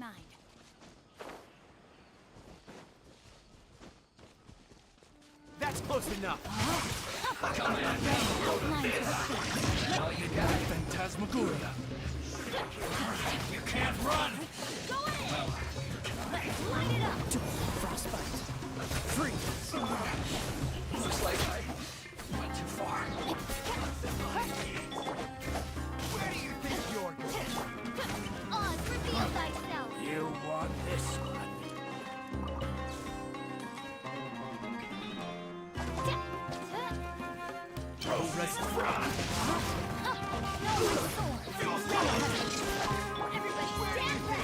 mind. That's close enough. Come at me. All you got. Phantasmagoria. You can't run. Go ahead! Let's line it up! Frostbite. Freeze. Looks like I went too far. Where do you think you're going? Oz, reveal thyself! You want this one? No rest for Everybody stand back!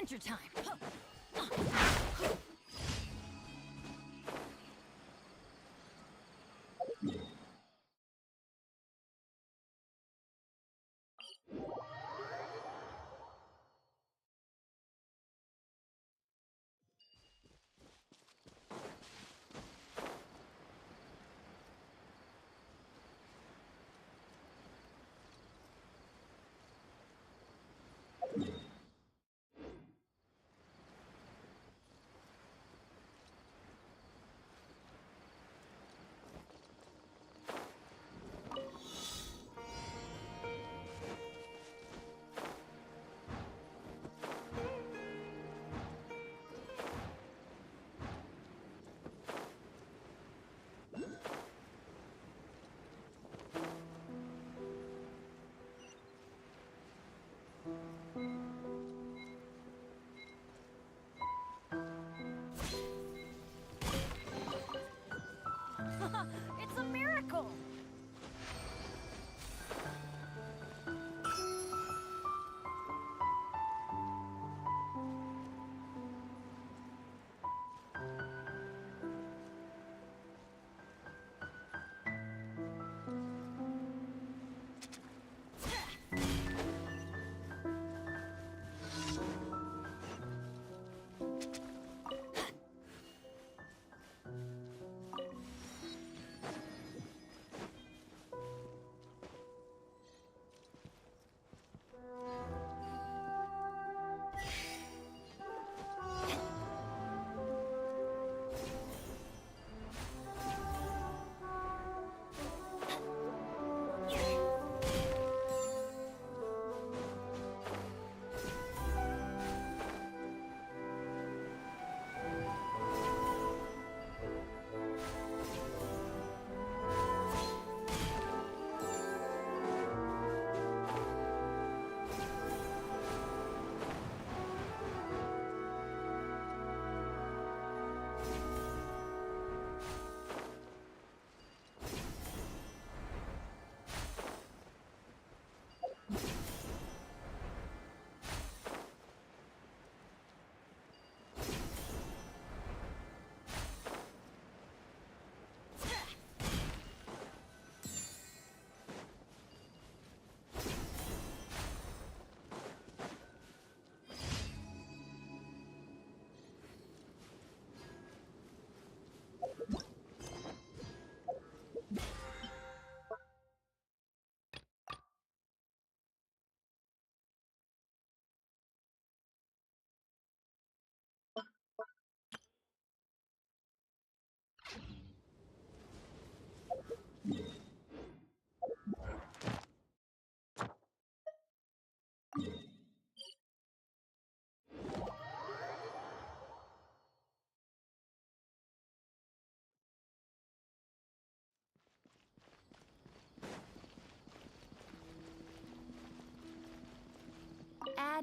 Adventure time!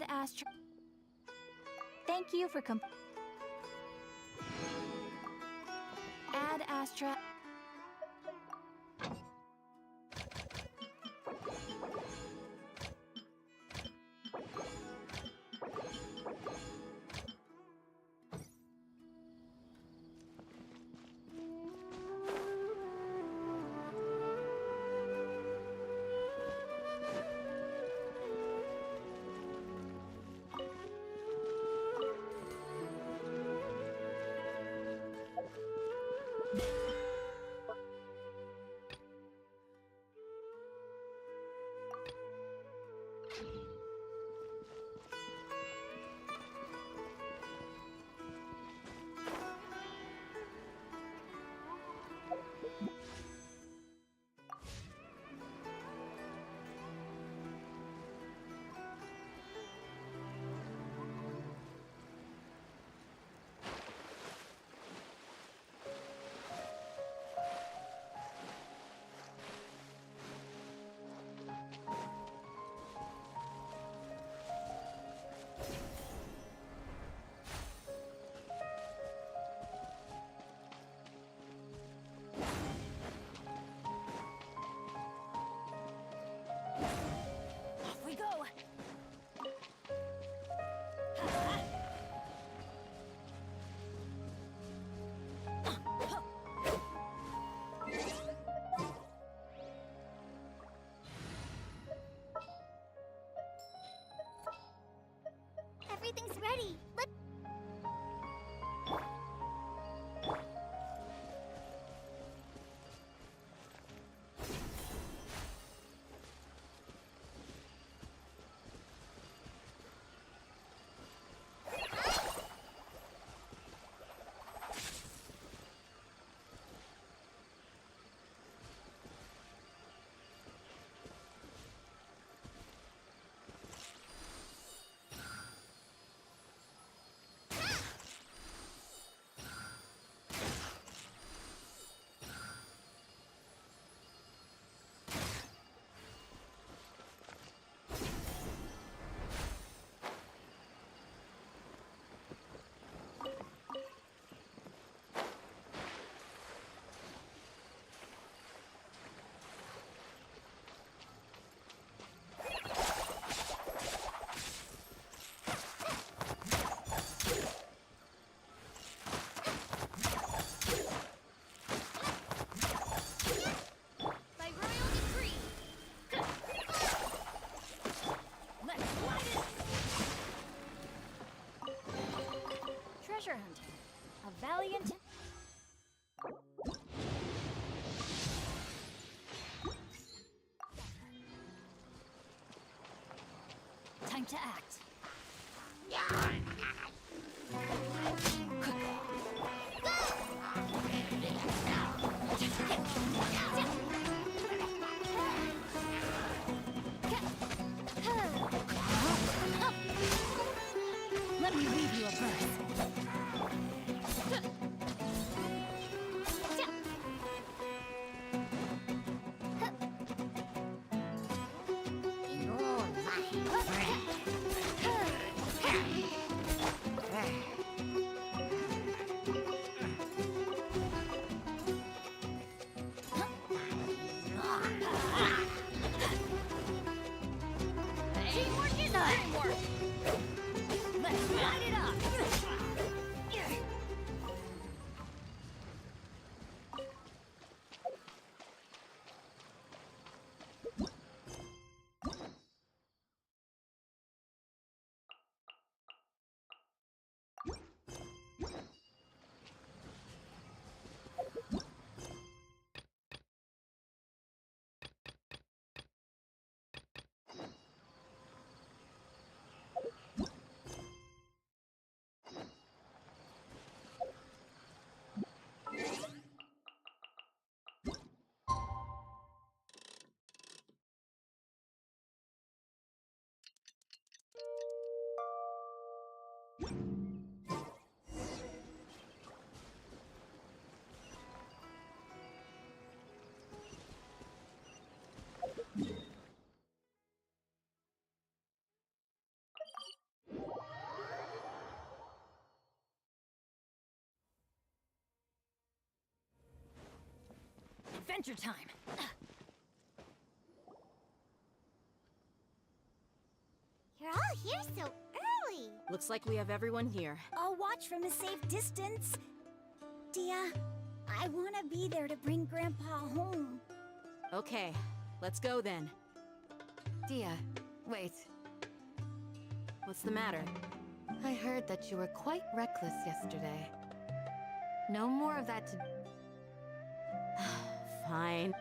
Ad Astra. Thank you for Ad Astra. Off we go. Everything's ready. Let's by royal decree. Let's light it. Treasure hunting. A valiant. Time to act. Let me leave you a verse. You're my friend. adventure time. You're all here so early. Looks like we have everyone here. I'll watch from a safe distance. Dia, I want to be there to bring Grandpa home. Okay, let's go then. Dia, wait. What's the matter? I heard that you were quite reckless yesterday. No more of that to... Fine.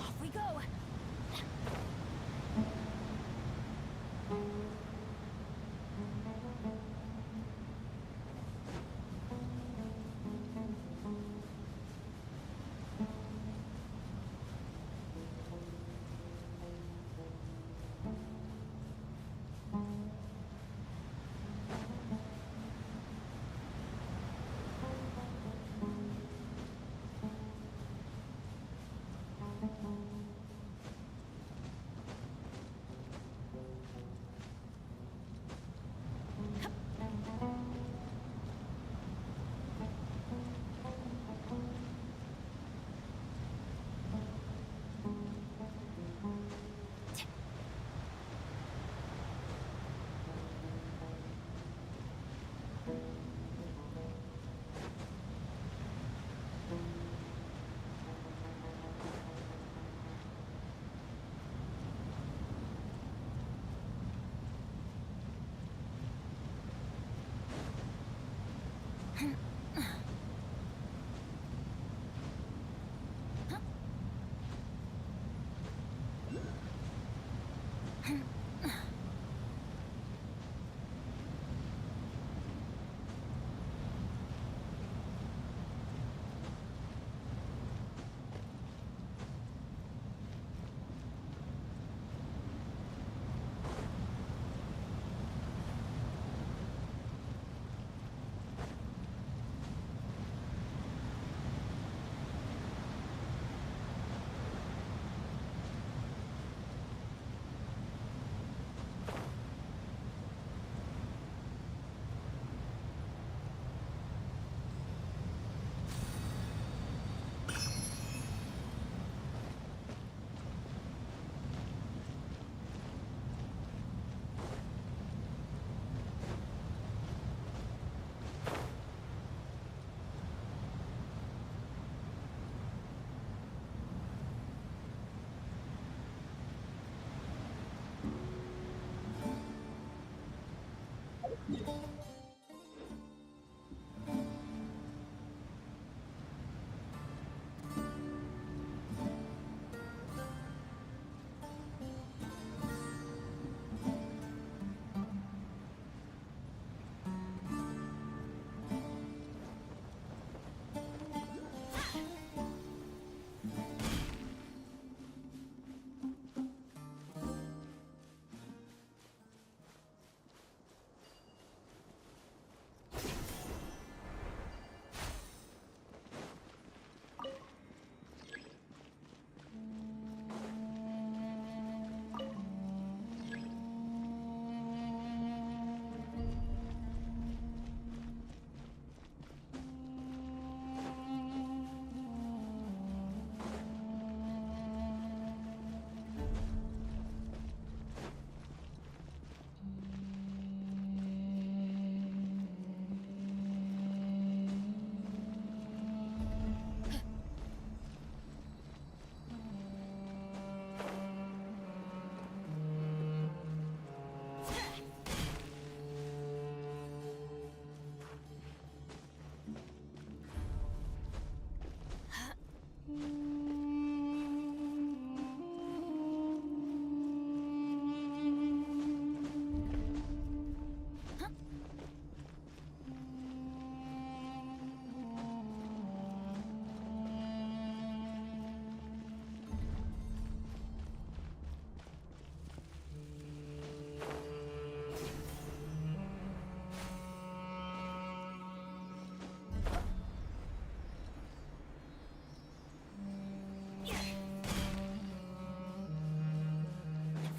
Off we go.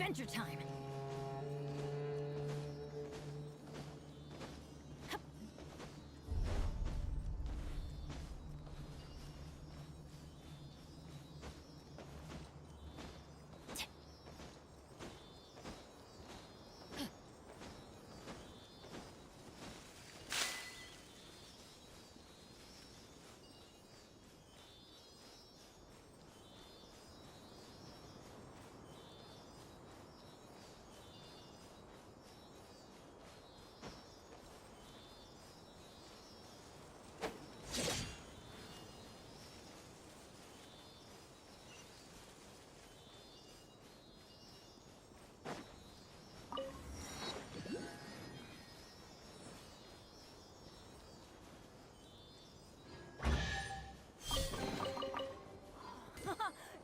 Adventure time!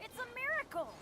It's a miracle!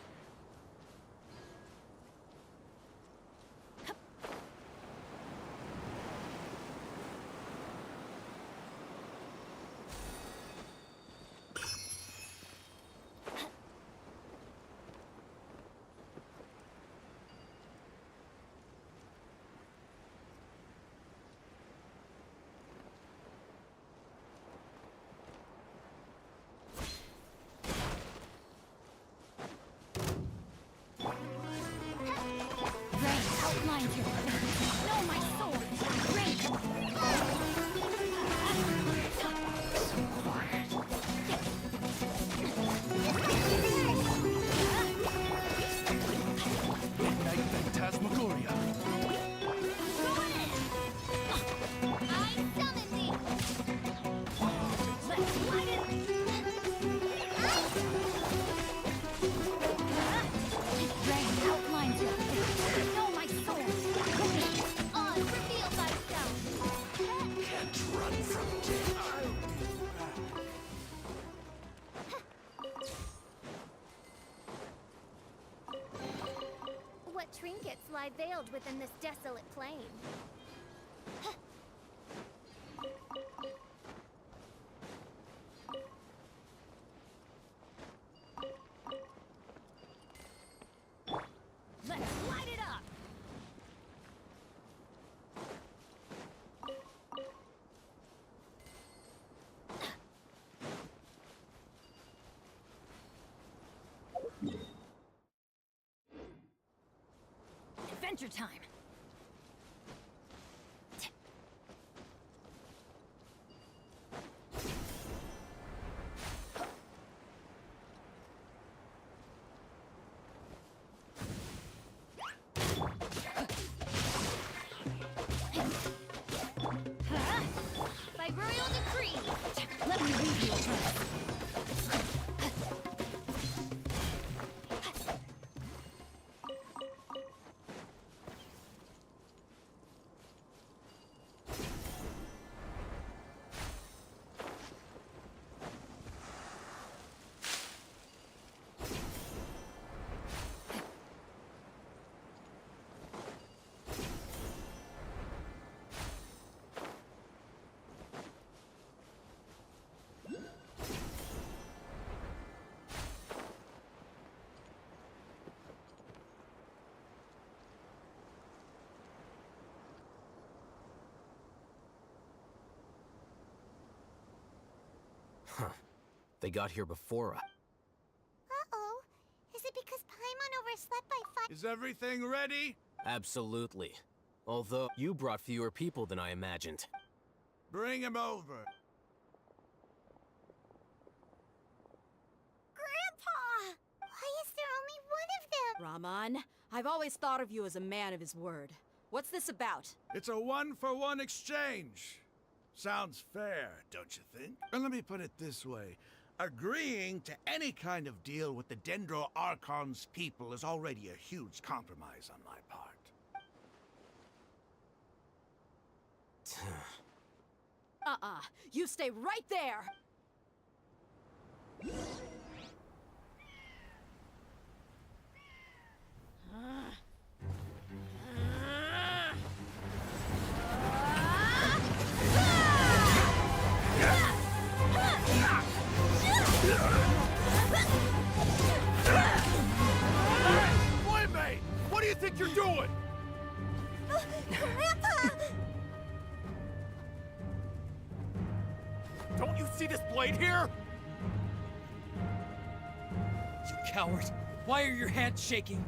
Outlined you. No, my sword. Rain. Ignite Phantasmagoria. I summon thee. Let's light it. Rain outlines you. No, my sword. On, reveal thyself. Can't run from death. What trinkets lie veiled within this desolate plain? Let's light it up! Adventure time! By royal decree! Let me read you a verse. They got here before us. Uh-oh. Is it because Paimon overslept by 5? Is everything ready? Absolutely. Although, you brought fewer people than I imagined. Bring him over. Grandpa! Why is there only one of them? Raman, I've always thought of you as a man of his word. What's this about? It's a one-for-one exchange. Sounds fair, don't you think? And let me put it this way. Agreeing to any kind of deal with the Dendro Archon's people is already a huge compromise on my part. You stay right there! Boy, mate! What do you Don't you see this blade here? You coward! Why are your hands shaking?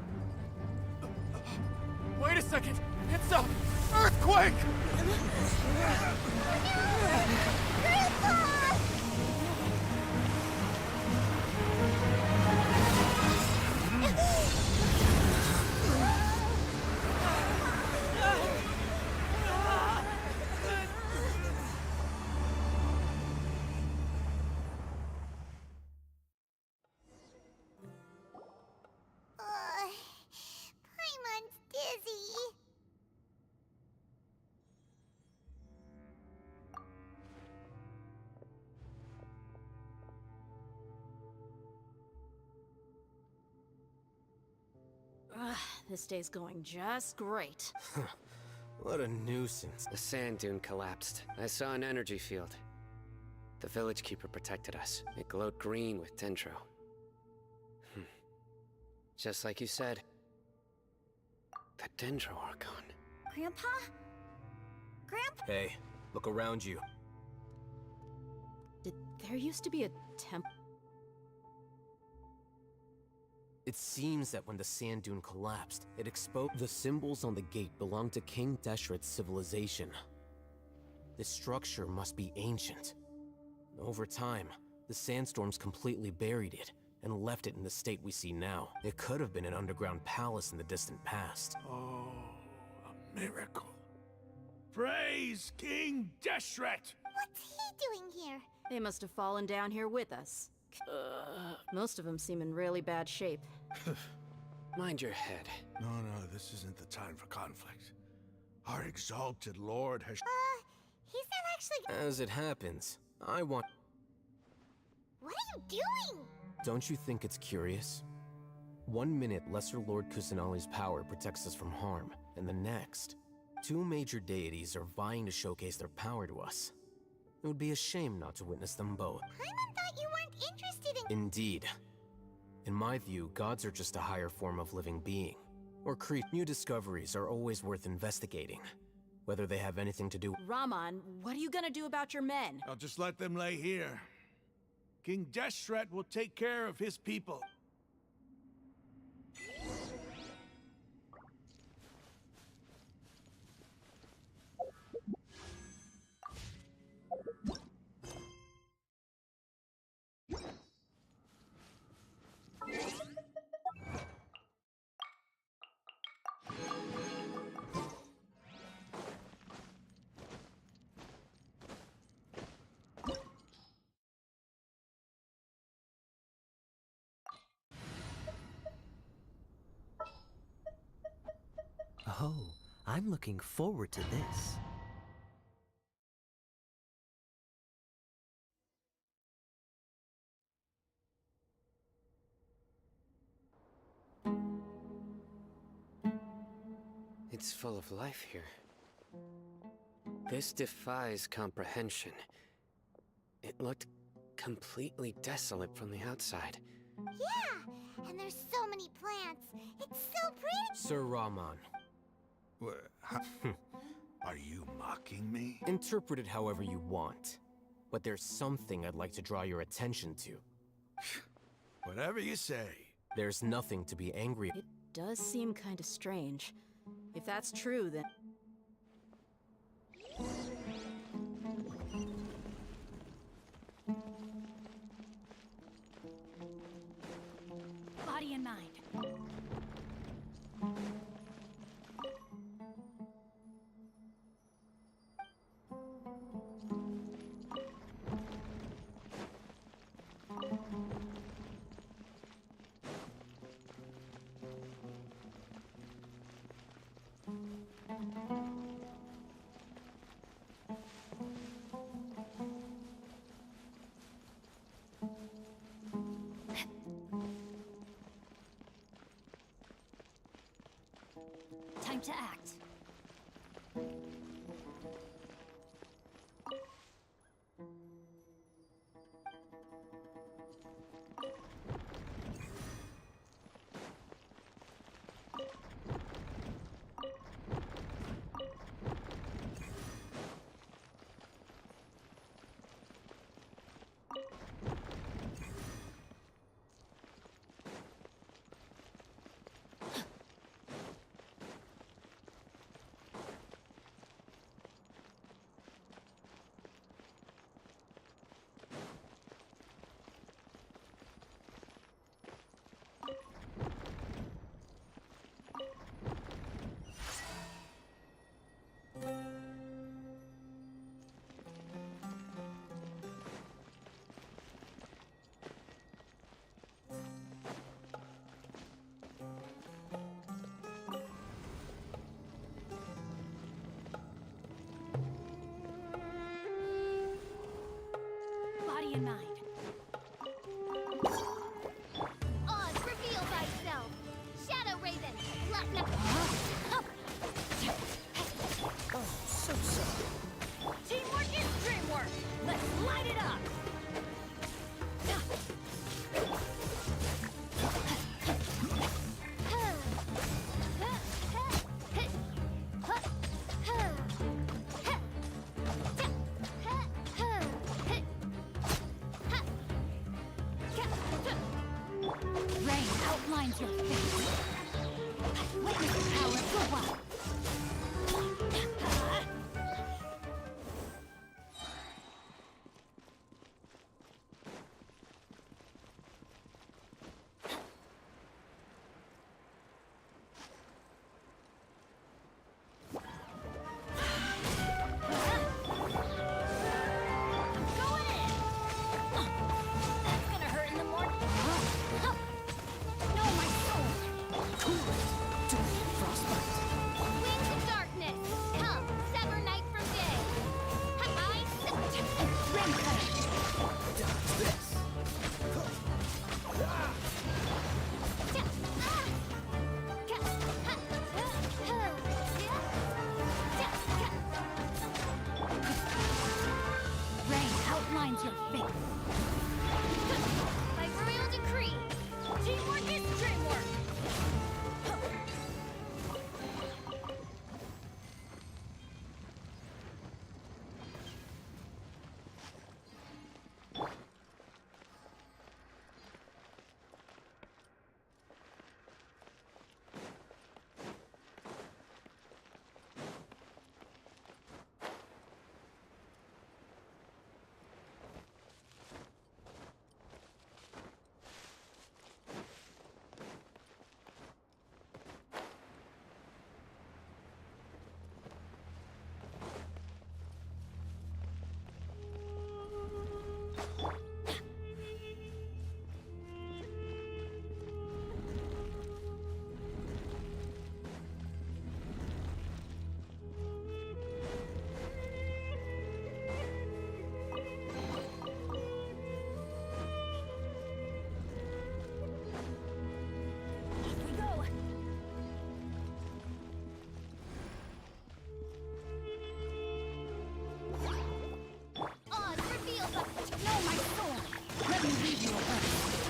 Wait a second! It's a earthquake! Paimon's dizzy. This day's going just great. What a nuisance. The sand dune collapsed. I saw an energy field. The village keeper protected us. It glowed green with dendro. Just like you said. The dendro are gone. Grandpa? Grandpa? Hey, look around you. There used to be a temple. It seems that when the sand dune collapsed, it exposed the symbols on the gate belonged to King Deshret's civilization. This structure must be ancient. Over time, the sandstorms completely buried it and left it in the state we see now. It could have been an underground palace in the distant past. Oh, a miracle. Praise King Deshret! What's he doing here? They must have fallen down here with us. Most of them seem in really bad shape. Mind your head. No, this isn't the time for conflict. Our exalted lord has... He's not actually... As it happens, I want... What are you doing? Don't you think it's curious? 1 minute, Lesser Lord Kusanali's power protects us from harm, and the next, 2 major deities are vying to showcase their power to us. It would be a shame not to witness them both. Paimon thought you weren't interested in... Indeed. In my view, gods are just a higher form of living being. Or new discoveries are always worth investigating, whether they have anything to do... Raman, what are you gonna do about your men? I'll just let them lay here. King Deshret will take care of his people. Oh, I'm looking forward to this. It's full of life here. This defies comprehension. It looked completely desolate from the outside. Yeah, and there's so many plants. It's so pretty. Sir Raman. Are you mocking me? Interpret it however you want. But there's something I'd like to draw your attention to. Whatever you say. There's nothing to be angry about. It does seem kinda strange. If that's true, then... Body and mind. Time to act. me in mind. Oz, reveal thyself! Shadow Raven! Oh, so sorry. Teamwork is dreamwork! Let's light it up! Rain outlines your face. Witness the power of the wild. Your fate. By royal decree! Teamwork is dreamwork.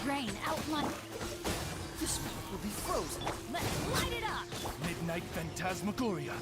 Rain outline. This map will be frozen. Let's light it up. Midnight Phantasmagoria.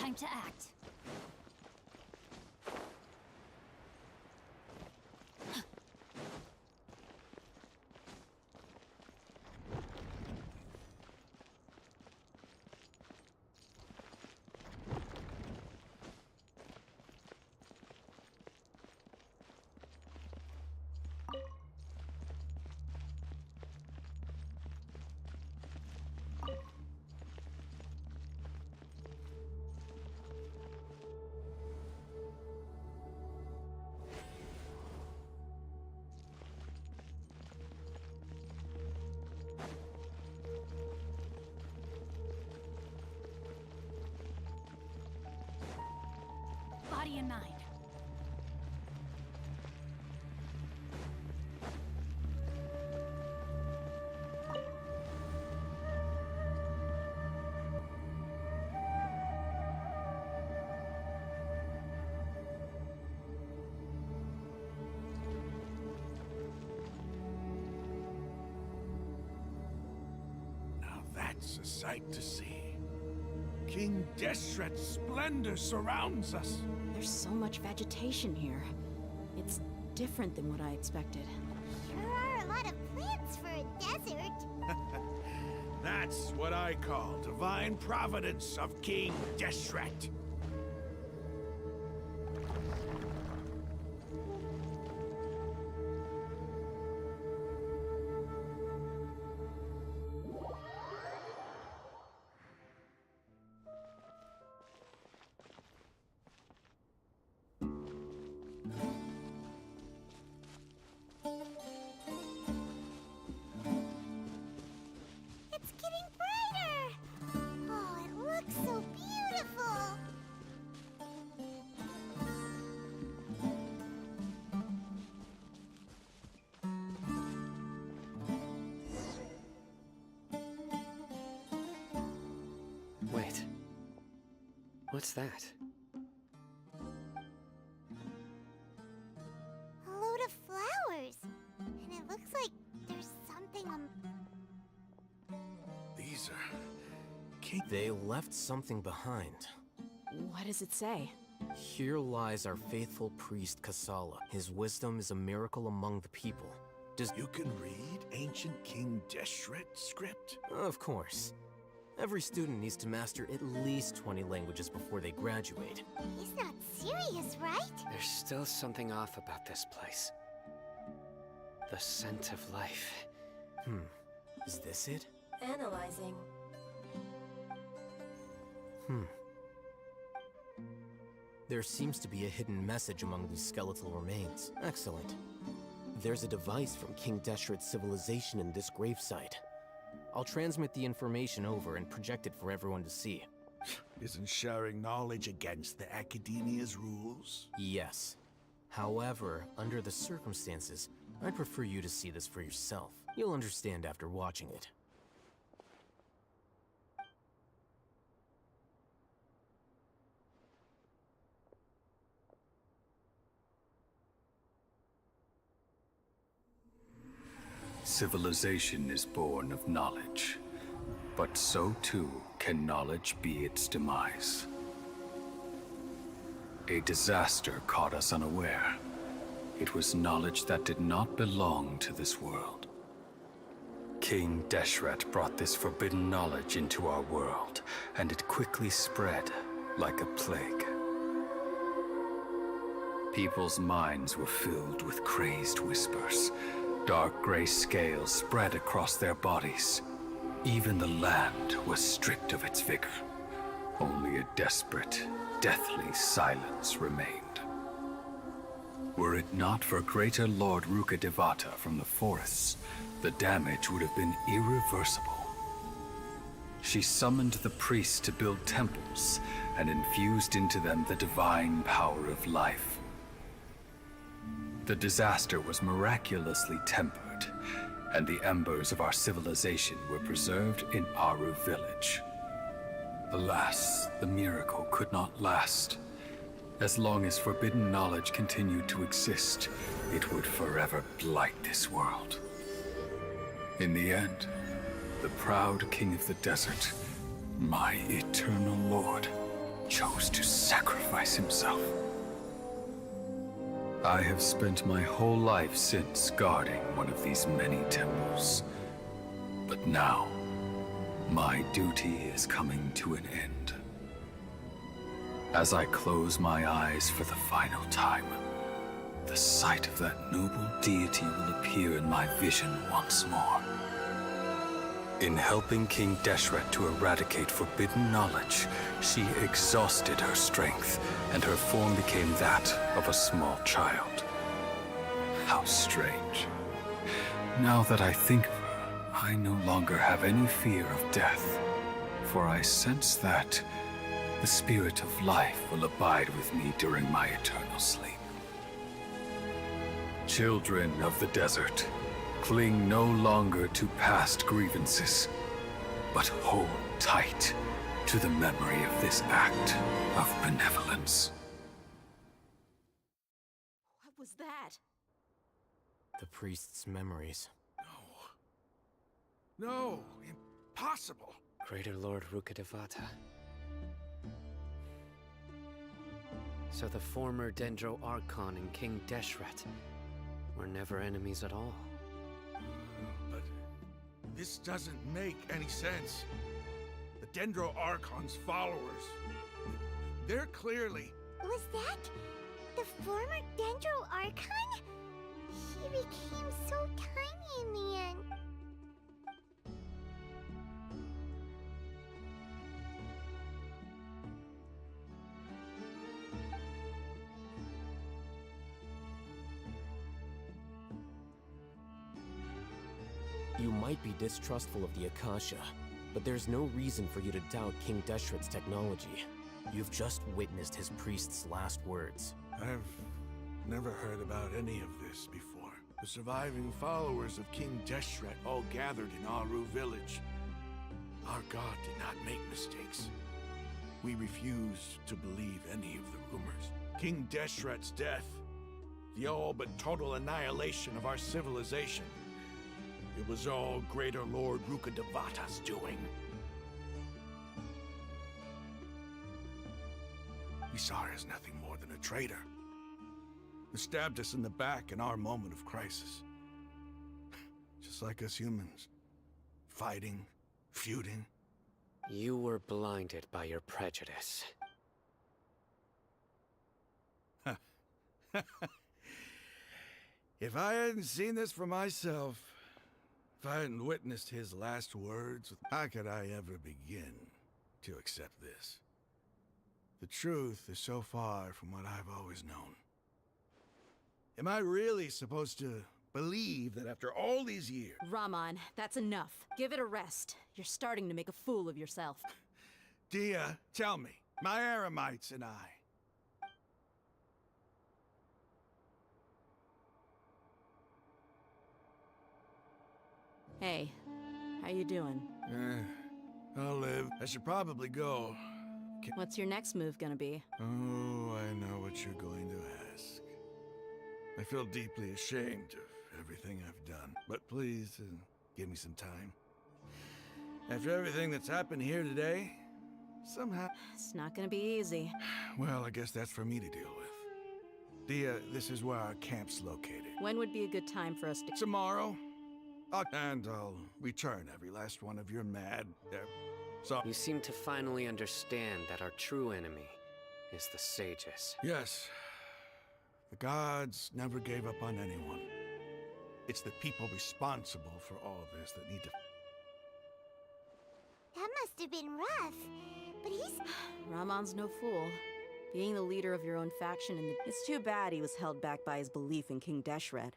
Time to act. Body and mind. Now that's a sight to see. King Deshret's splendor surrounds us. There's so much vegetation here. It's different than what I expected. Sure are a lot of plants for a desert. That's what I call divine providence of King Deshret. It's getting brighter! Oh, it looks so beautiful! Wait. What's that? A load of flowers. And it looks like there's something on... These are... King... They left something behind. What does it say? Here lies our faithful priest Kasala. His wisdom is a miracle among the people. You can read ancient King Deshret script? Of course. Every student needs to master at least 20 languages before they graduate. He's not serious, right? There's still something off about this place. The scent of life. Is this it? Analyzing. There seems to be a hidden message among these skeletal remains. Excellent. There's a device from King Deshret's civilization in this gravesite. I'll transmit the information over and project it for everyone to see. Isn't sharing knowledge against the Academia's rules? Yes. However, under the circumstances, I'd prefer you to see this for yourself. You'll understand after watching it. Civilization is born of knowledge, but so too can knowledge be its demise. A disaster caught us unaware. It was knowledge that did not belong to this world. King Deshret brought this forbidden knowledge into our world, and it quickly spread like a plague. People's minds were filled with crazed whispers. Dark gray scales spread across their bodies. Even the land was stripped of its vigor. Only a desperate, deathly silence remained. Were it not for greater Lord Ruka Devata from the forests, the damage would have been irreversible. She summoned the priests to build temples and infused into them the divine power of life. The disaster was miraculously tempered, and the embers of our civilization were preserved in Aru village. Alas, the miracle could not last. As long as forbidden knowledge continued to exist, it would forever blight this world. In the end, the proud king of the desert, my eternal lord, chose to sacrifice himself. I have spent my whole life since guarding one of these many temples. But now, my duty is coming to an end. As I close my eyes for the final time, the sight of that noble deity will appear in my vision once more. In helping King Deshret to eradicate forbidden knowledge, she exhausted her strength, and her form became that of a small child. How strange. Now that I think of her, I no longer have any fear of death, for I sense that the spirit of life will abide with me during my eternal sleep. Children of the desert, cling no longer to past grievances, but hold tight to the memory of this act of benevolence. What was that? The priest's memories. No, impossible. Greater Lord Rukkhadevata. So the former Dendro Archon and King Deshret were never enemies at all. But this doesn't make any sense. The Dendro Archon's followers, they're clearly... Was that the former Dendro Archon? He became so tiny in the end. You might be distrustful of the Akasha, but there's no reason for you to doubt King Deshret's technology. You've just witnessed his priest's last words. I've never heard about any of this before. The surviving followers of King Deshret all gathered in Aru village. Our god did not make mistakes. We refused to believe any of the rumors. King Deshret's death, the all but total annihilation of our civilization, it was all Greater Lord Rukkhadevata's doing. We saw her as nothing more than a traitor, who stabbed us in the back in our moment of crisis. Just like us humans. Fighting, feuding. You were blinded by your prejudice. If I hadn't seen this for myself, if I hadn't witnessed his last words, how could I ever begin to accept this? The truth is so far from what I've always known. Am I really supposed to believe that after all these years... Raman, that's enough. Give it a rest. You're starting to make a fool of yourself. Dia, tell me, my Eremites and I... Hey, how you doing? I'll live. I should probably go. What's your next move gonna be? Oh, I know what you're going to ask. I feel deeply ashamed of everything I've done. But please, give me some time. After everything that's happened here today, somehow... It's not gonna be easy. Well, I guess that's for me to deal with. Dia, this is where our camp's located. When would be a good time for us to... Tomorrow. And I'll return every last one of your mad... So... You seem to finally understand that our true enemy is the sages. Yes. The gods never gave up on anyone. It's the people responsible for all this that need to... That must have been rough. But he's... Ramon's no fool. Being the leader of your own faction in the... It's too bad he was held back by his belief in King Deshret.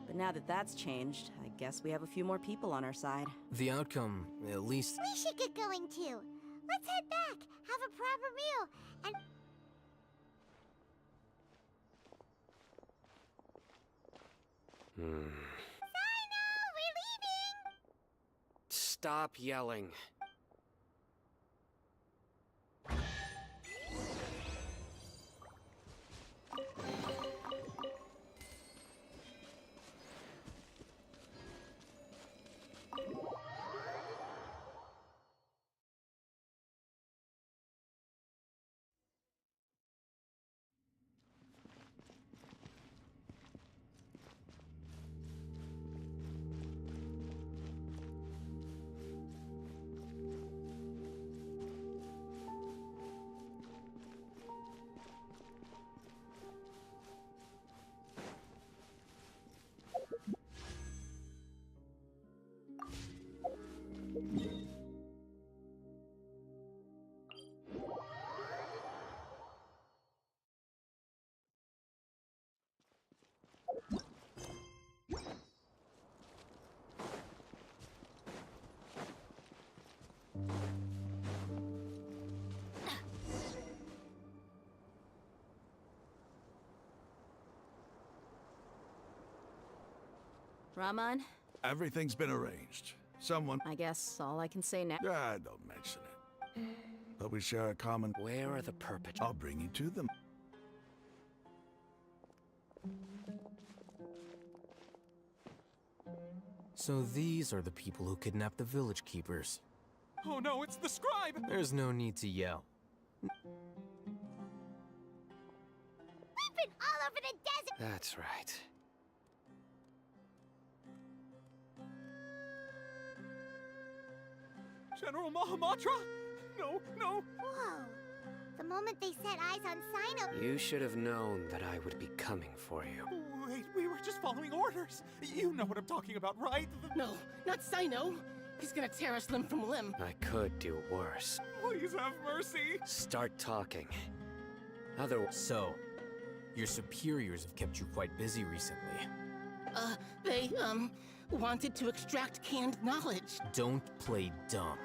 But now that that's changed, I guess we have a few more people on our side. The outcome, at least... We should get going too. Let's head back, have a proper meal, and... Sino, we're leaving! Stop yelling. Raman, Everything's been arranged. Someone... I guess all I can say now. Don't mention it. But we share a common... Where are the perpetrators? I'll bring you to them. So these are the people who kidnapped the village keepers. Oh no, it's the scribe! There's no need to yell. We've been all over the desert! That's right. General Mahamatra? No, no! Whoa. The moment they set eyes on Sino... You should have known that I would be coming for you. Wait, we were just following orders. You know what I'm talking about, right? No, not Sino. He's gonna tear us limb from limb. I could do worse. Please have mercy. Start talking. Otherwise... So, your superiors have kept you quite busy recently. They, wanted to extract canned knowledge. Don't play dumb.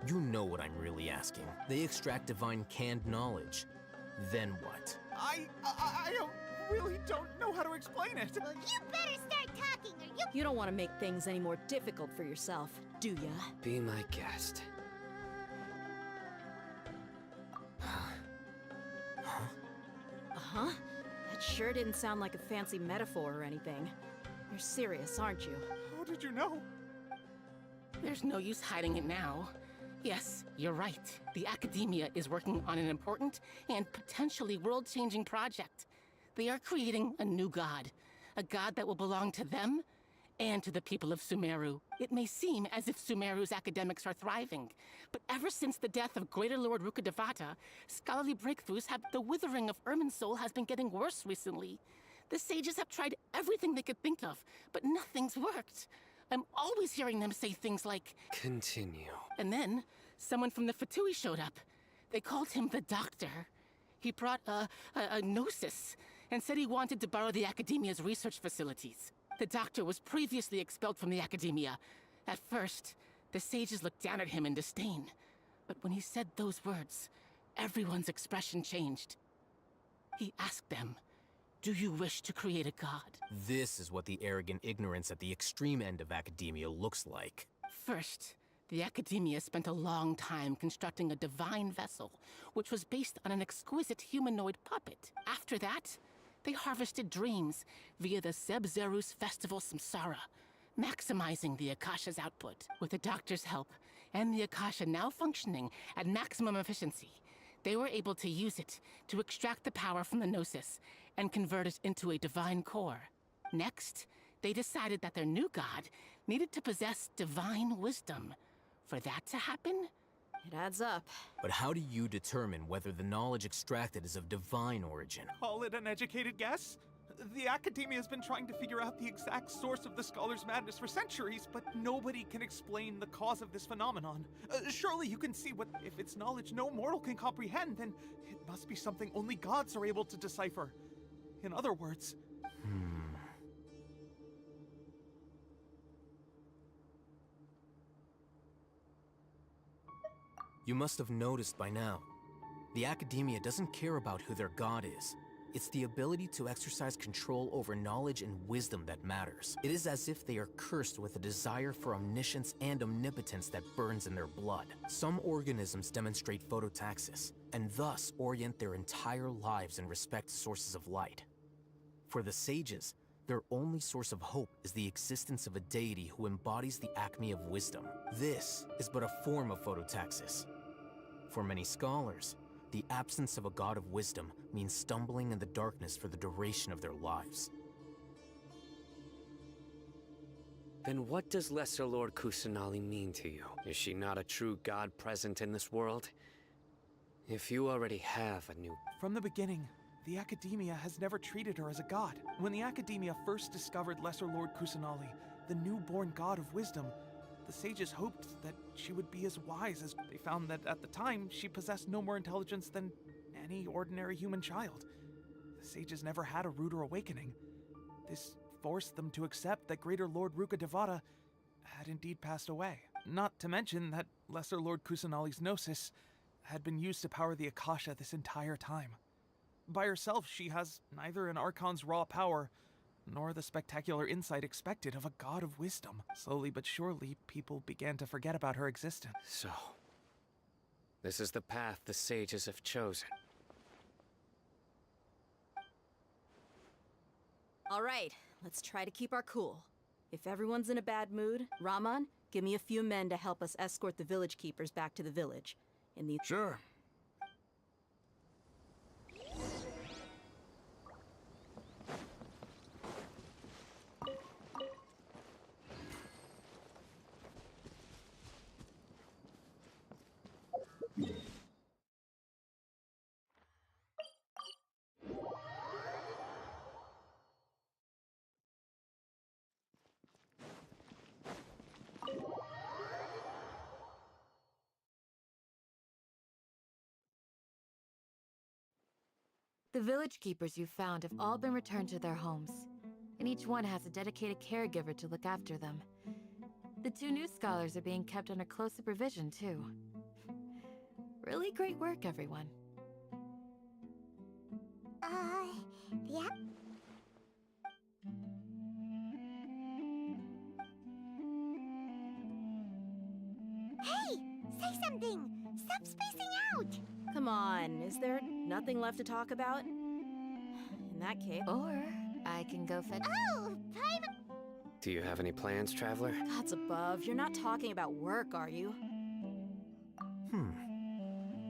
You know what I'm really asking. They extract divine canned knowledge. Then what? I really don't know how to explain it. Well, you better start talking or you... You don't want to make things any more difficult for yourself, do ya? Be my guest. Uh-huh? That sure didn't sound like a fancy metaphor or anything. You're serious, aren't you? How did you know? There's no use hiding it now. Yes, you're right. The Academia is working on an important and potentially world-changing project. They are creating a new god. A god that will belong to them and to the people of Sumeru. It may seem as if Sumeru's academics are thriving, but ever since the death of Greater Lord Rukkhadevata, scholarly breakthroughs have... The withering of Irminsul has been getting worse recently. The sages have tried everything they could think of, but nothing's worked. I'm always hearing them say things like... Continue. And then, someone from the Fatui showed up. They called him the Doctor. He brought a gnosis, and said he wanted to borrow the Academia's research facilities. The Doctor was previously expelled from the Academia. At first, the sages looked down at him in disdain. But when he said those words, everyone's expression changed. He asked them, "Do you wish to create a god?" This is what the arrogant ignorance at the extreme end of academia looks like. First, the Academia spent a long time constructing a divine vessel, which was based on an exquisite humanoid puppet. After that, they harvested dreams via the Zeb-Zerus Festival Samsara, maximizing the Akasha's output. With the Doctor's help, and the Akasha now functioning at maximum efficiency, they were able to use it to extract the power from the Gnosis and convert it into a divine core. Next, they decided that their new god needed to possess divine wisdom. For that to happen, It adds up. But how do you determine whether the knowledge extracted is of divine origin? Call it an educated guess? The Academia has been trying to figure out the exact source of the Scholar's madness for centuries, but nobody can explain the cause of this phenomenon. Surely you can see what... If it's knowledge no mortal can comprehend, then it must be something only gods are able to decipher. In other words... You must have noticed by now. The Academia doesn't care about who their god is. It's the ability to exercise control over knowledge and wisdom that matters. It is as if they are cursed with a desire for omniscience and omnipotence that burns in their blood. Some organisms demonstrate phototaxis, and thus orient their entire lives in respect to sources of light. For the sages, their only source of hope is the existence of a deity who embodies the acme of wisdom. This is but a form of phototaxis. For many scholars, the absence of a god of wisdom means stumbling in the darkness for the duration of their lives. Then what does Lesser Lord Kusanali mean to you? Is she not a true god present in this world? If you already have a new... From the beginning, the Academia has never treated her as a god. When the Academia first discovered Lesser Lord Kusanali, the newborn god of wisdom, the sages hoped that she would be as wise as... They found that at the time, she possessed no more intelligence than any ordinary human child. The sages never had a ruder awakening. This forced them to accept that Greater Lord Rukkhadevata had indeed passed away. Not to mention that Lesser Lord Kusanali's Gnosis had been used to power the Akasha this entire time. By herself, she has neither an Archon's raw power nor the spectacular insight expected of a god of wisdom. Slowly but surely, people began to forget about her existence. So, this is the path the sages have chosen. All right, let's try to keep our cool. If everyone's in a bad mood, Rahman, give me a few men to help us escort the village keepers back to the village. In the Sure. The village keepers you found have all been returned to their homes, and each one has a dedicated caregiver to look after them. The 2 new scholars are being kept under close supervision, too. Really great work, everyone. Yeah. Hey! Say something! Stop spacing out! Come on, is there nothing left to talk about? In that case... Or I can go fetch... Oh! Private... Do you have any plans, traveler? Gods above, you're not talking about work, are you?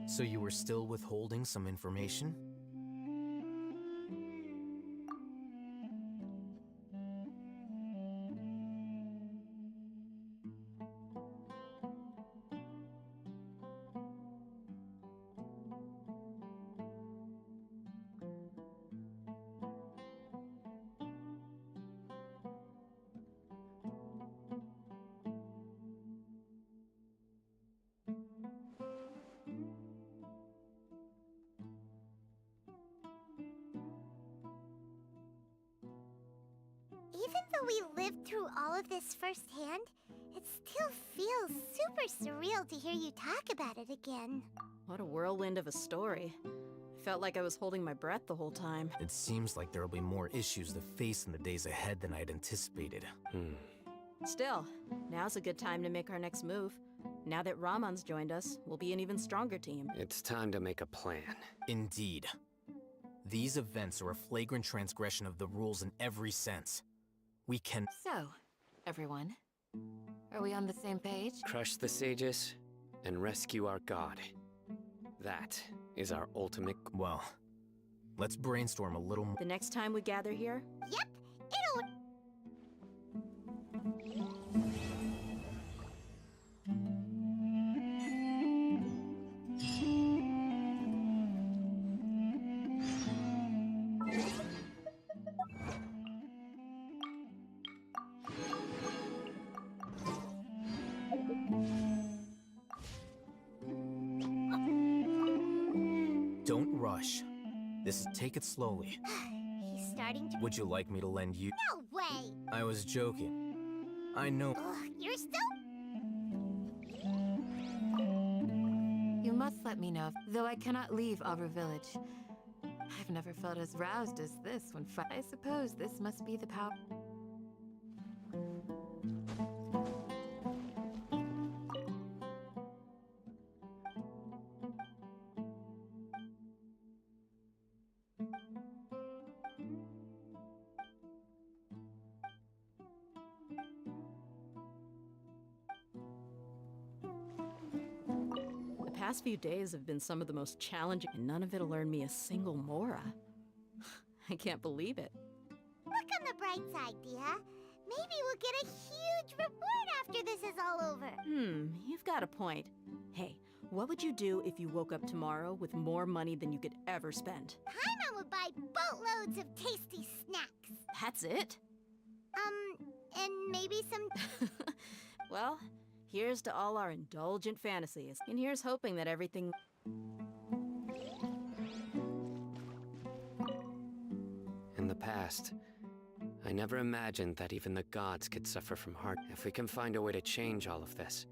So you were still withholding some information? Even though we lived through all of this firsthand, it still feels super surreal to hear you talk about it again. What a whirlwind of a story. I felt like I was holding my breath the whole time. It seems like there'll be more issues to face in the days ahead than I'd anticipated. Still, now's a good time to make our next move. Now that Rahman's joined us, we'll be an even stronger team. It's time to make a plan. Indeed. These events are a flagrant transgression of the rules in every sense. We can... So, everyone, are we on the same page? Crush the sages and rescue our god. That is our ultimate... Well, let's brainstorm a little more. The next time we gather here? Yep, it'll... Don't rush. Take it slowly. He's starting to... Would you like me to lend you... No way! I was joking. I know... Ugh, you're still... You must let me know, though I cannot leave Avra Village. I've never felt as roused as this when I suppose this must be the power... The past few days have been some of the most challenging, and none of it'll earn me a single mora. I can't believe it. Look on the bright side, Dia. Maybe we'll get a huge reward after this is all over. You've got a point. Hey, what would you do if you woke up tomorrow with more money than you could ever spend? Paimon would buy boatloads of tasty snacks. That's it? And maybe some... Well, here's to all our indulgent fantasies. And here's hoping that everything... In the past, I never imagined that even the gods could suffer from heart. If we can find a way to change all of this,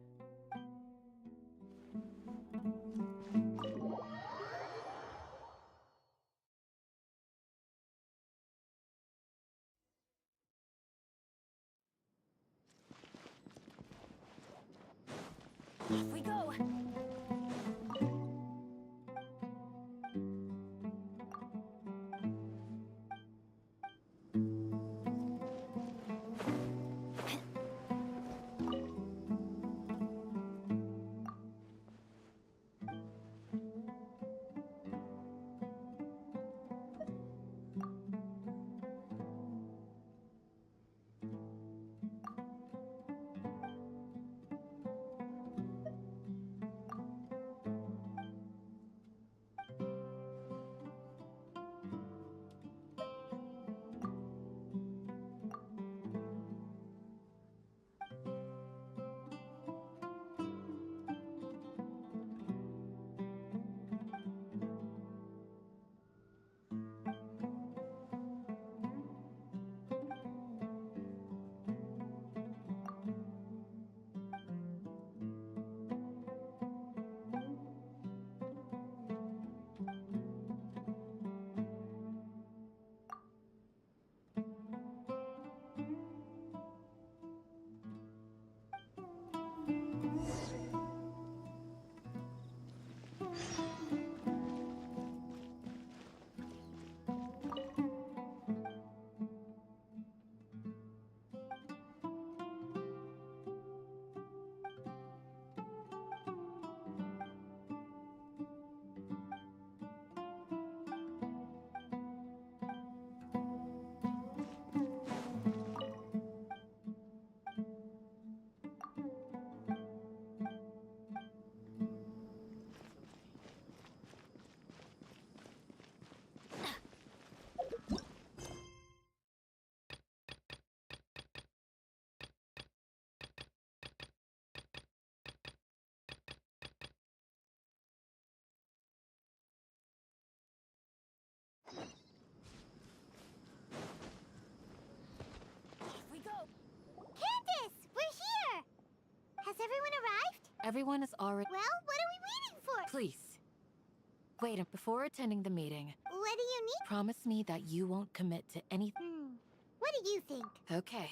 everyone arrived? Everyone is already... Well, what are we waiting for? Please. Wait, before attending the meeting, What do you need? promise me that you won't commit to anything. What do you think? Okay.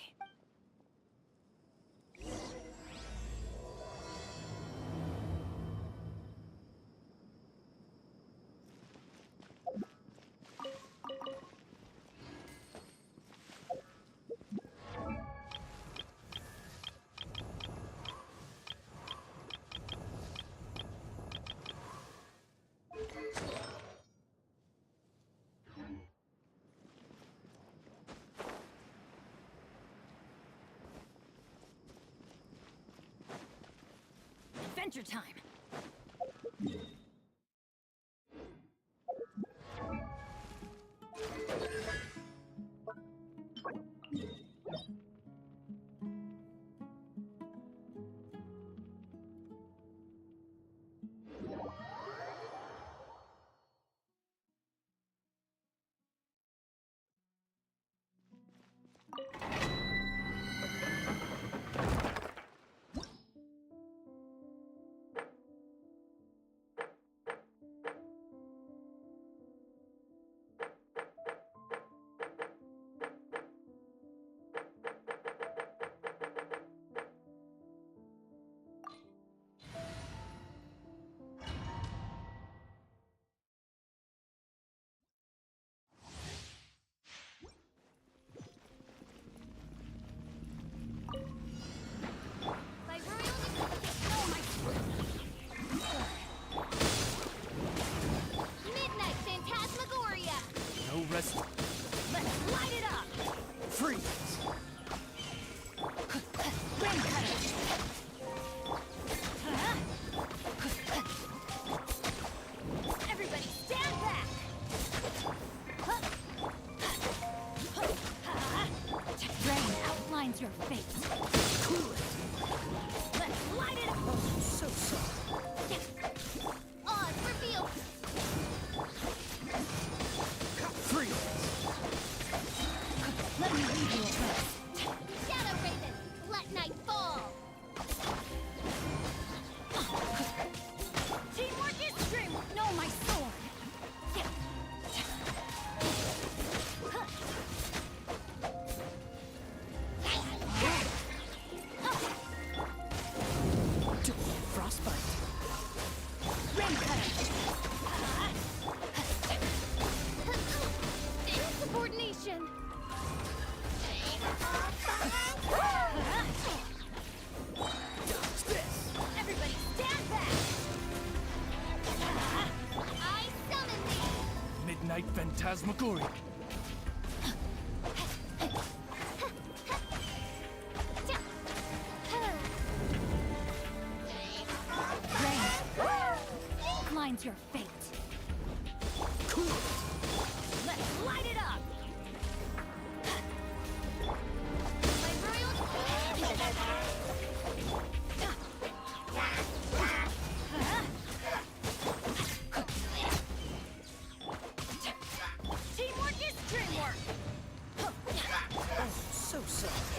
Adventure time! Midnight Phantasmagoria! No rest. Let's light it up! Freeze! Rain cutter! Everybody stand back! Rain outlines your fate. Cool it. Let's light it up! Oh, so soft. Oz revealed! Freeze! Let me lead you a place. Shadow Raven! Let night fall! Teamwork is strength! Know my sword! Frostbite. Rain cutter! Insubordination! Dodge this! Everybody stand back! I summon thee! Midnight Phantasmagoria. Rain outlines your fate. Cool. Let's light it up! My royal... Teamwork is dreamwork! So soft.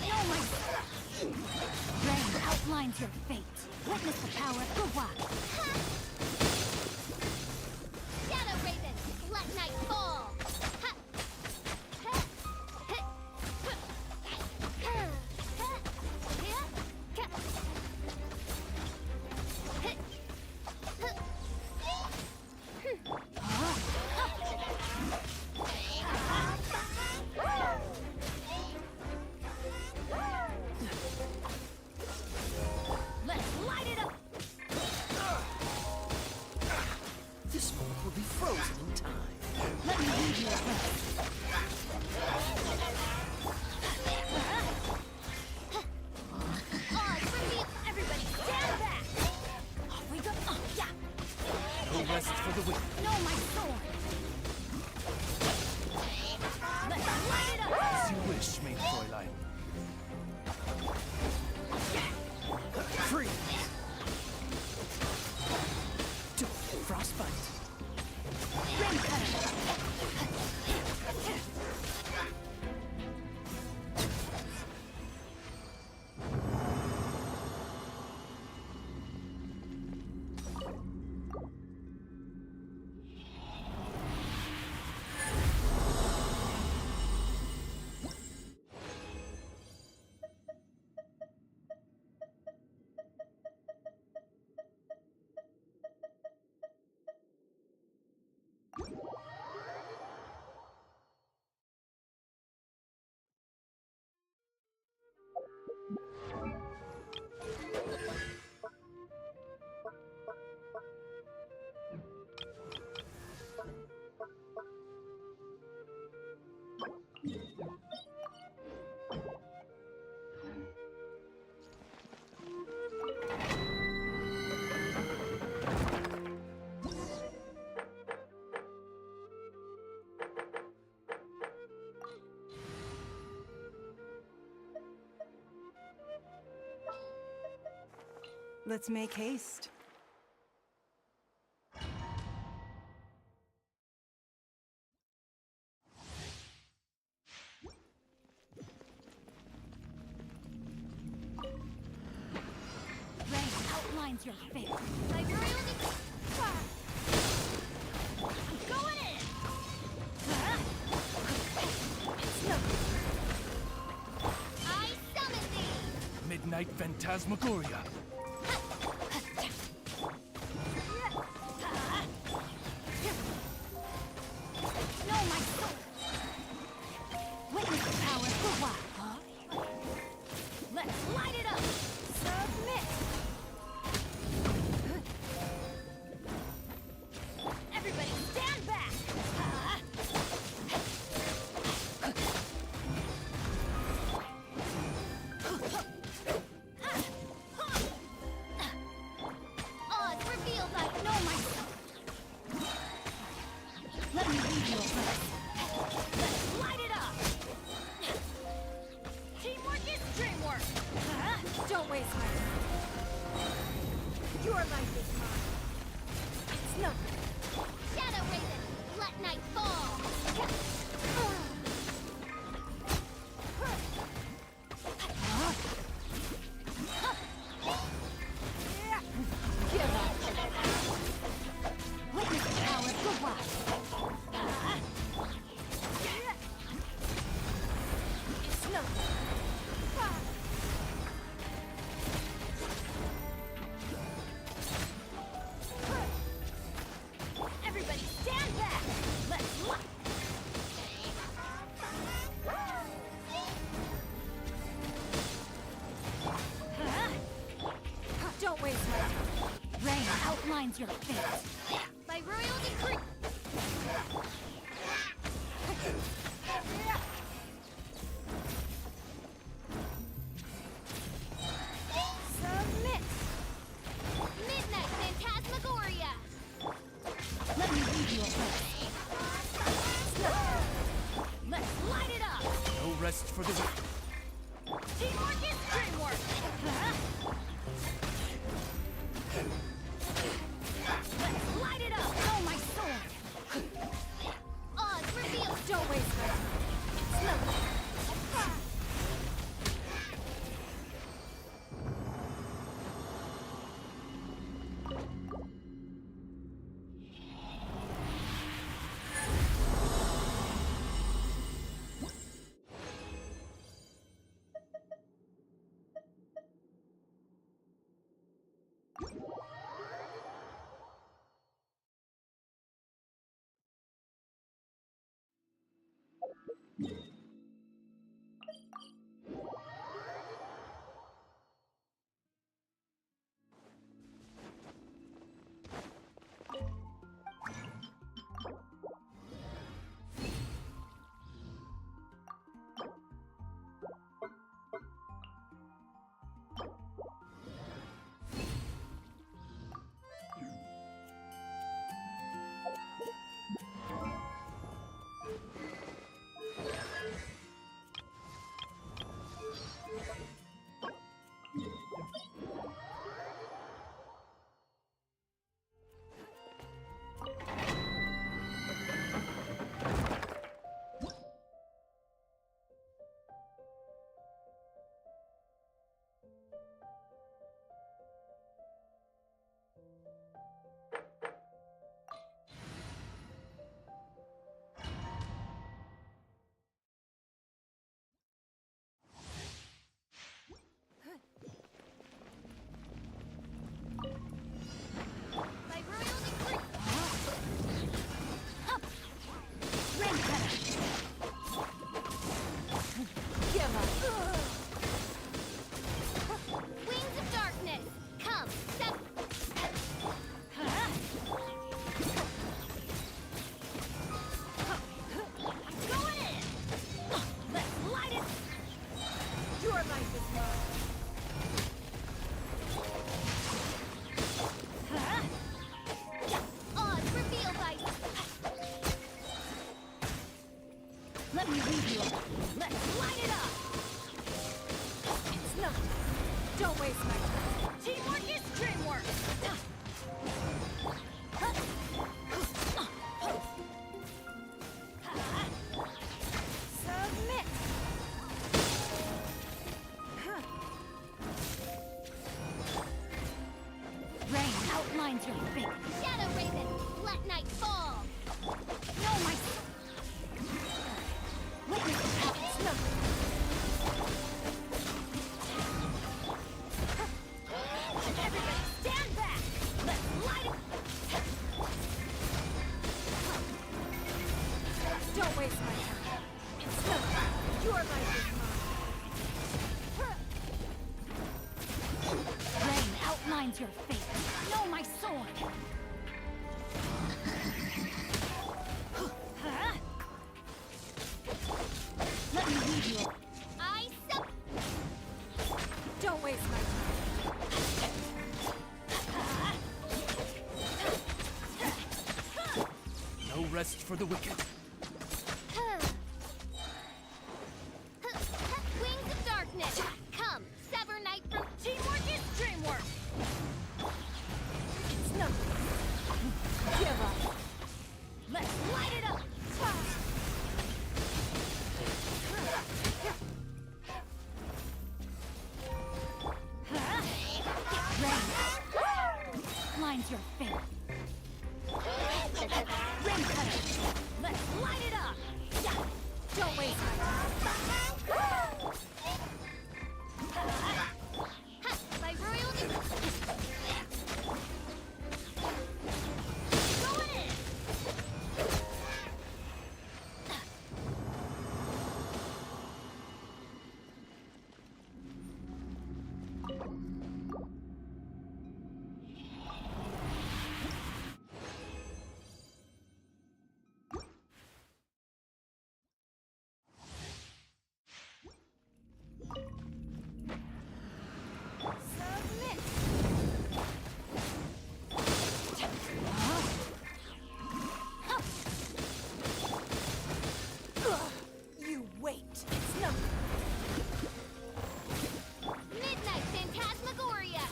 No, my... Rain outlines your fate. Witness the power of Gua. Shadow Raven! Let night fall! Let's light it up! This moment will be frozen in time. Let me lead you a place. Oz revealed! Everybody stand back! Off we go! Yeah! No rest for the wicked. No, my sword! Let's light it up! As you wish, main Fräulein. Freeze! Frostbite. Rain cutter! Let's make haste. Red outlines your fate. Like really? I'm going in! It's no. I summon thee! Midnight Phantasmagoria. No, my soul! Witness the power of the wild. Let's light it up! Submit! Everybody stand back! Odds reveal thy no my soul! Let me lead you a place. Let's light it up! Teamwork is dreamwork! Don't waste my time. Your life is mine. It's nothing. Shadow Raven, let night fall! Give up! Witness the power of the wild! It's nothing. Everybody stand back! Let's light! Don't waste my time. Rain outlines your fate. By royal decree! Submit! Midnight Phantasmagoria! Let me lead you a place. Let's light it up! No rest for the wicked. Teamwork is dreamwork! Let's light it up! Oh, my sword! Odds reveal! Don't waste my time. It's nothing. Let me lead you up. Let's light it up! It's nothing. Don't waste my time. Teamwork is fate. Shadow Raven, let night fall. No, my... Witness the habits. No. Everybody stand back. Let's light it. Don't waste my time. It's no. Your life is mine. Rain outlines your fate. Know my sword. Let me lead you. Don't waste my time. No rest for the wicked. Wings of darkness. Come, sever night from teamwork is dreamwork. It's nothing. Give up. Let's light it up. Rain. Lines your fate. Rain cutter. Let's light it up. Don't waste my time. My royal going in. Submit. You wait. It's no. Midnight Phantasmagoria.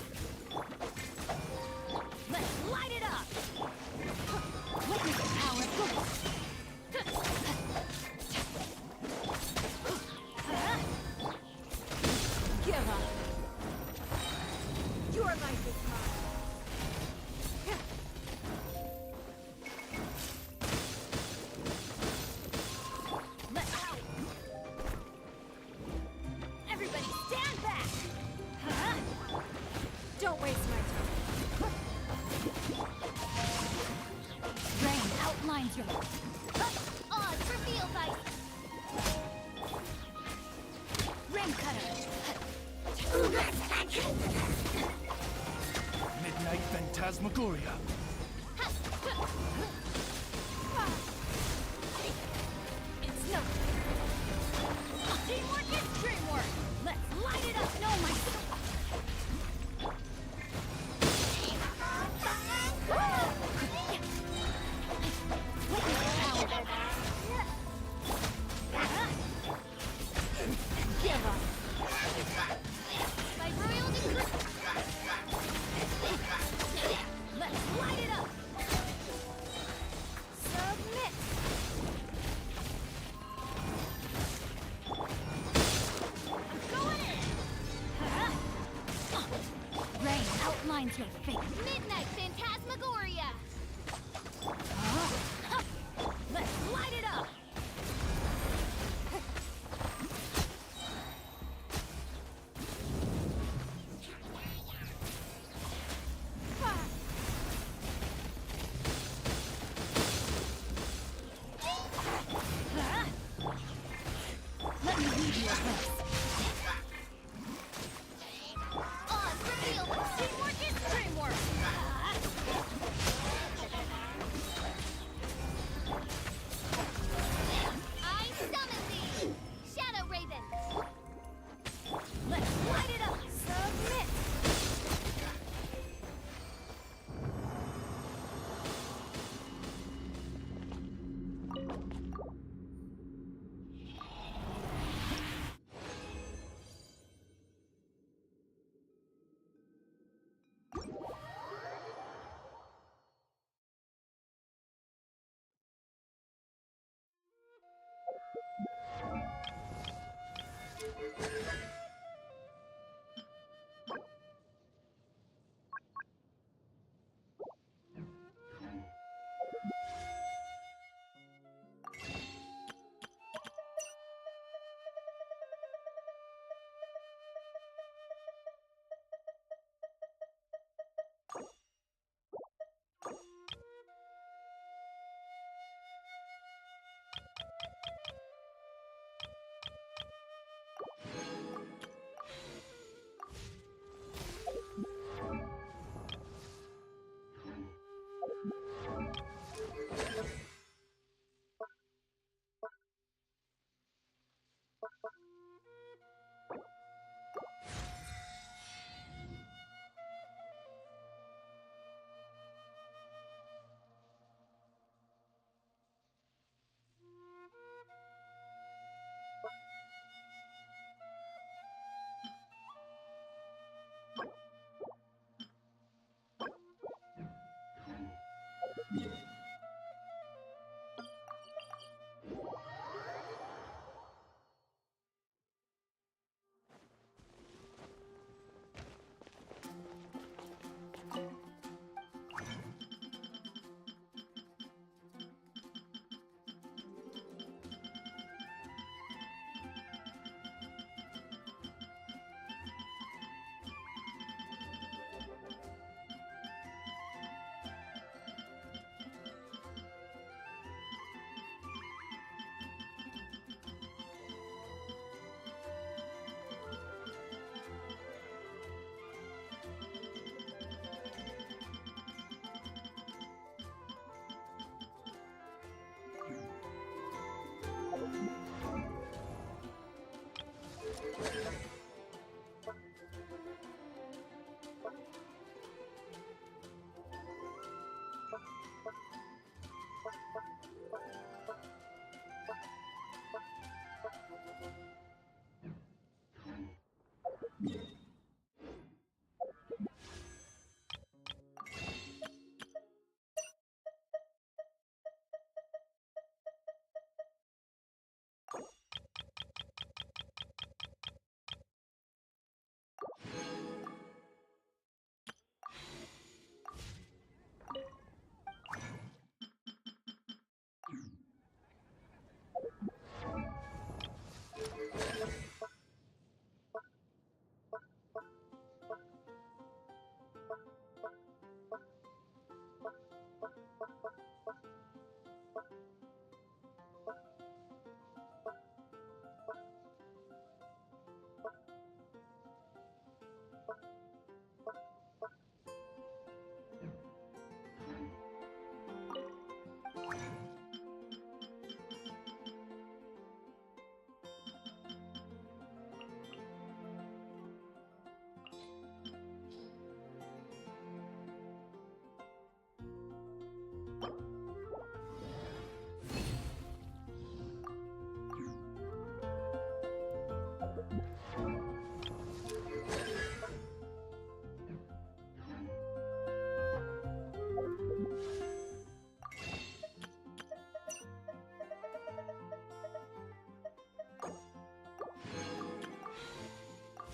Let's light it up. Witness the power. Give up. Your life is mine. Let's out. Everybody stand back. Don't waste my time. Rain outlines your... Odds reveal by... Rain cutter. Midnight Phantasmagoria. It's no. Teamwork is dreamwork. Let's light it up. No, my. Give up. My royal decree. Let's light it up. Submit. Going in. Rain outlines your fate. Midnight Phantasmagoria. Let's light it up. Let me lead you a race. Odds reveal. Teamwork is dreamwork. I summon thee, Shadow Raven. Let's light it up. Submit.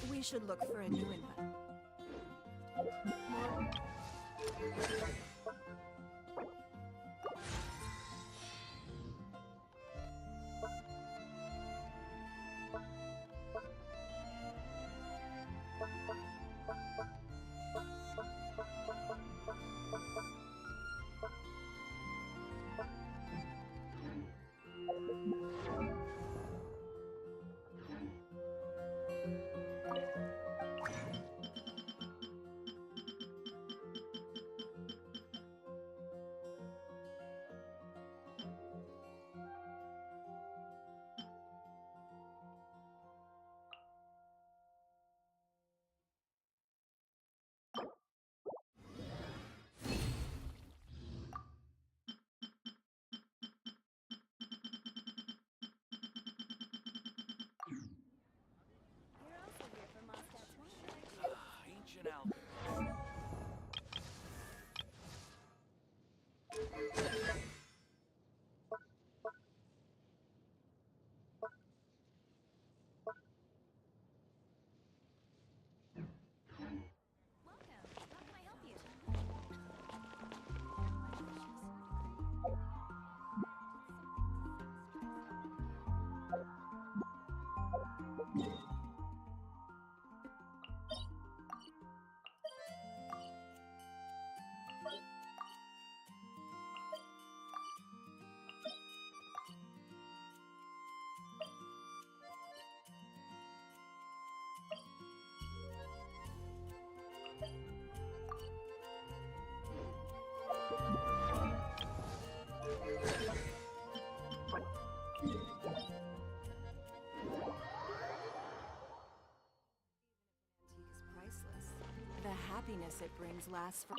We should look for a new inventor. Ancient alchemy. Priceless. The happiness it brings lasts for.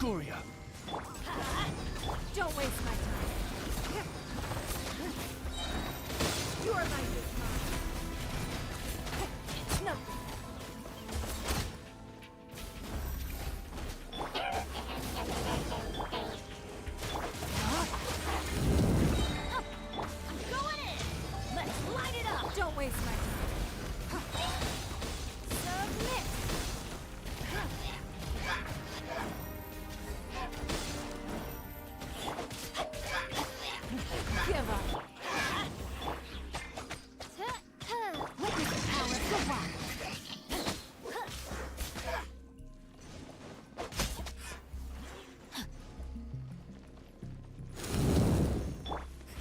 Phantasmagoria! Don't waste my time. Your life is mine. It's nothing. Going in. Let's light it up. Don't waste my time. Submit. Give up. Witness the power of the rock.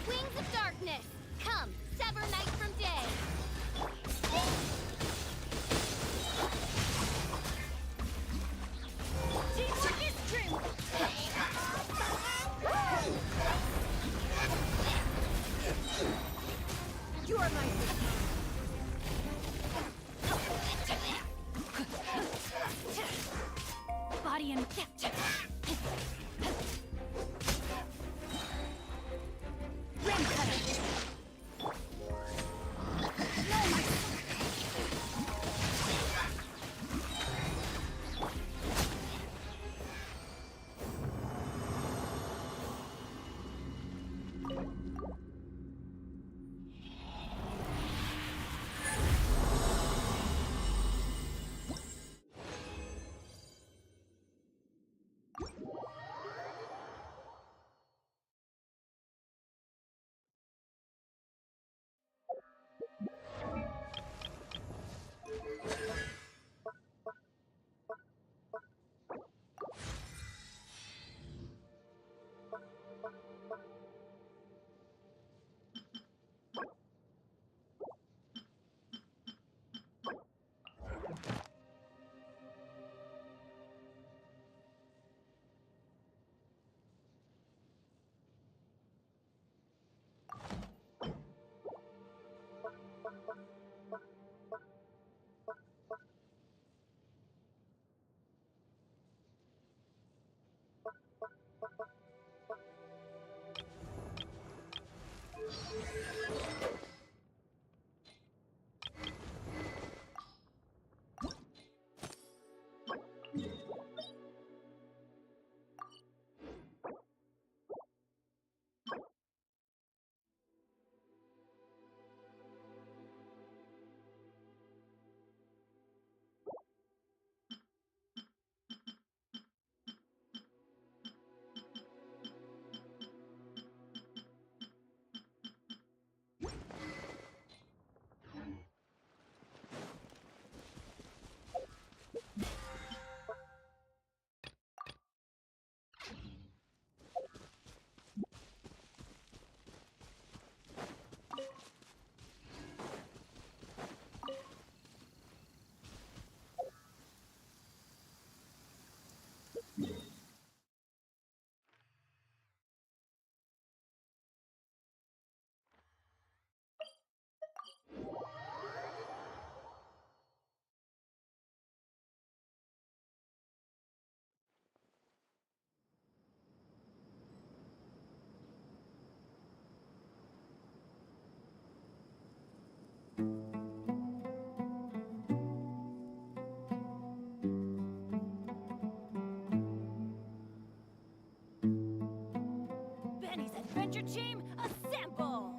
Wings of darkness, come, sever night from day. Teamwork is true. Your life is mine. Body and gift. Ring cutter. No, my Benny's Adventure Team, assemble!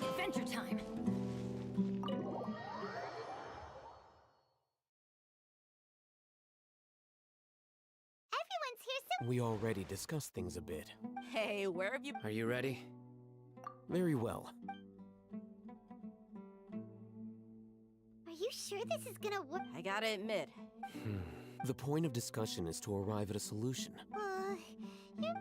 Adventure time! Everyone's here so We already discussed things a bit. Hey, where have you... Are you ready? Very well. Are you sure this is gonna work? I gotta admit, The point of discussion is to arrive at a solution. You're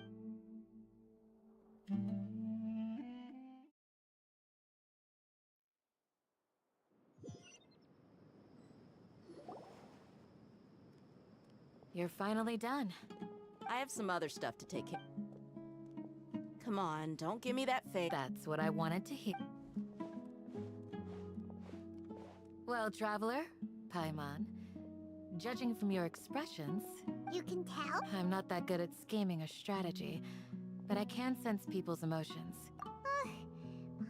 You're finally done. I have some other stuff to take care. Come on, don't give me that face. That's what I wanted to hear. Well, traveler, Paimon, judging from your expressions... You can tell? I'm not that good at scheming or strategy, but I can sense people's emotions.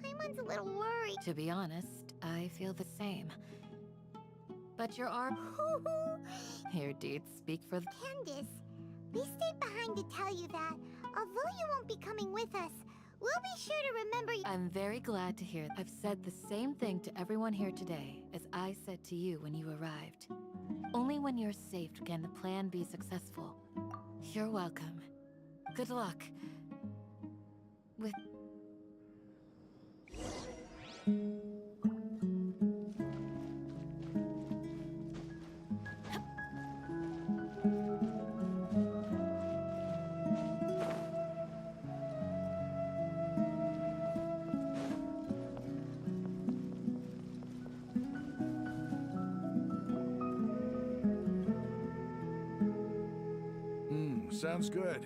Paimon's a little worried. To be honest, I feel the same. But your arm... Your deeds speak for... Candace, we stayed behind to tell you that, although you won't be coming with us, we'll be sure to remember you. I'm very glad to hear. I've said the same thing to everyone here today as I said to you when you arrived. Only when you're safe can the plan be successful. You're welcome. Good luck. With... Sounds good.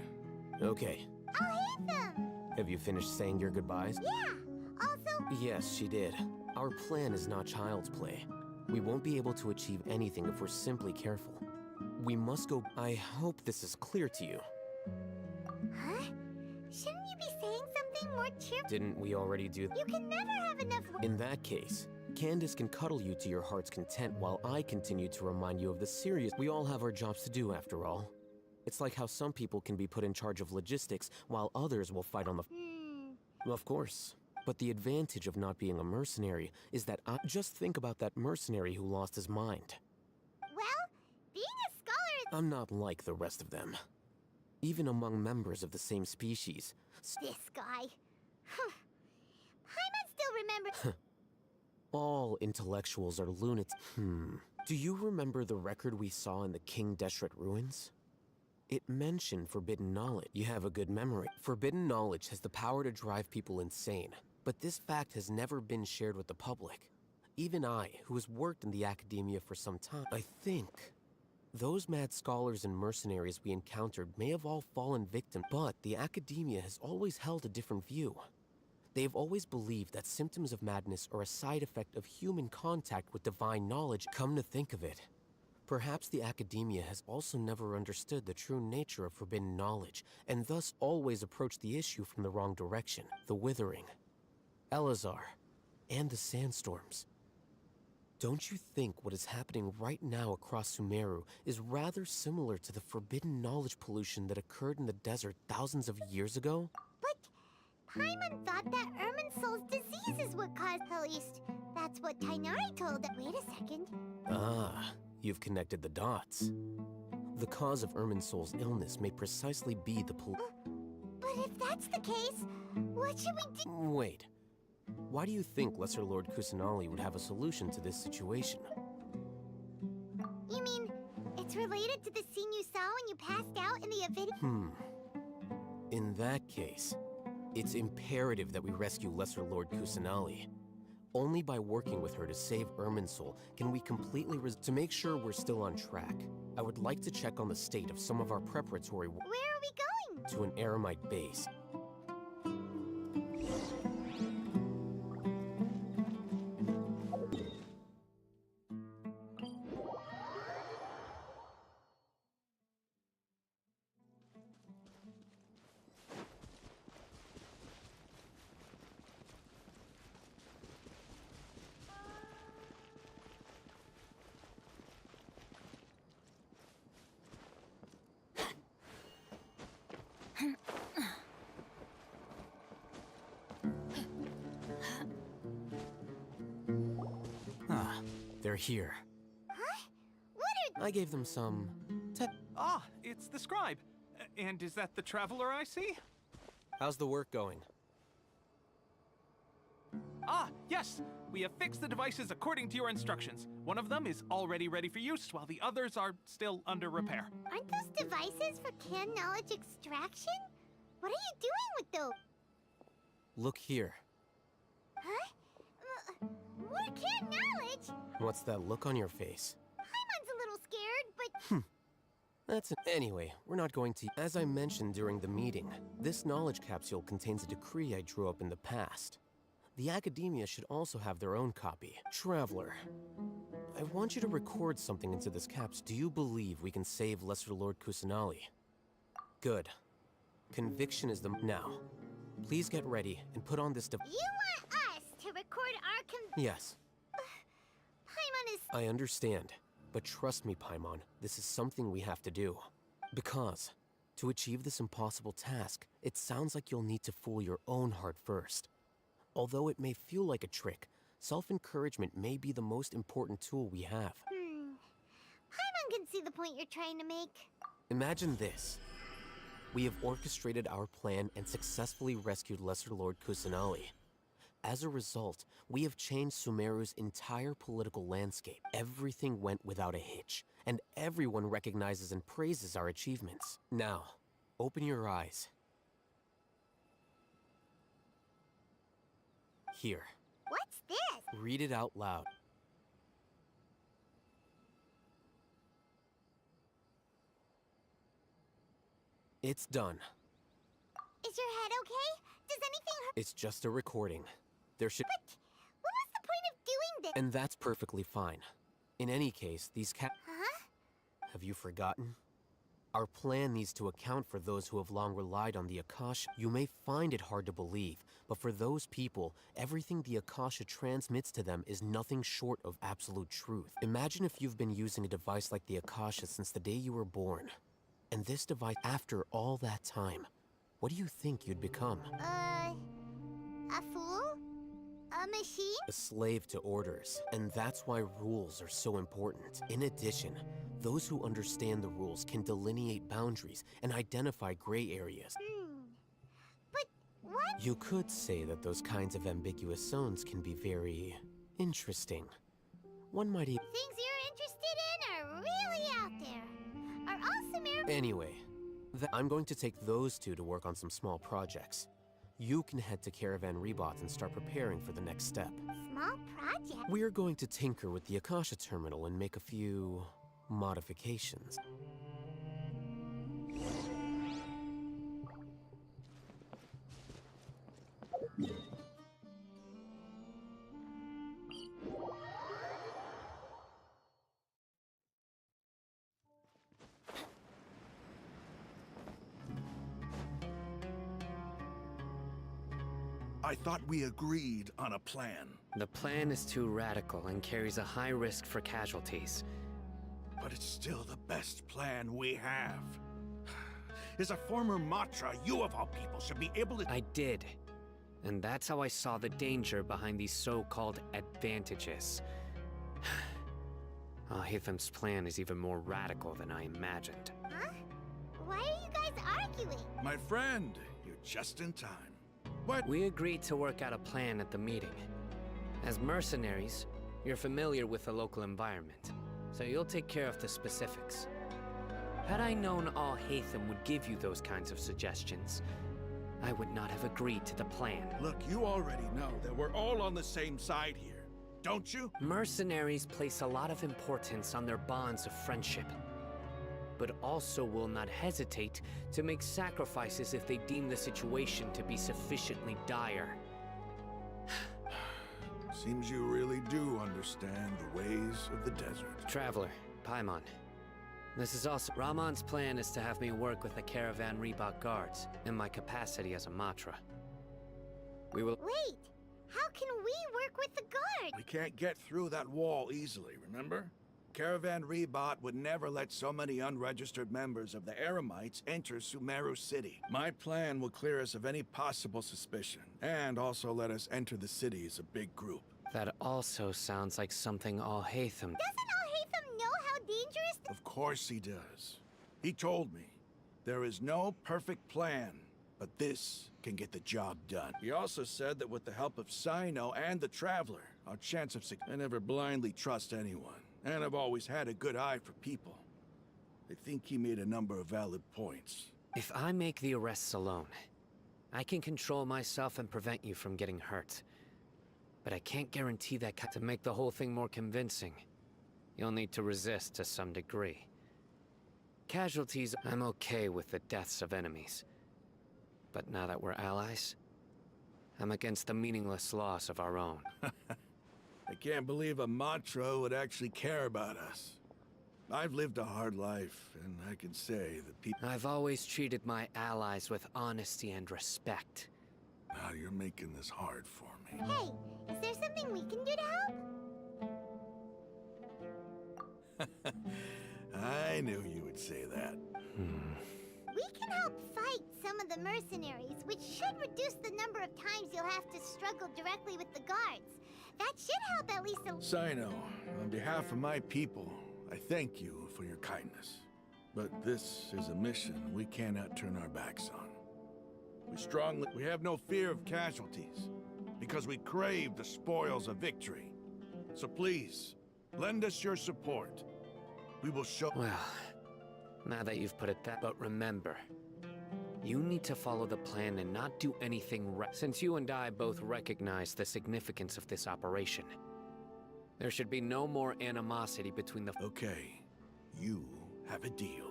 Okay. I'll hit them! Have you finished saying your goodbyes? Yeah! Also... Yes, she did. Our plan is not child's play. We won't be able to achieve anything if we're simply careful. We must go... I hope this is clear to you. Huh? Shouldn't you be saying something more cheerful? Didn't we already do... You can never have enough... In that case, Candace can cuddle you to your heart's content while I continue to remind you of the serious... We all have our jobs to do, after all. It's like how some people can be put in charge of logistics while others will fight on the... Of course. But the advantage of not being a mercenary is that just think about that mercenary who lost his mind. Well, being a scholar is... I'm not like the rest of them. Even among members of the same species. This guy. Paimon still remembers... All intellectuals are lunatics. Do you remember the record we saw in the King Deshret ruins? It mentioned forbidden knowledge. You have a good memory. Forbidden knowledge has the power to drive people insane, but this fact has never been shared with the public. Even I, who has worked in the academia for some time, I think those mad scholars and mercenaries we encountered may have all fallen victim, but the academia has always held a different view. They have always believed that symptoms of madness are a side effect of human contact with divine knowledge. Come to think of it, perhaps the academia has also never understood the true nature of forbidden knowledge, and thus always approached the issue from the wrong direction. The Withering, Elazar, and the Sandstorms. Don't you think what is happening right now across Sumeru is rather similar to the forbidden knowledge pollution that occurred in the desert thousands of years ago? But Paimon thought that Irminsul's disease is what caused... At least, that's what Tainari told us. Wait a second. Ah. You've connected the dots. The cause of Irminsul's illness may precisely be the But if that's the case, what should we do? Wait. Why do you think Lesser Lord Kusanali would have a solution to this situation? You mean, it's related to the scene you saw when you passed out in the Avid... In that case, it's imperative that we rescue Lesser Lord Kusanali. Only by working with her to save Irminsul can we completely to make sure we're still on track. I would like to check on the state of some of our preparatory work. Where are we going? To an Eremite base. They're here. Huh? What are... I gave them some... Ah, it's the scribe. And is that the traveler I see? How's the work going? Ah, yes! We have fixed the devices according to your instructions. One of them is already ready for use, while the others are still under repair. Aren't those devices for canned knowledge extraction? What are you doing with those? Look here. Huh? More canned knowledge? What's that look on your face? Paimon's a little scared, but... That's it. Anyway, we're not going to. As I mentioned during the meeting, this knowledge capsule contains a decree I drew up in the past. The academia should also have their own copy. Traveler, I want you to record something into this caps. Do you believe we can save Lesser Lord Kusanali? Good. Conviction is the... Now, please get ready and put on this You want us to record our Yes. Paimon is... I understand, but trust me, Paimon, this is something we have to do. Because, to achieve this impossible task, it sounds like you'll need to fool your own heart first. Although it may feel like a trick, self-encouragement may be the most important tool we have. Paimon can see the point you're trying to make. Imagine this. We have orchestrated our plan and successfully rescued Lesser Lord Kusanali. As a result, we have changed Sumeru's entire political landscape. Everything went without a hitch, and everyone recognizes and praises our achievements. Now, open your eyes. Here. What's this? Read it out loud. It's done. Is your head okay? Does anything hurt? It's just a recording. There should... But what was the point of doing this? And that's perfectly fine. In any case, these Huh? Have you forgotten? Our plan needs to account for those who have long relied on the Akasha. You may find it hard to believe, but for those people, everything the Akasha transmits to them is nothing short of absolute truth. Imagine if you've been using a device like the Akasha since the day you were born. And this device, after all that time, what do you think you'd become? A fool? A machine? A slave to orders. And that's why rules are so important. In addition, those who understand the rules can delineate boundaries and identify gray areas. But what? You could say that those kinds of ambiguous zones can be very interesting. One might even... Things you're interested in are really out there. Are all Sumeru... Anyway, I'm going to take those two to work on some small projects. You can head to Caravan Rebot and start preparing for the next step. Small project? We're going to tinker with the Akasha terminal and make a few... modifications. I thought we agreed on a plan. The plan is too radical and carries a high risk for casualties. But it's still the best plan we have. As a former Matra, you of all people should be able to... I did. And that's how I saw the danger behind these so-called advantages. Hitham's plan is even more radical than I imagined. Huh? Why are you guys arguing? My friend, you're just in time. What? We agreed to work out a plan at the meeting. As mercenaries, you're familiar with the local environment, so you'll take care of the specifics. Had I known Hatham would give you those kinds of suggestions, I would not have agreed to the plan. Look, you already know that we're all on the same side here, don't you? Mercenaries place a lot of importance on their bonds of friendship, but also will not hesitate to make sacrifices if they deem the situation to be sufficiently dire. Seems you really do understand the ways of the desert. Traveler, Paimon. This is also... Rahman's plan is to have me work with the Caravan Rebot guards in my capacity as a Matra. We will... Wait! How can we work with the guard? We can't get through that wall easily, remember? Caravan Rebot would never let so many unregistered members of the Eremites enter Sumeru City. My plan will clear us of any possible suspicion, and also let us enter the city as a big group. That also sounds like something Hatham... Doesn't Hatham know how dangerous... Of course he does. He told me, there is no perfect plan, but this can get the job done. He also said that with the help of Sino and the Traveler, our chance of success... I never blindly trust anyone. And I've always had a good eye for people. I think he made a number of valid points. If I make the arrests alone, I can control myself and prevent you from getting hurt. But I can't guarantee that. To make the whole thing more convincing, you'll need to resist to some degree. Casualties, I'm okay with the deaths of enemies. But now that we're allies, I'm against the meaningless loss of our own. I can't believe a Matra would actually care about us. I've lived a hard life, and I can say that people... I've always treated my allies with honesty and respect. Now you're making this hard for me. Hey, is there something we can do to help? I knew you would say that. We can help fight some of the mercenaries, which should reduce the number of times you'll have to struggle directly with the guards. That should help at least a... Sino, on behalf of my people, I thank you for your kindness. But this is a mission we cannot turn our backs on. We have no fear of casualties, because we crave the spoils of victory. So please, lend us your support. We will show... Well, now that you've put it that... But remember, you need to follow the plan and not do anything since you and I both recognize the significance of this operation. There should be no more animosity between the... Okay, you have a deal.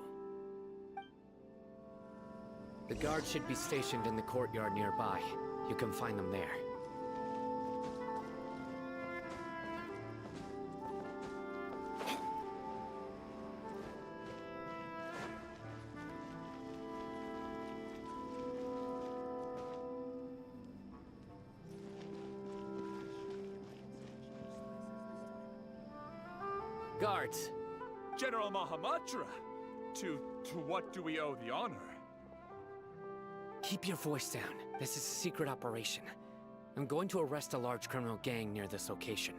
The guards should be stationed in the courtyard nearby. You can find them there. Guards! General Mahamatra! To what do we owe the honor? Keep your voice down. This is a secret operation. I'm going to arrest a large criminal gang near this location.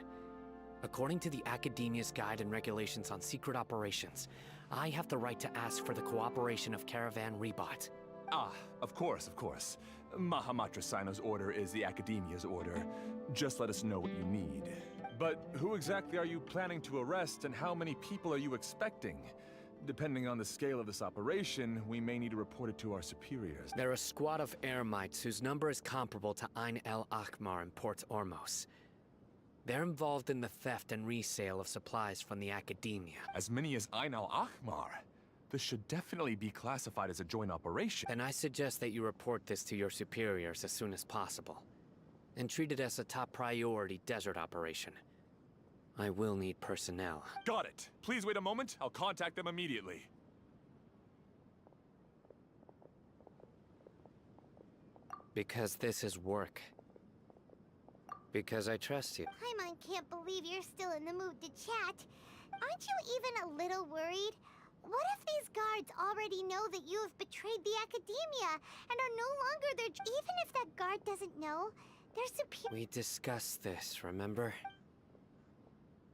According to the Academia's Guide and Regulations on Secret Operations, I have the right to ask for the cooperation of Caravan Rebot. Ah, of course, of course. Mahamatra Sino's order is the Academia's order. Just let us know what you need. But who exactly are you planning to arrest, and how many people are you expecting? Depending on the scale of this operation, we may need to report it to our superiors. They're a squad of Eremites whose number is comparable to Ain el Akmar in Port Ormos. They're involved in the theft and resale of supplies from the Academia. As many as Ain el Akmar? This should definitely be classified as a joint operation. Then I suggest that you report this to your superiors as soon as possible, and treat it as a top priority desert operation. I will need personnel. Got it. Please wait a moment. I'll contact them immediately. Because this is work. Because I trust you. Paimon can't believe you're still in the mood to chat. Aren't you even a little worried? What if these guards already know that you have betrayed the Academia and are no longer their... Even if that guard doesn't know, they're superior... We discussed this, remember?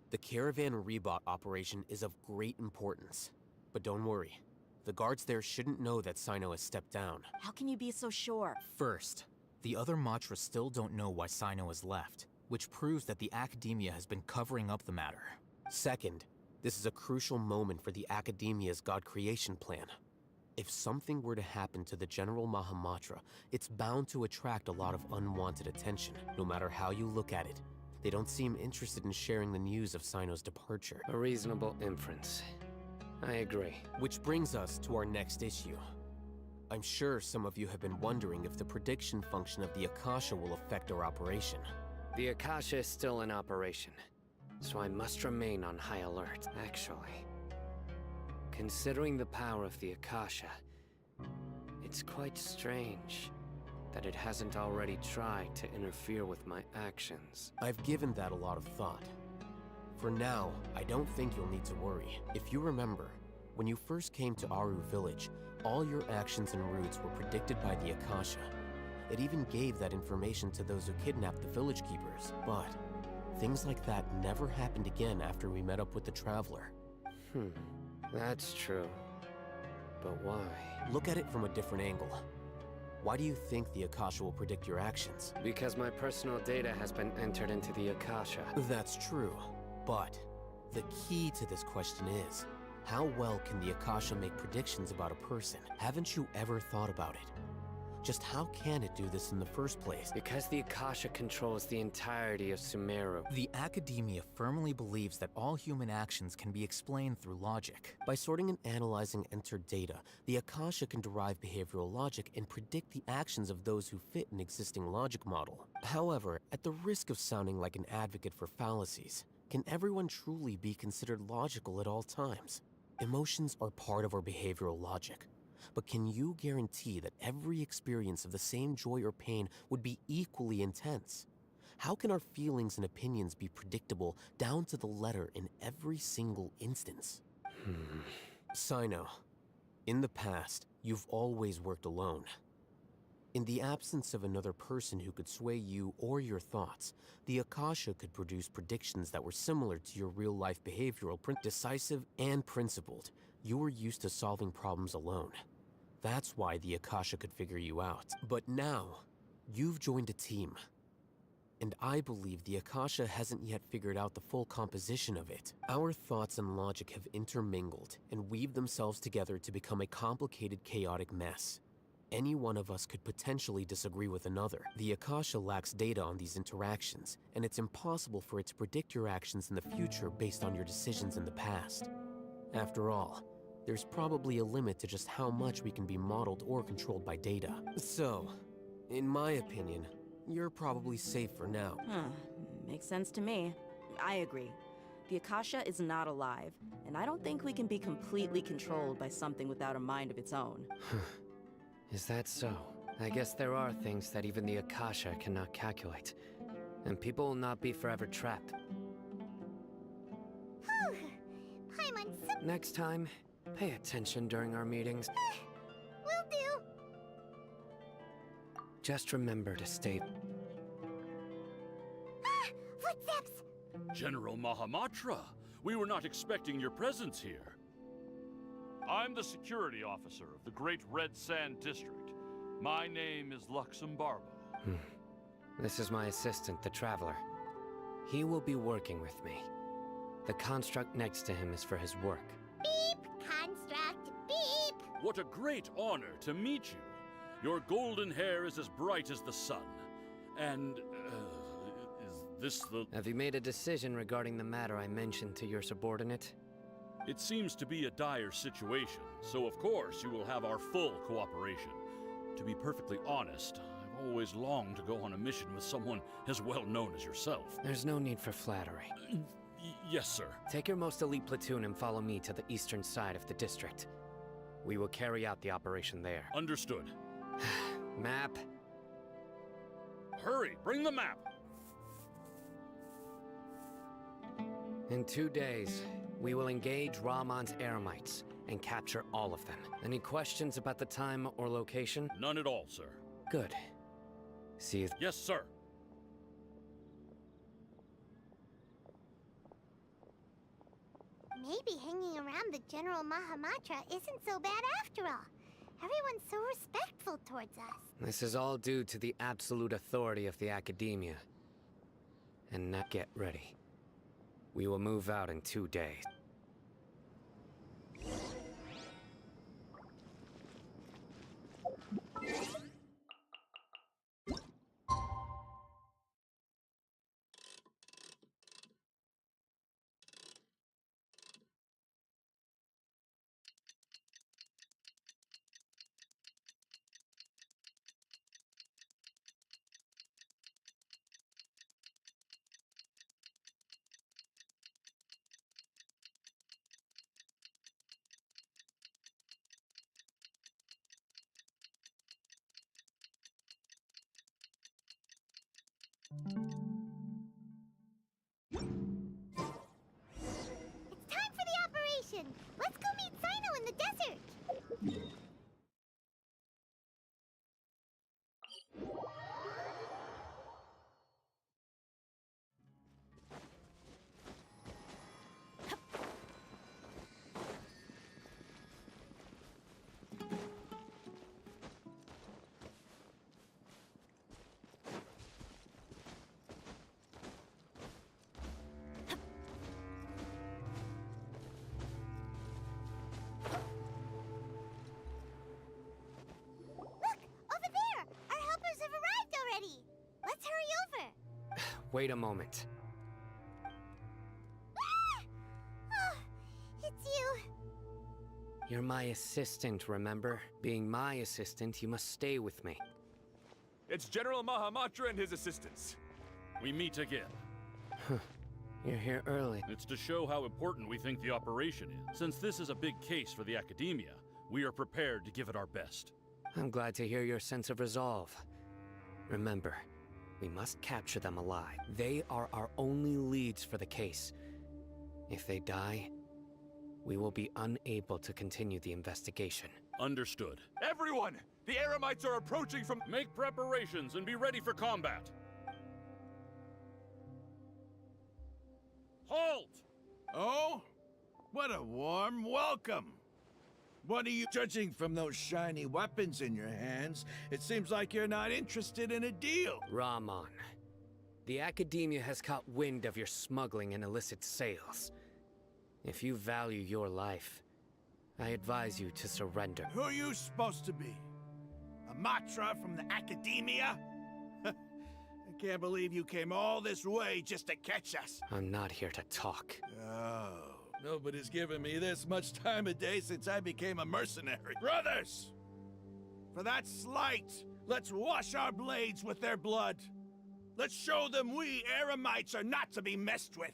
The Caravan Rebot operation is of great importance. But don't worry. The guards there shouldn't know that Sino has stepped down. How can you be so sure? First, the other Matra still don't know why Sino has left, which proves that the Academia has been covering up the matter. Second, this is a crucial moment for the Academia's God creation plan. If something were to happen to the General Mahamatra, it's bound to attract a lot of unwanted attention, no matter how you look at it. They don't seem interested in sharing the news of Sino's departure. A reasonable inference. I agree. Which brings us to our next issue. I'm sure some of you have been wondering if the prediction function of the Akasha will affect our operation. The Akasha is still in operation, so I must remain on high alert. Actually, considering the power of the Akasha, it's quite strange that it hasn't already tried to interfere with my actions. I've given that a lot of thought. For now, I don't think you'll need to worry. If you remember, when you first came to Aru Village, all your actions and routes were predicted by the Akasha. It even gave that information to those who kidnapped the village keepers. But things like that never happened again after we met up with the Traveler. That's true. But why? Look at it from a different angle. Why do you think the Akasha will predict your actions? Because my personal data has been entered into the Akasha. That's true, but the key to this question is, how well can the Akasha make predictions about a person? Haven't you ever thought about it? Just how can it do this in the first place? Because the Akasha controls the entirety of Sumeru. The Academia firmly believes that all human actions can be explained through logic. By sorting and analyzing entered data, the Akasha can derive behavioral logic and predict the actions of those who fit an existing logic model. However, at the risk of sounding like an advocate for fallacies, can everyone truly be considered logical at all times? Emotions are part of our behavioral logic. But can you guarantee that every experience of the same joy or pain would be equally intense? How can our feelings and opinions be predictable down to the letter in every single instance? Sino, in the past, you've always worked alone. In the absence of another person who could sway you or your thoughts, the Akasha could produce predictions that were similar to your real-life behavioral decisive and principled. You were used to solving problems alone. That's why the Akasha could figure you out. But now, you've joined a team. And I believe the Akasha hasn't yet figured out the full composition of it. Our thoughts and logic have intermingled and weaved themselves together to become a complicated, chaotic mess. Any one of us could potentially disagree with another. The Akasha lacks data on these interactions, and it's impossible for it to predict your actions in the future based on your decisions in the past. After all, there's probably a limit to just how much we can be modeled or controlled by data. So, in my opinion, you're probably safe for now. Makes sense to me. I agree. The Akasha is not alive, and I don't think we can be completely controlled by something without a mind of its own. Is that so? I guess there are things that even the Akasha cannot calculate. And people will not be forever trapped. Next time, pay attention during our meetings. Will do. Just remember to stay... Footsteps! General Mahamatra, we were not expecting your presence here. I'm the security officer of the Great Red Sand District. My name is Luxembarbo. This is my assistant, the Traveler. He will be working with me. The construct next to him is for his work. Beep! Construct, beep! What a great honor to meet you. Your golden hair is as bright as the sun. And, is this the... Have you made a decision regarding the matter I mentioned to your subordinate? It seems to be a dire situation, so of course you will have our full cooperation. To be perfectly honest, I've always longed to go on a mission with someone as well known as yourself. There's no need for flattery. Yes, sir. Take your most elite platoon and follow me to the eastern side of the district. We will carry out the operation there. Understood. Map. Hurry, bring the map! In 2 days, we will engage Rahman's Eremites and capture all of them. Any questions about the time or location? None at all, sir. Good. See you... Yes, sir. Maybe hanging around the General Mahamatra isn't so bad after all. Everyone's so respectful towards us. This is all due to the absolute authority of the Academia. And now get ready. We will move out in 2 days. It's time for the operation! Let's go meet Sino in the desert! Wait a moment. Oh, it's you. You're my assistant, remember? Being my assistant, you must stay with me. It's General Mahamatra and his assistants. We meet again. You're here early. It's to show how important we think the operation is. Since this is a big case for the Academia, we are prepared to give it our best. I'm glad to hear your sense of resolve. Remember, we must capture them alive. They are our only leads for the case. If they die, we will be unable to continue the investigation. Understood. Everyone! The Eremites are approaching from— Make preparations and be ready for combat. Halt! Oh? What a warm welcome! What are you judging from those shiny weapons in your hands? It seems like you're not interested in a deal. Rahman, the Academia has caught wind of your smuggling and illicit sales. If you value your life, I advise you to surrender. Who are you supposed to be? A Matra from the Academia? I can't believe you came all this way just to catch us. I'm not here to talk. Oh, nobody's given me this much time of day since I became a mercenary. Brothers! For that slight, let's wash our blades with their blood. Let's show them we Eremites are not to be messed with.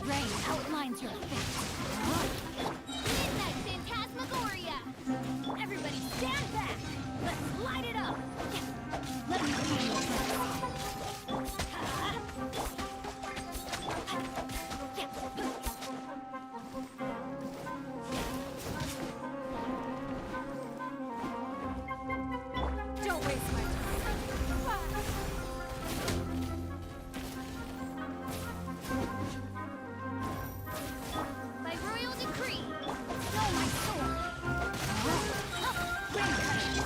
Rain outlines your fate. Midnight Phantasmagoria! Everybody stand back! Let's light it up! Let me see you. Don't waste my time. By royal decree, snow my sword. Rain cutting.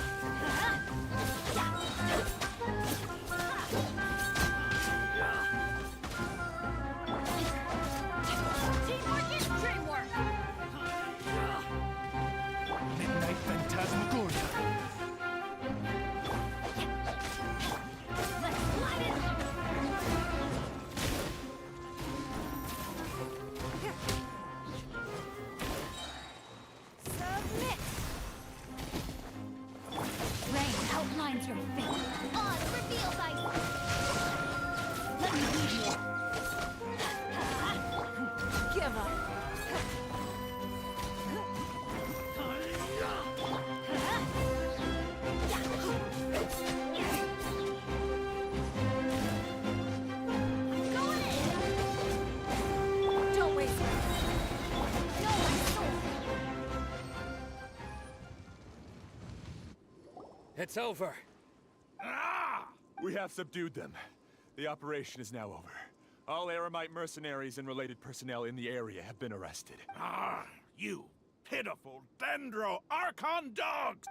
Teamwork is dreamwork. Midnight Phantasmagoria. Let's light it up. Submit. Rain outlines your fate. Oz reveal thyself. Let me lead you. Give up. Going in. Don't waste it. No, my sword. It's over. We have subdued them. The operation is now over. All Eremite mercenaries and related personnel in the area have been arrested. Ah, you pitiful Dendro Archon dogs!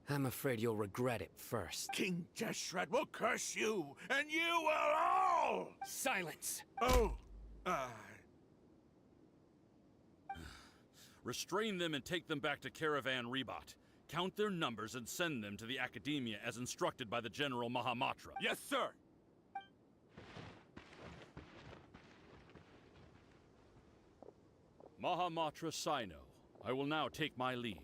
I'm afraid you'll regret it first. King Deshret will curse you, and you will all! Silence! Oh, Restrain them and take them back to Caravan Rebot. Count their numbers and send them to the Academia as instructed by the General Mahamatra. Yes, sir! Mahamatra Sino, I will now take my leave.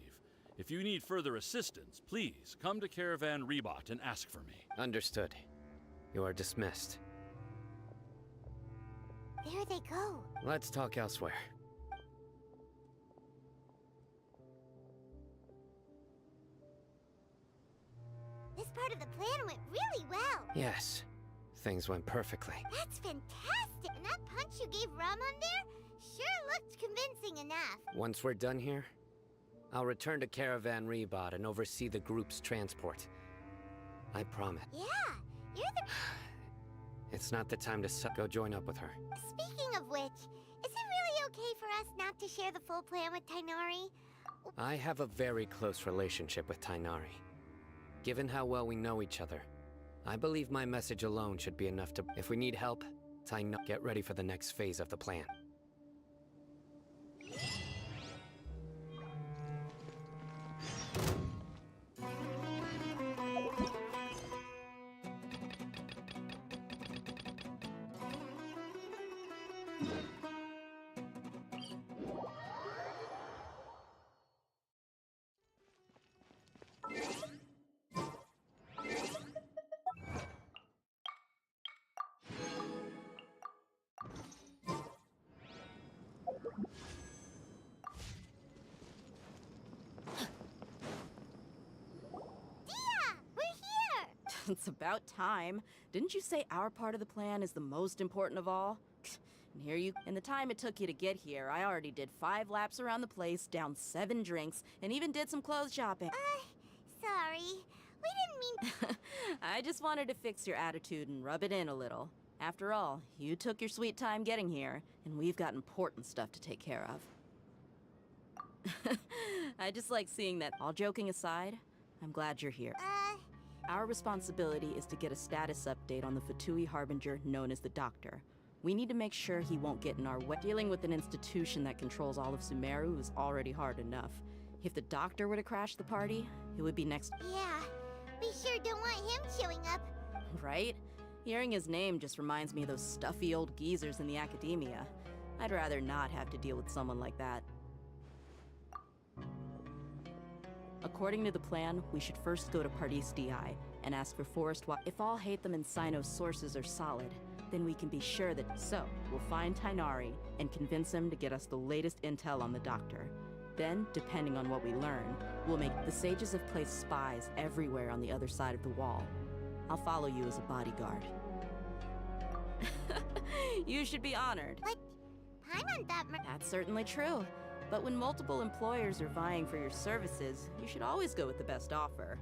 If you need further assistance, please come to Caravan Rebot and ask for me. Understood. You are dismissed. There they go. Let's talk elsewhere. This part of the plan went really well. Yes. Things went perfectly. That's fantastic. And that punch you gave Ramon there sure looked convincing enough. Once we're done here, I'll return to Caravan Rebot and oversee the group's transport. I promise. Yeah, you're the... It's not the time to go join up with her. Speaking of which, is it really okay for us not to share the full plan with Tainari? I have a very close relationship with Tainari. Given how well we know each other, I believe my message alone should be enough to... If we need help, get ready for the next phase of the plan. It's about time. Didn't you say our part of the plan is the most important of all? And here you... In the time it took you to get here, I already did 5 laps around the place, downed 7 drinks, and even did some clothes shopping. Sorry. We didn't mean... I just wanted to fix your attitude and rub it in a little. After all, you took your sweet time getting here, and we've got important stuff to take care of. I just like seeing that. All joking aside, I'm glad you're here. Our responsibility is to get a status update on the Fatui Harbinger known as the Doctor. We need to make sure he won't get in our way. Dealing with an institution that controls all of Sumeru is already hard enough. If the Doctor were to crash the party, it would be next... Yeah, we sure don't want him showing up. Right? Hearing his name just reminds me of those stuffy old geezers in the academia. I'd rather not have to deal with someone like that. According to the plan, we should first go to Pardis DI and ask for Forest If all Hatham and Sino's sources are solid, then we can be sure that... So, we'll find Tainari and convince him to get us the latest intel on the Doctor. Then, depending on what we learn, we'll make... The Sages have placed spies everywhere on the other side of the wall. I'll follow you as a bodyguard. You should be honored. But Paimon thought... That's certainly true. But when multiple employers are vying for your services, you should always go with the best offer.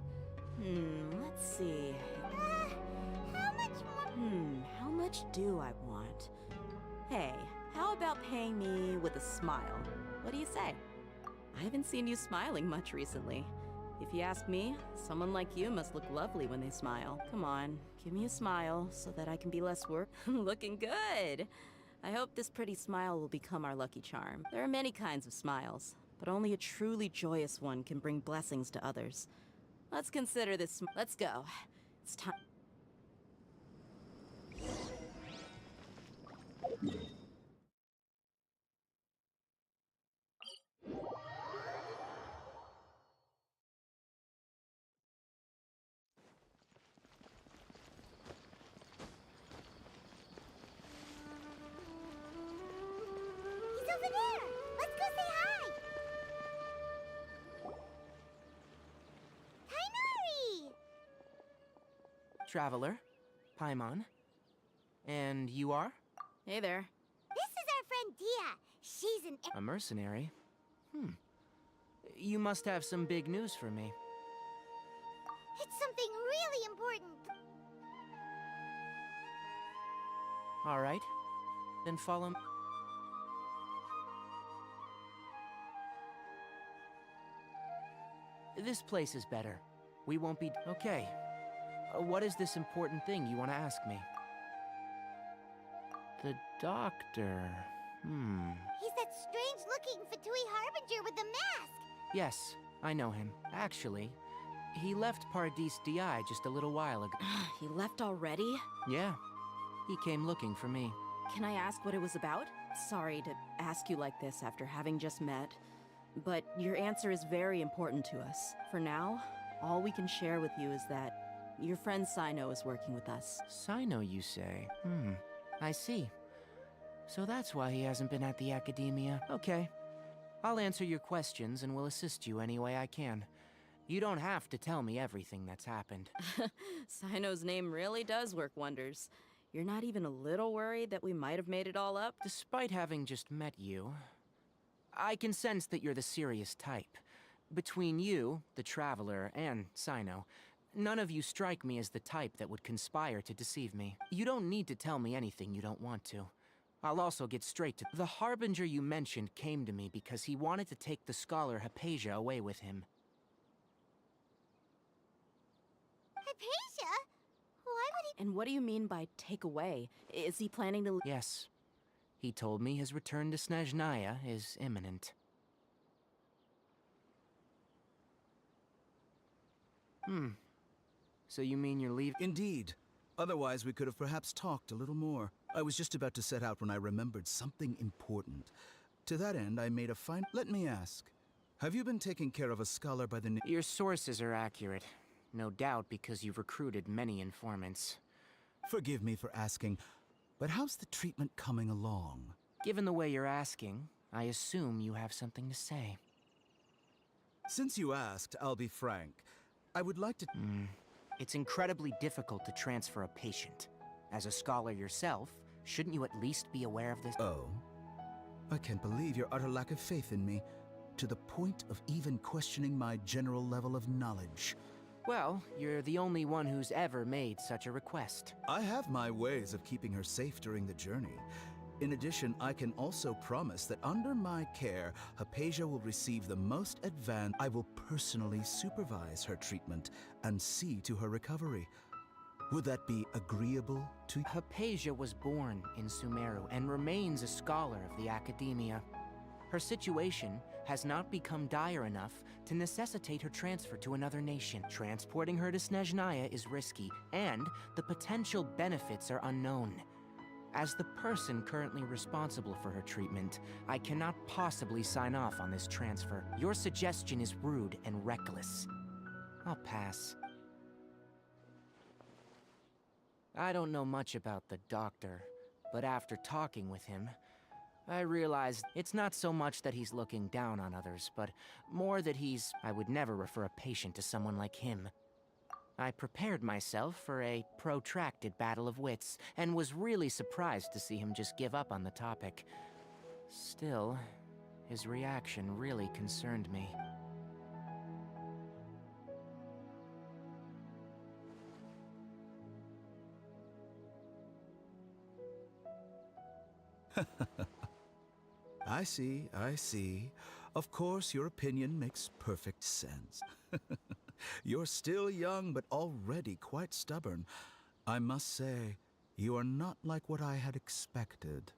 Let's see. How much more... How much do I want? Hey, how about paying me with a smile? What do you say? I haven't seen you smiling much recently. If you ask me, someone like you must look lovely when they smile. Come on, give me a smile so that I can be less work. Looking good! I hope this pretty smile will become our lucky charm. There are many kinds of smiles, but only a truly joyous one can bring blessings to others. Let's consider this. Let's go. It's time. He's over there! Let's go say hi! Tainari! Traveler, Paimon. And you are? Hey there. This is our friend Dia. She's an... A mercenary? You must have some big news for me. It's something really important. All right. Then follow me. This place is better. We won't be... Okay. What is this important thing you want to ask me? The Doctor... He's that strange-looking Fatui Harbinger with the mask! Yes, I know him. Actually, he left Pardis DI just a little while ago. He left already? Yeah. He came looking for me. Can I ask what it was about? Sorry to ask you like this after having just met, but your answer is very important to us. For now, all we can share with you is that your friend Sino is working with us. Sino, you say? I see. So that's why he hasn't been at the Academia. Okay. I'll answer your questions and will assist you any way I can. You don't have to tell me everything that's happened. Sino's name really does work wonders. You're not even a little worried that we might have made it all up? Despite having just met you, I can sense that you're the serious type. Between you, the Traveler, and Sino, none of you strike me as the type that would conspire to deceive me. You don't need to tell me anything you don't want to. I'll also get straight to... The Harbinger you mentioned came to me because he wanted to take the scholar Hypatia away with him. Hypatia? Why would he... And what do you mean by take away? Is he planning to... Yes. He told me his return to Snezhnaya is imminent. So you mean you're leaving? Indeed. Otherwise, we could have perhaps talked a little more. I was just about to set out when I remembered something important. To that end, I made a fine... Let me ask. Have you been taking care of a scholar by the name... Your sources are accurate. No doubt because you've recruited many informants. Forgive me for asking, but how's the treatment coming along? Given the way you're asking, I assume you have something to say. Since you asked, I'll be frank. I would like to... It's incredibly difficult to transfer a patient. As a scholar yourself, shouldn't you at least be aware of this? Oh? I can't believe your utter lack of faith in me, to the point of even questioning my general level of knowledge. Well, you're the only one who's ever made such a request. I have my ways of keeping her safe during the journey. In addition, I can also promise that under my care, Hypatia will receive the most advanced. I will personally supervise her treatment and see to her recovery. Would that be agreeable to you? Hypatia was born in Sumeru and remains a scholar of the Academia. Her situation has not become dire enough to necessitate her transfer to another nation. Transporting her to Snezhnaya is risky, and the potential benefits are unknown. As the person currently responsible for her treatment, I cannot possibly sign off on this transfer. Your suggestion is rude and reckless. I'll pass. I don't know much about the doctor, but after talking with him, I realized it's not so much that he's looking down on others, but more that I would never refer a patient to someone like him. I prepared myself for a protracted battle of wits, and was really surprised to see him just give up on the topic. Still, his reaction really concerned me. I see, I see. Of course, your opinion makes perfect sense. You're still young, but already quite stubborn. I must say, you are not like what I had expected.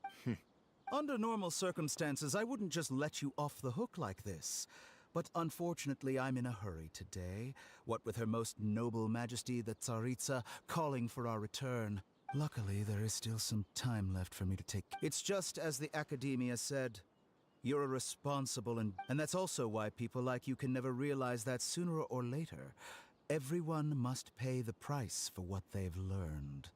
Under normal circumstances, I wouldn't just let you off the hook like this. But unfortunately, I'm in a hurry today, what with Her Most Noble Majesty the Tsaritsa calling for our return. Luckily, there is still some time left for me to take. It's just as the Academia said. You're a responsible and that's also why people like you can never realize that sooner or later, everyone must pay the price for what they've learned.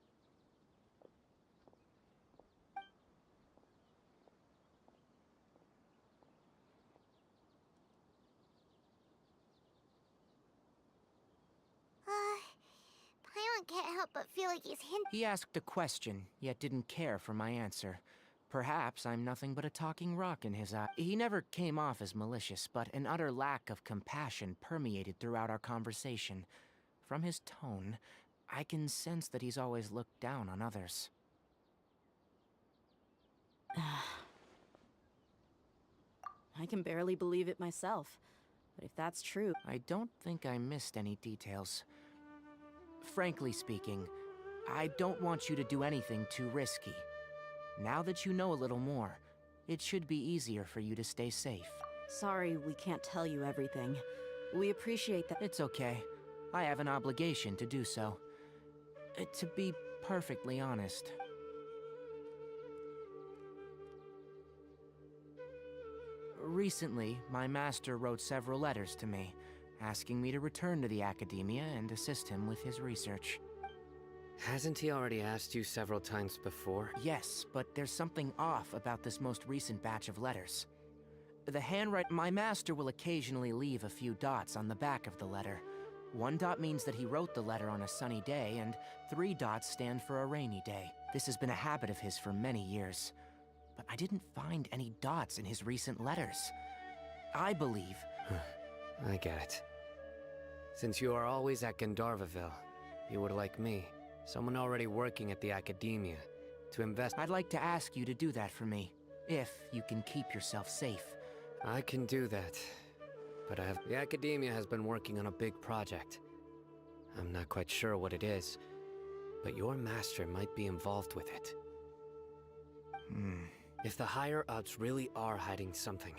Paimon can't help but feel like he's hinting. He asked a question, yet didn't care for my answer. Perhaps I'm nothing but a talking rock in his eye. He never came off as malicious, but an utter lack of compassion permeated throughout our conversation. From his tone, I can sense that he's always looked down on others. I can barely believe it myself. But if that's true... I don't think I missed any details. Frankly speaking, I don't want you to do anything too risky. Now that you know a little more, it should be easier for you to stay safe. Sorry we can't tell you everything. We appreciate that. It's okay. I have an obligation to do so. To be perfectly honest. Recently, my master wrote several letters to me, asking me to return to the Academia and assist him with his research. Hasn't he already asked you several times before? Yes, but there's something off about this most recent batch of letters. The handwriting... My master will occasionally leave a few dots on the back of the letter. 1 dot means that he wrote the letter on a sunny day, and 3 dots stand for a rainy day. This has been a habit of his for many years. But I didn't find any dots in his recent letters. I believe... I get it. Since you are always at Gandharvaville, you would like me, someone already working at the Academia, to invest... I'd like to ask you to do that for me, if you can keep yourself safe. I can do that, but The Academia has been working on a big project. I'm not quite sure what it is, but your master might be involved with it. If the higher-ups really are hiding something,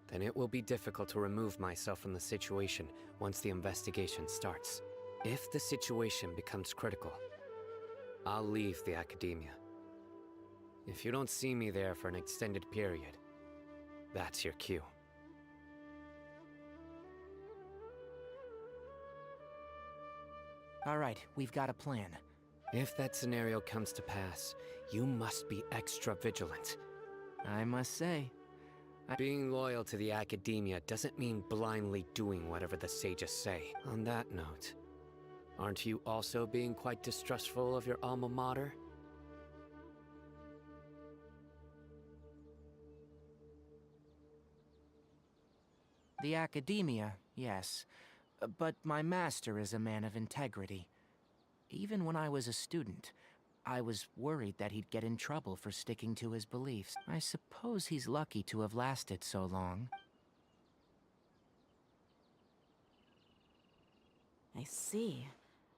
then it will be difficult to remove myself from the situation once the investigation starts. If the situation becomes critical, I'll leave the Academia. If you don't see me there for an extended period, that's your cue. All right, we've got a plan. If that scenario comes to pass, you must be extra vigilant. I must say. Being loyal to the Academia doesn't mean blindly doing whatever the sages say. On that note, Aren't you also being quite distrustful of your alma mater? The academia, yes. But my master is a man of integrity. Even when I was a student, I was worried that he'd get in trouble for sticking to his beliefs. I suppose he's lucky to have lasted so long. I see.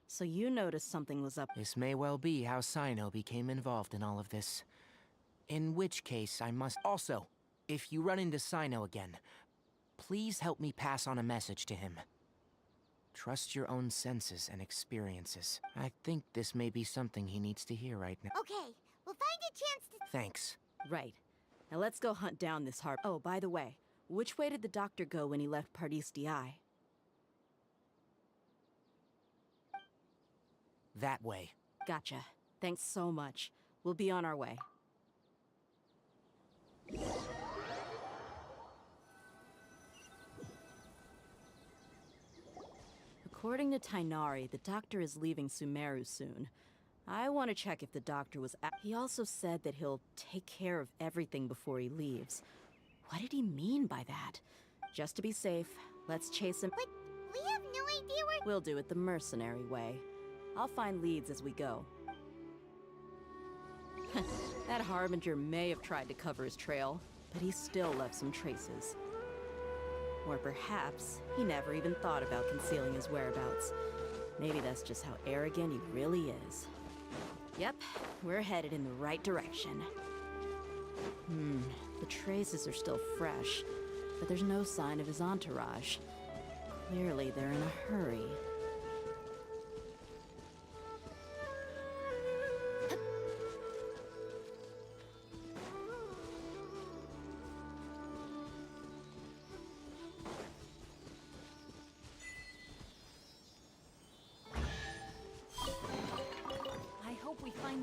So you noticed something was up. This may well be how Sino became involved in all of this. In which case, I must... Also, if you run into Sino again, please help me pass on a message to him. Trust your own senses and experiences. I think this may be something he needs to hear right now. Okay, we'll find a chance to... Thanks. Right. Now let's go hunt down this harp. Oh, by the way, which way did the doctor go when he left Pardis Di? That way. Gotcha. Thanks so much. We'll be on our way. According to Tainari, the doctor is leaving Sumeru soon. I want to check if the doctor was... He also said that he'll take care of everything before he leaves. What did he mean by that? Just to be safe, let's chase him... But we have no idea where... We'll do it the mercenary way. I'll find leads as we go. That Harbinger may have tried to cover his trail, but he still left some traces. Or perhaps he never even thought about concealing his whereabouts. Maybe that's just how arrogant he really is. Yep, we're headed in the right direction. The traces are still fresh, but there's no sign of his entourage. Clearly they're in a hurry.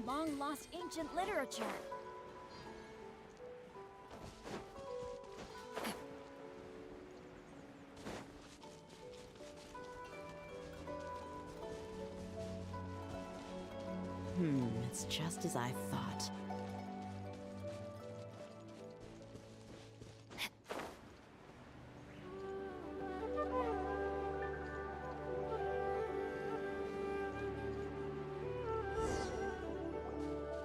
Long-lost ancient literature. It's just as I thought.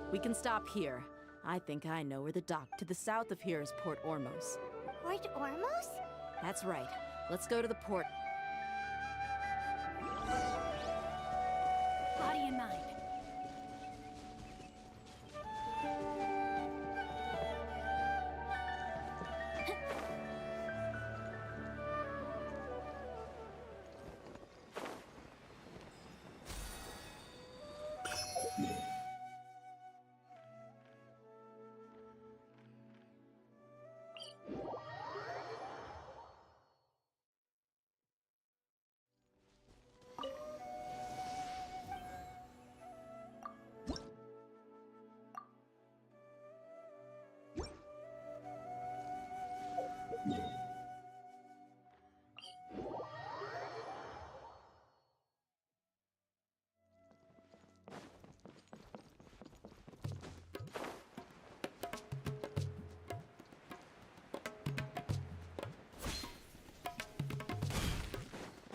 We can stop here. I think I know where the dock to the south of here is Port Ormos. Port Ormos? That's right. Let's go to the port. Body in mind.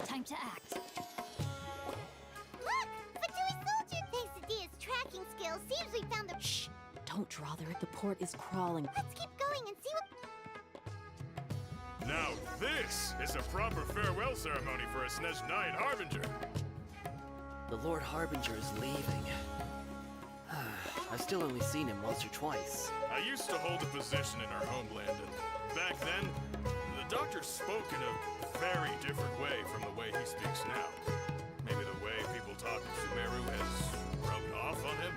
Time to act. Look! Fatui Soldier! Thanks to Dia's tracking skills, seems we found the... Shh! Don't draw there. The port is crawling. Let's keep going and see what... Now this is a proper farewell ceremony for a Snezh Knight Harbinger. The Lord Harbinger is leaving. I've still only seen him once or twice. I used to hold a position in our homeland, and back then, the doctor spoke in a very different way from the way he speaks now. Maybe the way people talk in Sumeru has rubbed off on him?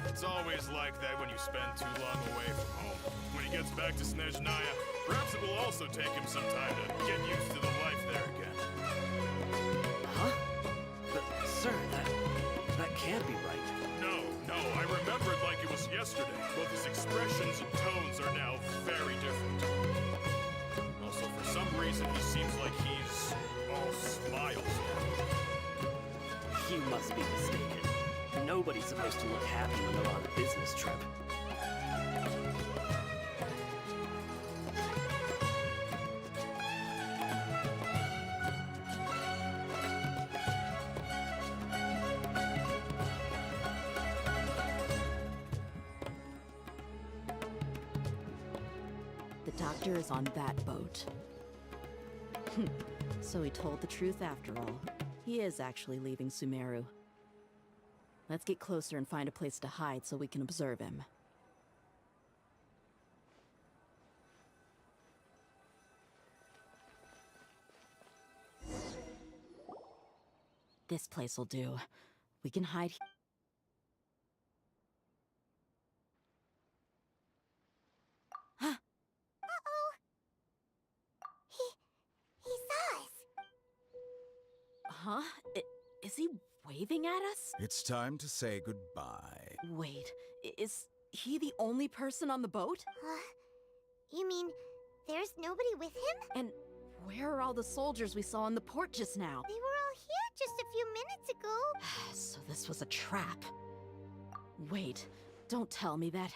It's always like that when you spend too long away from home. When he gets back to Snezh Naya, perhaps it will also take him some time to get used to the life there again. Huh? But, sir, that can't be right. No, I remember it like it was yesterday, but his expressions and tones are now very different. Also, for some reason, he seems like he's all smiles now. You must be mistaken. Nobody's supposed to look happy when they're on a business trip. The doctor is on that boat. So he told the truth after all. He is actually leaving Sumeru. Let's get closer and find a place to hide so we can observe him. This place will do. We can hide. He saw us. Huh? Is he waving at us? It's time to say goodbye. Wait, is he the only person on the boat? You mean there's nobody with him? And where are all the soldiers we saw on the port just now? They were all here just a few minutes ago. So this was a trap. Wait, don't tell me that.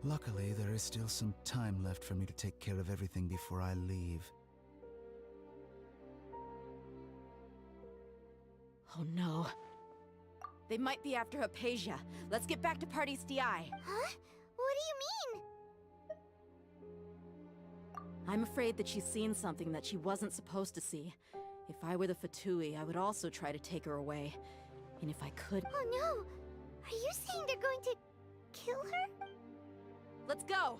Luckily, there is still some time left for me to take care of everything before I leave. Oh no. They might be after Hypatia. Let's get back to Party's DI. Huh? What do you mean? I'm afraid that she's seen something that she wasn't supposed to see. If I were the Fatui, I would also try to take her away. And if I could... Oh no! Are you saying they're going to kill her? Let's go!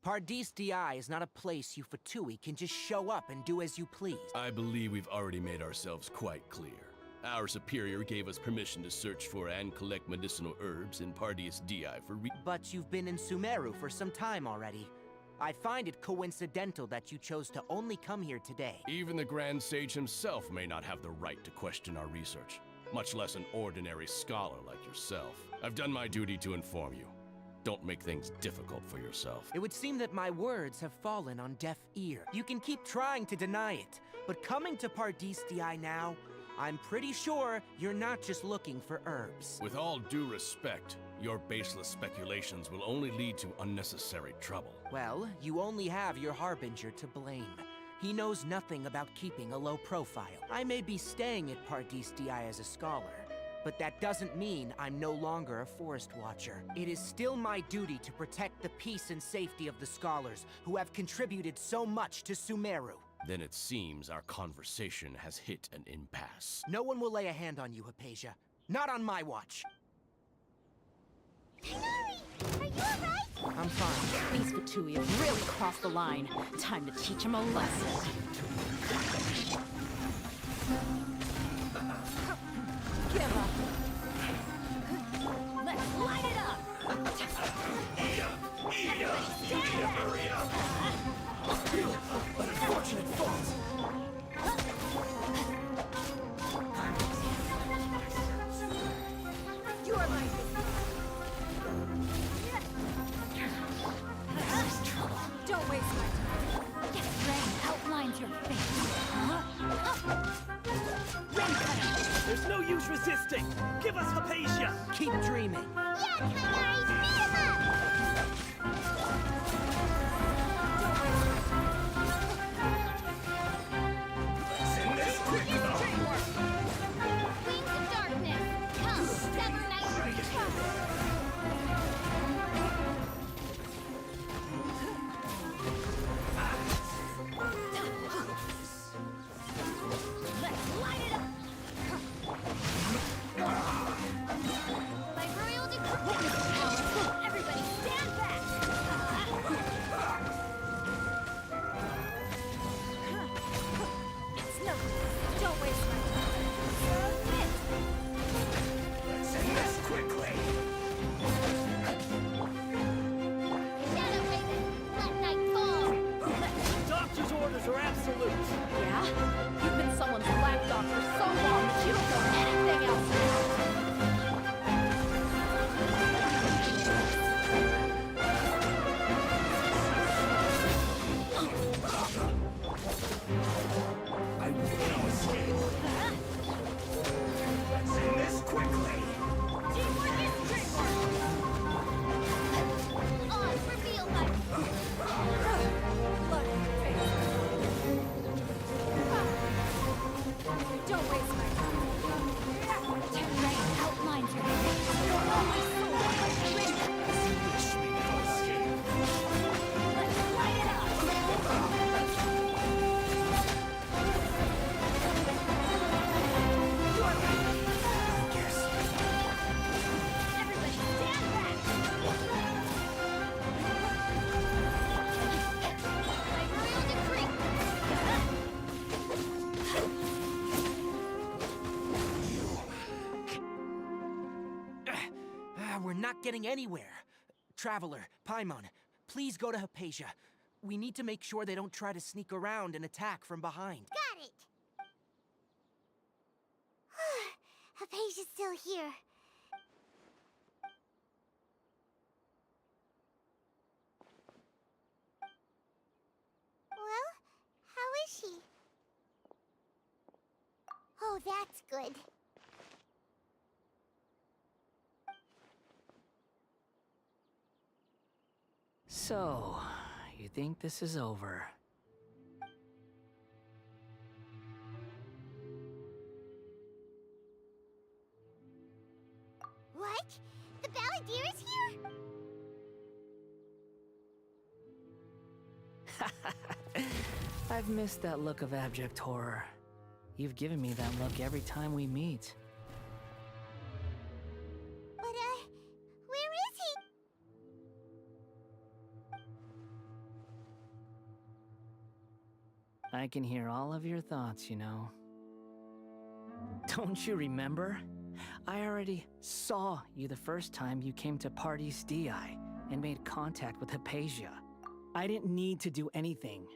Pardis DI is not a place you Fatui can just show up and do as you please. I believe we've already made ourselves quite clear. Our superior gave us permission to search for and collect medicinal herbs in Pardis DI for But you've been in Sumeru for some time already. I find it coincidental that you chose to only come here today. Even the Grand Sage himself may not have the right to question our research, much less an ordinary scholar like yourself. I've done my duty to inform you. Don't make things difficult for yourself. It would seem that my words have fallen on deaf ear. You can keep trying to deny it, but coming to Pardis DI now, I'm pretty sure you're not just looking for herbs. With all due respect, your baseless speculations will only lead to unnecessary trouble. Well, you only have your Harbinger to blame. He knows nothing about keeping a low profile. I may be staying at Pardis DI as a scholar, but that doesn't mean I'm no longer a forest watcher. It is still my duty to protect the peace and safety of the scholars who have contributed so much to Sumeru. Then it seems our conversation has hit an impasse. No one will lay a hand on you, Hypatia. Not on my watch. Hinari! Are you alright? I'm fine. These Fatui have really crossed the line. Time to teach them a lesson. Give up. Let's light it up! Hurry up! Unfortunate fault. You are my Don't waste my time. Red outlines your face. Rain cutter. There's no use resisting. Give us Hypatia. Keep dreaming. Yes, Hinari! Speed him up! Wings of darkness, come, sever night. Let's light it up. By royal decree, everybody We're not getting anywhere. Traveler, Paimon, please go to Hypatia. We need to make sure they don't try to sneak around and attack from behind. Got it! Hypatia's still here. Well, how is she? Oh, that's good. So, you think this is over? What? The Balladeer is here? I've missed that look of abject horror. You've given me that look every time we meet. But, where is he? I can hear all of your thoughts, you know. Don't you remember? I already saw you the first time you came to Party's DI and made contact with Hypatia. I didn't need to do anything.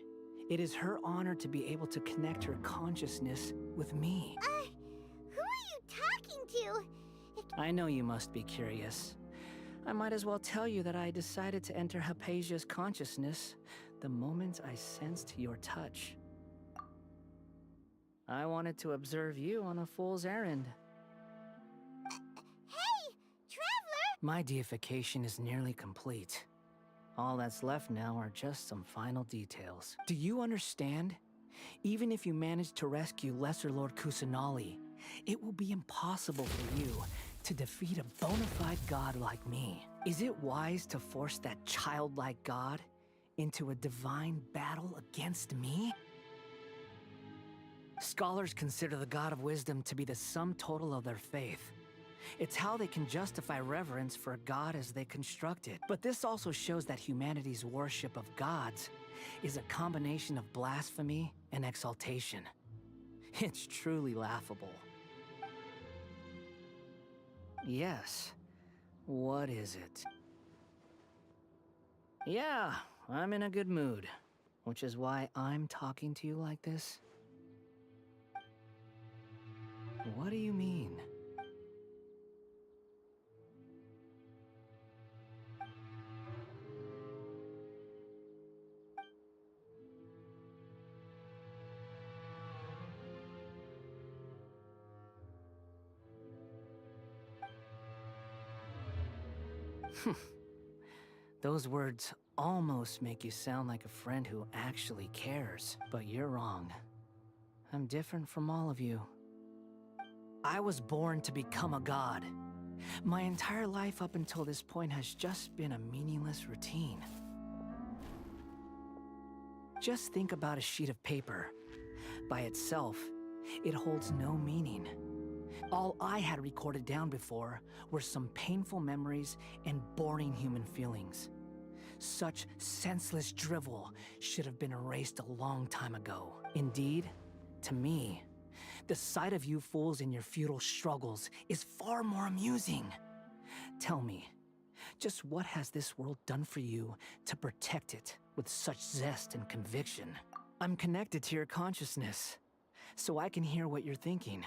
It is her honor to be able to connect her consciousness with me. Who are you talking to? I know you must be curious. I might as well tell you that I decided to enter Hypatia's consciousness the moment I sensed your touch. I wanted to observe you on a fool's errand. Hey, Traveler! My deification is nearly complete. All that's left now are just some final details. Do you understand? Even if you manage to rescue Lesser Lord Kusanali, it will be impossible for you to defeat a bona fide god like me. Is it wise to force that childlike god into a divine battle against me? Scholars consider the God of Wisdom to be the sum total of their faith. It's how they can justify reverence for a god as they construct it. But this also shows that humanity's worship of gods is a combination of blasphemy and exaltation. It's truly laughable. Yes. What is it? Yeah, I'm in a good mood, which is why I'm talking to you like this. What do you mean? Those words almost make you sound like a friend who actually cares, but you're wrong. I'm different from all of you. I was born to become a god. My entire life up until this point has just been a meaningless routine. Just think about a sheet of paper. By itself, it holds no meaning. All I had recorded down before were some painful memories and boring human feelings. Such senseless drivel should have been erased a long time ago. Indeed, to me, the sight of you fools in your futile struggles is far more amusing. Tell me, just what has this world done for you to protect it with such zest and conviction? I'm connected to your consciousness, so I can hear what you're thinking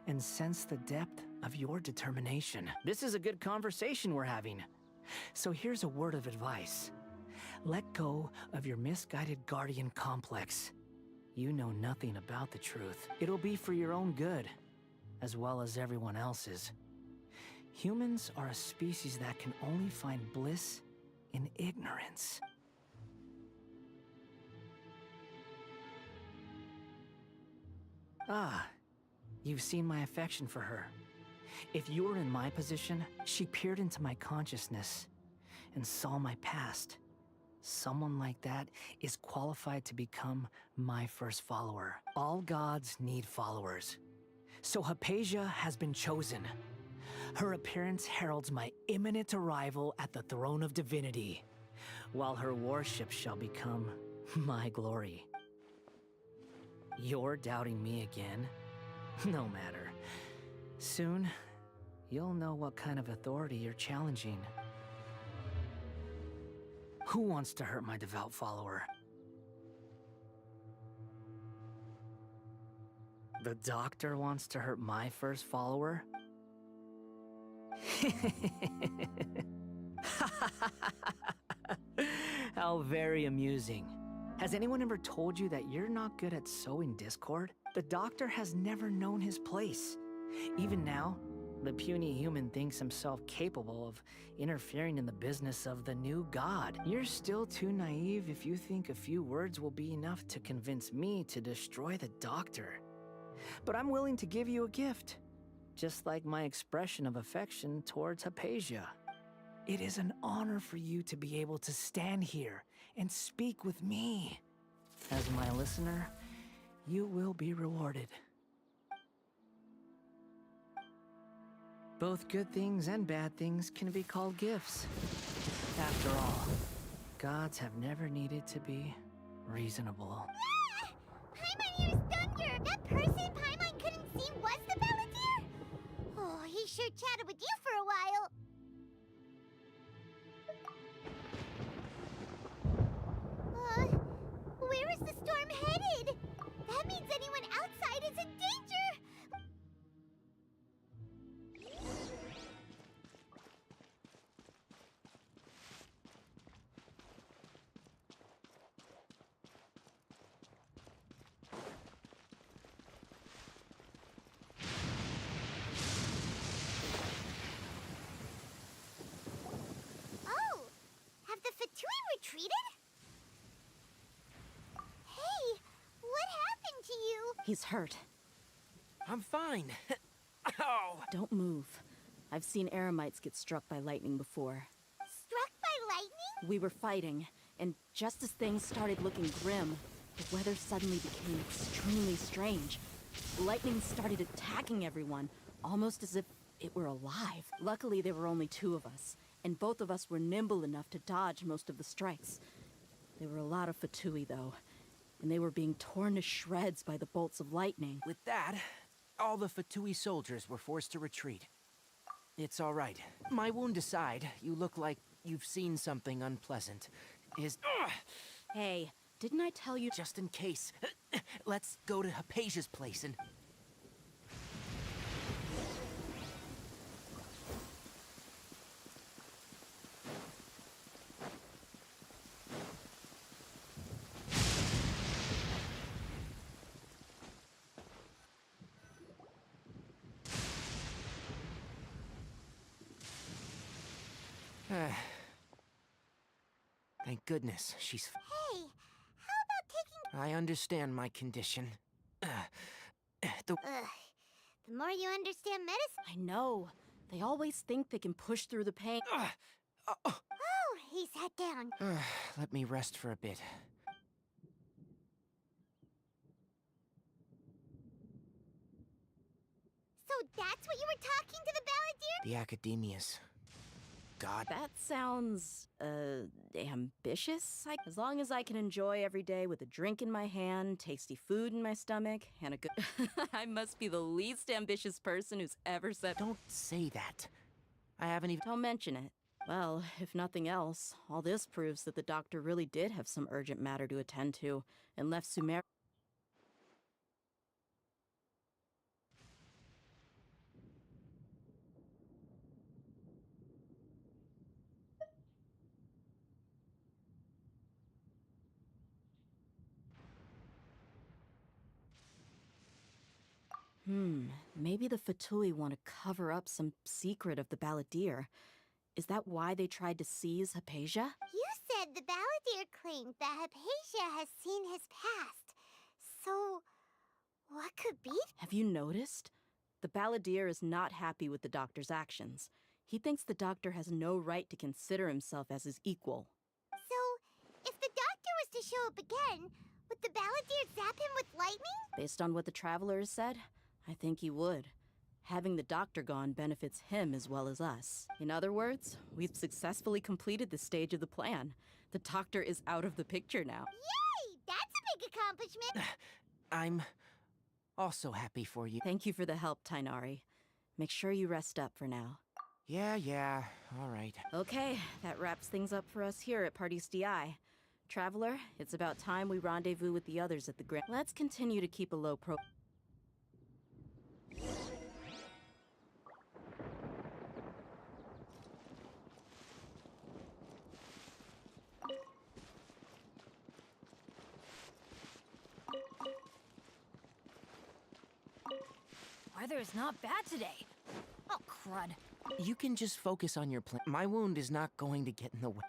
and sense the depth of your determination. This is a good conversation we're having. So here's a word of advice. Let go of your misguided guardian complex. You know nothing about the truth. It'll be for your own good, as well as everyone else's. Humans are a species that can only find bliss in ignorance. Ah, you've seen my affection for her. If you were in my position, she peered into my consciousness and saw my past. Someone like that is qualified to become my first follower. All gods need followers. So Hypatia has been chosen. Her appearance heralds my imminent arrival at the throne of divinity, while her worship shall become my glory. You're doubting me again? No matter. Soon, you'll know what kind of authority you're challenging. Who wants to hurt my devout follower? The doctor wants to hurt my first follower? How very amusing. Has anyone ever told you that you're not good at sowing discord? The doctor has never known his place. Even now, the puny human thinks himself capable of interfering in the business of the new god. You're still too naive if you think a few words will be enough to convince me to destroy the doctor. But I'm willing to give you a gift, just like my expression of affection towards Hypatia. It is an honor for you to be able to stand here and speak with me. As my listener, you will be rewarded. Both good things and bad things can be called gifts. After all, gods have never needed to be reasonable. Paimon, here's Thunder! That person Paimon couldn't see was the Balladeer? Oh, he sure chatted with you for a while. Where is the storm headed? That means anyone outside is in danger! Oh! Have the Fatui retreated? Hey! What happened to you? He's hurt. I'm fine. Ow! Don't move. I've seen Eremites get struck by lightning before. Struck by lightning? We were fighting, and just as things started looking grim, the weather suddenly became extremely strange. Lightning started attacking everyone, almost as if it were alive. Luckily, there were only two of us, and both of us were nimble enough to dodge most of the strikes. There were a lot of Fatui, though, and they were being torn to shreds by the bolts of lightning. With that, all the Fatui soldiers were forced to retreat. It's all right. My wound aside, you look like you've seen something unpleasant. Hey, didn't I tell you? Just in case. Let's go to Hypatia's place and... Thank goodness she's... Hey, how about taking... I understand my condition. The more you understand medicine... I know. They always think they can push through the pain. Oh, he sat down. Let me rest for a bit. So that's what you were talking to the Balladeer? The Academia's... God. That sounds, ambitious. As long as I can enjoy every day with a drink in my hand, tasty food in my stomach, and a good... I must be the least ambitious person who's ever said... Don't say that. I haven't even... Don't mention it. Well, if nothing else, all this proves that the doctor really did have some urgent matter to attend to, and left Sumer... Maybe the Fatui want to cover up some secret of the Balladeer. Is that why they tried to seize Hypatia? You said the Balladeer claimed that Hypatia has seen his past. So, what could be? Have you noticed? The Balladeer is not happy with the doctor's actions. He thinks the doctor has no right to consider himself as his equal. So, if the doctor was to show up again, would the Balladeer zap him with lightning? Based on what the Traveler has said, I think he would. Having the doctor gone benefits him as well as us. In other words, we've successfully completed this stage of the plan. The doctor is out of the picture now. Yay! That's a big accomplishment! I'm also happy for you. Thank you for the help, Tainari. Make sure you rest up for now. Yeah, alright. Okay, that wraps things up for us here at Party's DI. Traveler, it's about time we rendezvous with the others at the Grand. Let's continue to keep a low pro. Weather is not bad today. Oh, crud. You can just focus on your plan. My wound is not going to get in the way.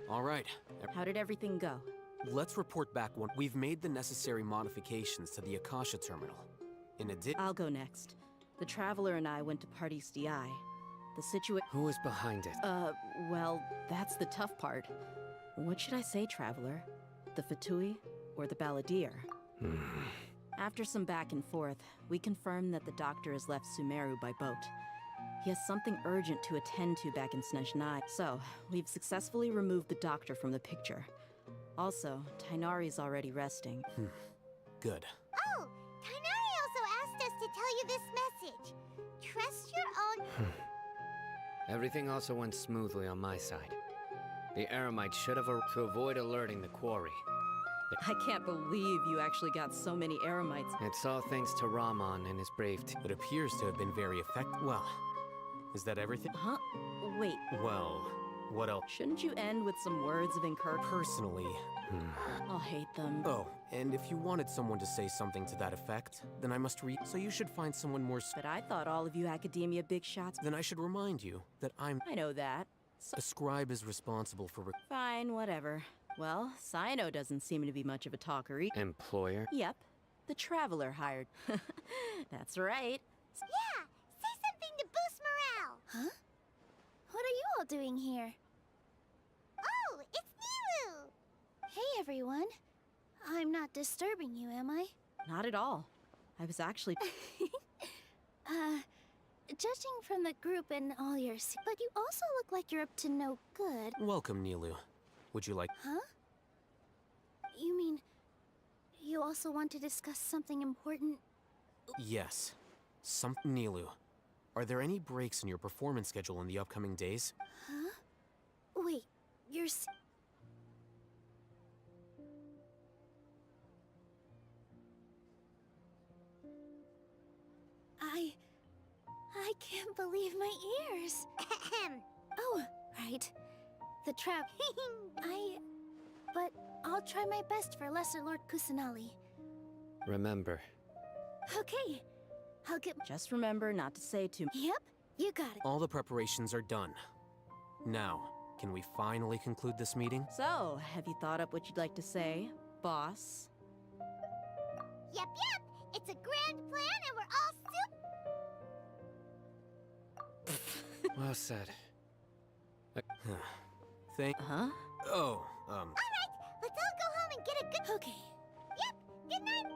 All right. How did everything go? Let's report back when we've made the necessary modifications to the Akasha terminal. In addition, I'll go next. The Traveler and I went to Party's DI. The situation. Who is behind it? Well, that's the tough part. What should I say, Traveler? The Fatui or the Balladeer? After some back and forth, we confirmed that the doctor has left Sumeru by boat. He has something urgent to attend to back in Snezhnai. So, we've successfully removed the doctor from the picture. Also, Tainari's already resting. Good. Oh, Tainari also asked us to tell you this message. Trust your own... Everything also went smoothly on my side. The Eremites should have to avoid alerting the quarry. I can't believe you actually got so many Eremites. It's all thanks to Rahman and his brave team. It appears to have been very effective. Well, is that everything? Huh? Wait. Well, what else? Shouldn't you end with some words of encouragement? Personally, I'll hate them. Oh, and if you wanted someone to say something to that effect, then I must read. So you should find someone more. But I thought all of you academia big shots. Then I should remind you that I'm. I know that. A scribe is responsible for. Fine, whatever. Well, Cyno doesn't seem to be much of a talker either. Employer? Yep. The Traveler hired. That's right. Yeah! Say something to boost morale! Huh? What are you all doing here? Oh, it's Nilu! Hey, everyone. I'm not disturbing you, am I? Not at all. I was actually... Judging from the group and all your... But you also look like you're up to no good. Welcome, Nilu. Would you like... Huh? You mean... You also want to discuss something important? Yes. Nilu. Are there any breaks in your performance schedule in the upcoming days? Huh? Wait, you're... I can't believe my ears. Oh, right. The trap. But I'll try my best for Lesser Lord Kusanali. Remember. Okay. I'll get... Just remember not to say too... Yep, you got it. All the preparations are done. Now, can we finally conclude this meeting? So, have you thought up what you'd like to say, boss? Yep. It's a grand plan and we're all Well said. Huh? Oh, Alright, let's all go home and get a good... Okay. Yep, good night.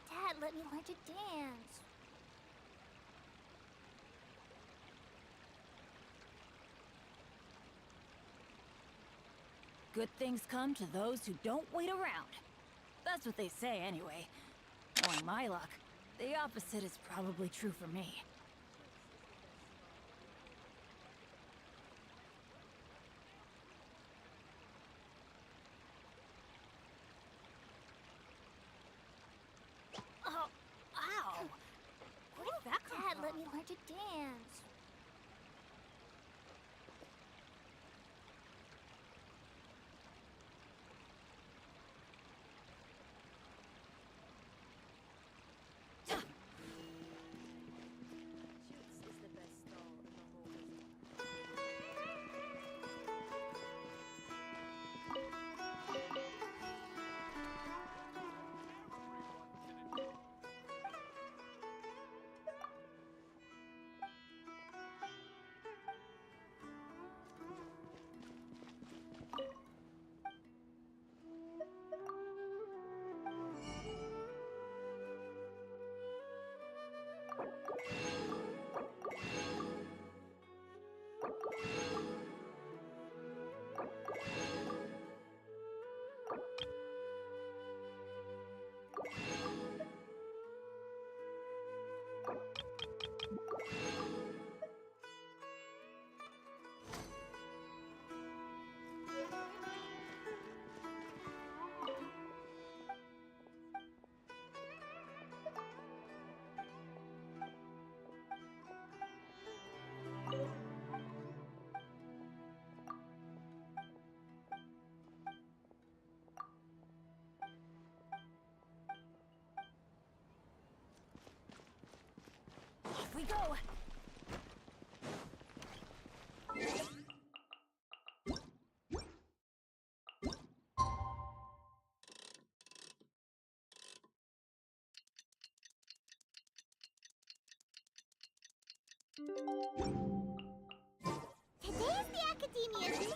Dad, let me learn to dance. Good things come to those who don't wait around. That's what they say anyway. Knowing my luck, the opposite is probably true for me. Oh, ow! Where did that come from? Dad, let me learn to dance. we go! Today's the Academia's.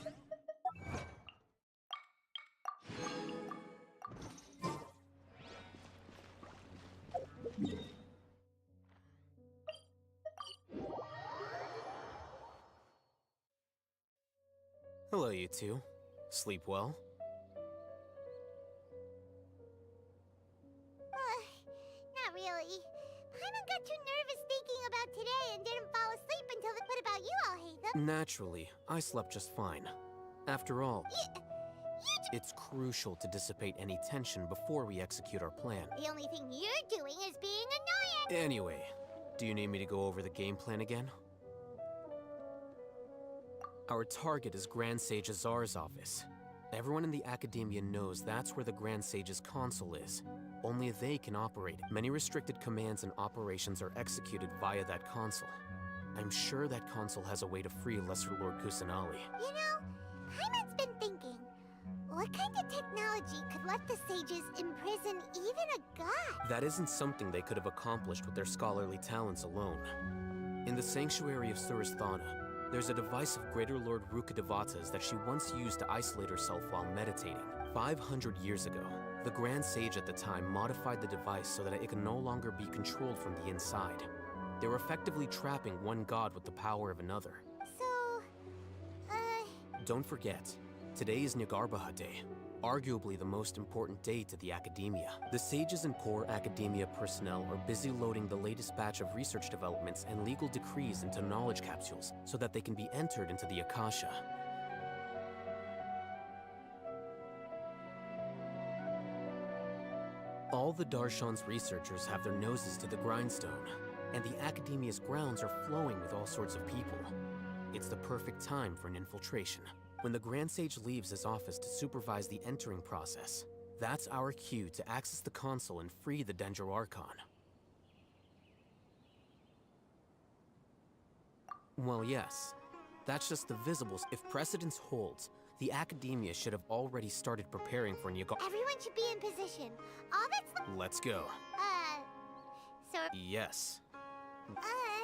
Hello, you two. Sleep well? Not really. Paimon got too nervous thinking about today and didn't fall asleep until they put about you all, Hatham. Naturally, I slept just fine. After all, it's crucial to dissipate any tension before we execute our plan. The only thing you're doing is being annoying. Anyway, do you need me to go over the game plan again? Our target is Grand Sage Azar's office. Everyone in the Academia knows that's where the Grand Sage's console is. Only they can operate it. Many restricted commands and operations are executed via that console. I'm sure that console has a way to free Lesser Lord Kusanali. You know, Paimon's been thinking, what kind of technology could let the sages imprison even a god? That isn't something they could have accomplished with their scholarly talents alone. In the Sanctuary of Surasthana, there's a device of Greater Lord Rukkhadevata's that she once used to isolate herself while meditating. 500 years ago, the Grand Sage at the time modified the device so that it could no longer be controlled from the inside. They were effectively trapping one god with the power of another. So, Don't forget, today is Nagarbaha Day, arguably the most important day to the Academia. The sages and core Academia personnel are busy loading the latest batch of research developments and legal decrees into knowledge capsules so that they can be entered into the Akasha. All the Darshan's researchers have their noses to the grindstone, and the Academia's grounds are flowing with all sorts of people. It's the perfect time for an infiltration. When the Grand Sage leaves his office to supervise the entering process, that's our cue to access the console and free the Dendro Archon. Well, yes. That's just the visibles. If precedence holds, the Academia should have already started preparing for Nagar. everyone should be in position. All that's Let's go. so, Yes. Paimon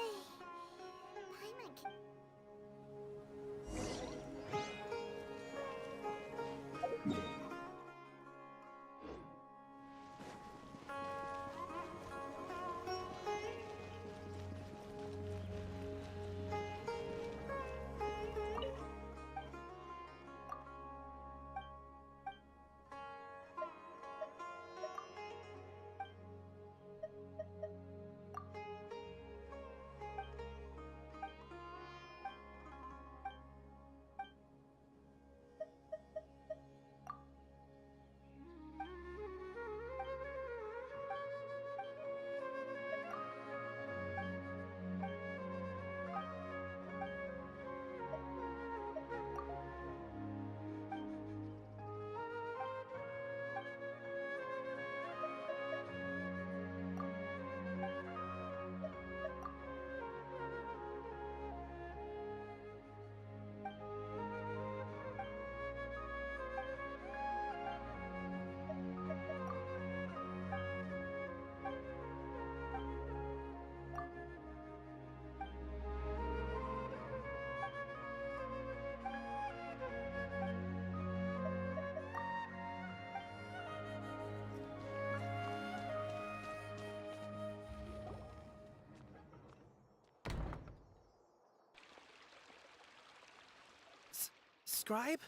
Scribe?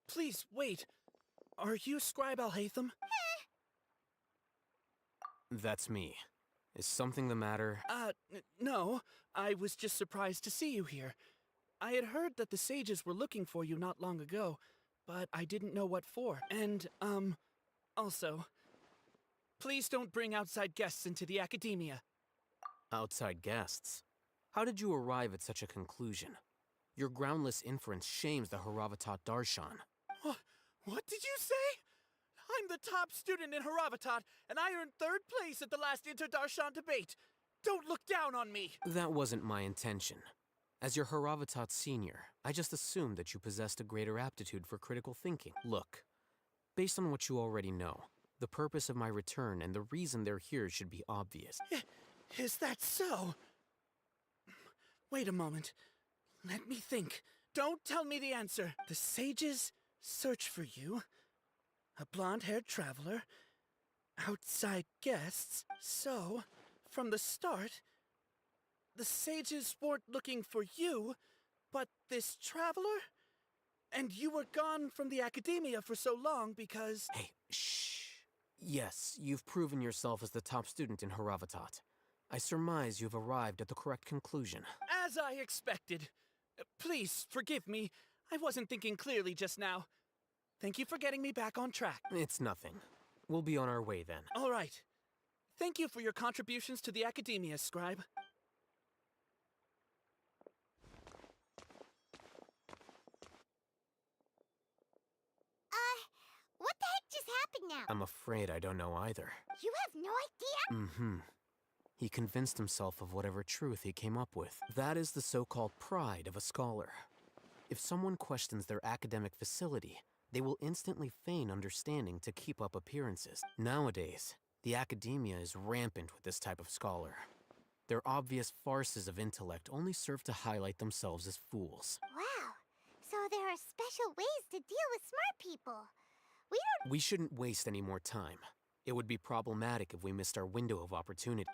Please, wait. Are you Scribe Alhaitham? That's me. Is something the matter? No. I was just surprised to see you here. I had heard that the sages were looking for you not long ago, but I didn't know what for. And, also, please don't bring outside guests into the Academia. Outside guests? How did you arrive at such a conclusion? Your groundless inference shames the Haravatat Darshan. What did you say? I'm the top student in Haravatat, and I earned 3rd place at the last Inter-Darshan debate. Don't look down on me! That wasn't my intention. As your Haravatat senior, I just assumed that you possessed a greater aptitude for critical thinking. Look, based on what you already know, the purpose of my return and the reason they're here should be obvious. Is that so? Wait a moment. Let me think. Don't tell me the answer. The sages search for you. A blonde-haired traveler. Outside guests. So, from the start, the sages weren't looking for you, but this traveler? And you were gone from the academia for so long because... Hey, shh. Yes, you've proven yourself as the top student in Haravatat. I surmise you've arrived at the correct conclusion. As I expected. Please, forgive me. I wasn't thinking clearly just now. Thank you for getting me back on track. It's nothing. We'll be on our way then. All right. Thank you for your contributions to the academia, Scribe. What the heck just happened now? I'm afraid I don't know either. You have no idea? Mm-hmm. He convinced himself of whatever truth he came up with. That is the so-called pride of a scholar. If someone questions their academic facility, they will instantly feign understanding to keep up appearances. Nowadays, the academia is rampant with this type of scholar. Their obvious farces of intellect only serve to highlight themselves as fools. Wow. So there are special ways to deal with smart people. We shouldn't waste any more time. It would be problematic if we missed our window of opportunity.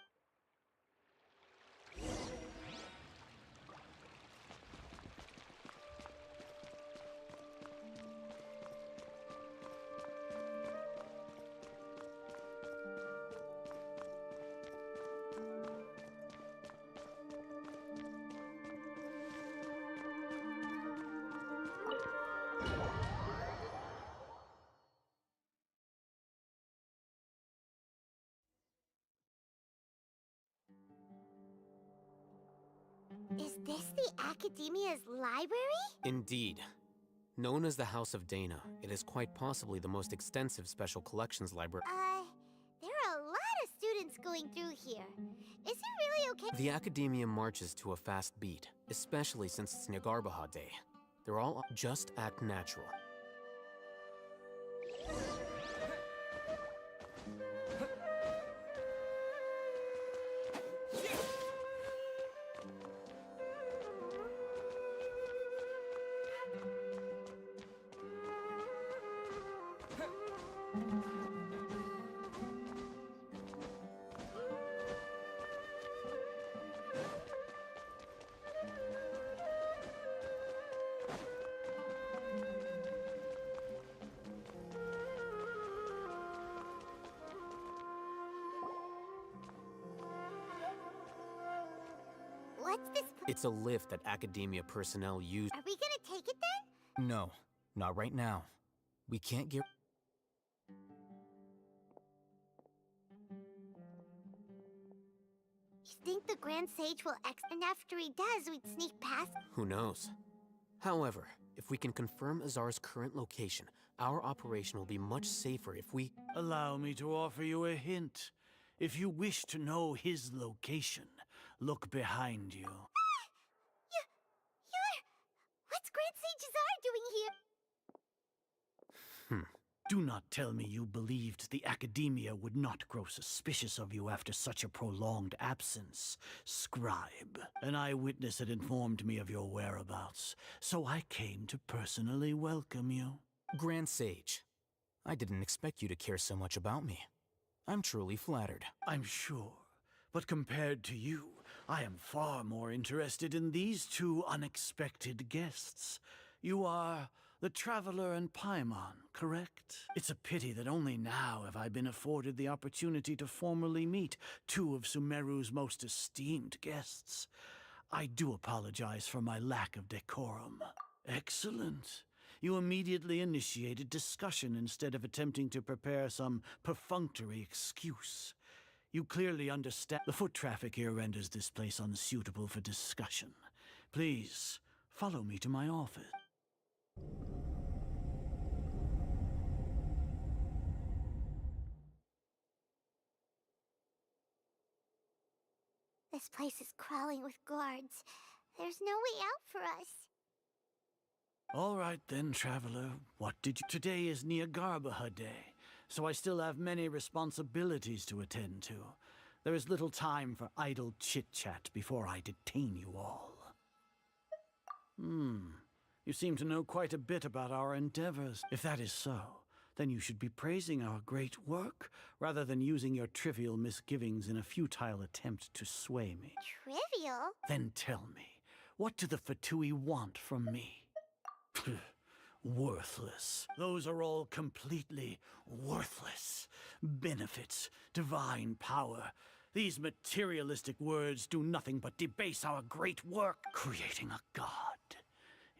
Is this the Academia's library? Indeed. Known as the House of Dana, it is quite possibly the most extensive special collections library. There are a lot of students going through here. Is it really okay? The Academia marches to a fast beat, especially since it's Nyagarbaha Day. They're all just act natural. What's this? It's a lift that Academia personnel use. Are we gonna take it then? No, not right now. We can't get... You think the Grand Sage will and after he does, we'd sneak past? Who knows? However, if we can confirm Azar's current location, our operation will be much safer if we... Allow me to offer you a hint. If you wish to know his location, look behind you. What's Grand Sage Azar doing here? Do not tell me you believed the Academia would not grow suspicious of you after such a prolonged absence, Scribe. An eyewitness had informed me of your whereabouts, so I came to personally welcome you. Grand Sage, I didn't expect you to care so much about me. I'm truly flattered. I'm sure, but compared to you, I am far more interested in these two unexpected guests. You are the Traveler and Paimon, correct? It's a pity that only now have I been afforded the opportunity to formally meet two of Sumeru's most esteemed guests. I do apologize for my lack of decorum. Excellent. You immediately initiated discussion instead of attempting to prepare some perfunctory excuse. You clearly understand the foot traffic here renders this place unsuitable for discussion. Please, follow me to my office. This place is crawling with guards. There's no way out for us. All right then, traveler. What did you... Today is Neagarbaha Day, so I still have many responsibilities to attend to. There is little time for idle chit-chat before I detain you all. You seem to know quite a bit about our endeavors. If that is so, then you should be praising our great work, rather than using your trivial misgivings in a futile attempt to sway me. Trivial? Then tell me, what do the Fatui want from me? Worthless. Those are all completely worthless. Benefits, divine power. These materialistic words do nothing but debase our great work, creating a god.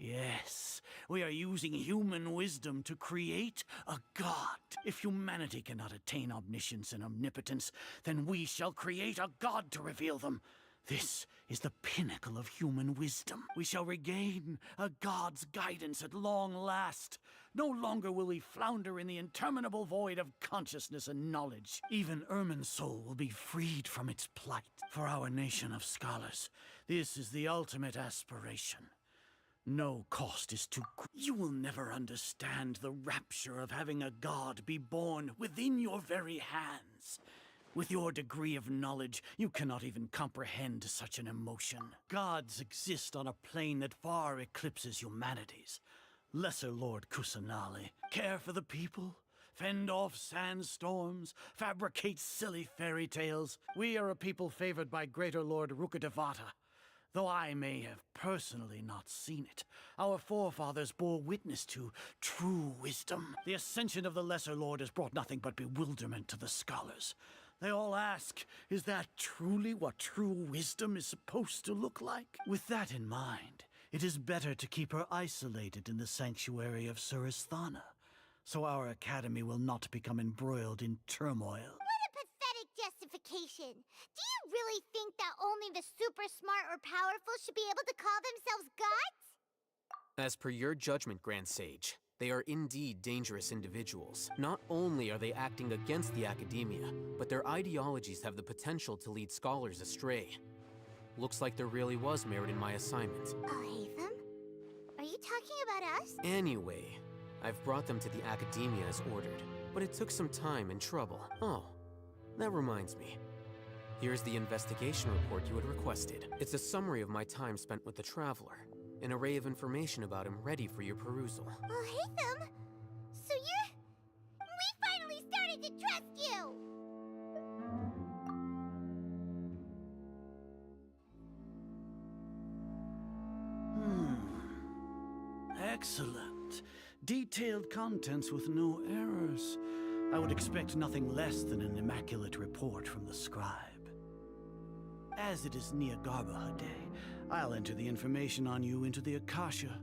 Yes, we are using human wisdom to create a god. If humanity cannot attain omniscience and omnipotence, then we shall create a god to reveal them. This is the pinnacle of human wisdom. We shall regain a god's guidance at long last. No longer will we flounder in the interminable void of consciousness and knowledge. Even Irminsul will be freed from its plight. For our nation of scholars, this is the ultimate aspiration. No cost is too great. You will never understand the rapture of having a god be born within your very hands. With your degree of knowledge, you cannot even comprehend such an emotion. Gods exist on a plane that far eclipses humanity's. Lesser Lord Kusanali, care for the people, fend off sandstorms, fabricate silly fairy tales. We are a people favored by Greater Lord Rukadevata. Though I may have personally not seen it, our forefathers bore witness to true wisdom. The ascension of the Lesser Lord has brought nothing but bewilderment to the scholars. They all ask, is that truly what true wisdom is supposed to look like? With that in mind, it is better to keep her isolated in the sanctuary of Suristhana, so our academy will not become embroiled in turmoil. What a pathetic justification! Do you really think that only the super smart or powerful should be able to call themselves gods? As per your judgment, Grand Sage, they are indeed dangerous individuals. Not only are they acting against the academia, but their ideologies have the potential to lead scholars astray. Looks like there really was merit in my assignment. Alhaitham? Are you talking about us? Anyway, I've brought them to the academia as ordered, but it took some time and trouble. Oh, that reminds me. Here's the investigation report you had requested. It's a summary of my time spent with the Traveler. An array of information about him ready for your perusal. Alhaitham? So we finally started to trust you! Excellent. Detailed contents with no errors. I would expect nothing less than an immaculate report from the scribe. As it is Neagarbaha Day, I'll enter the information on you into the Akasha.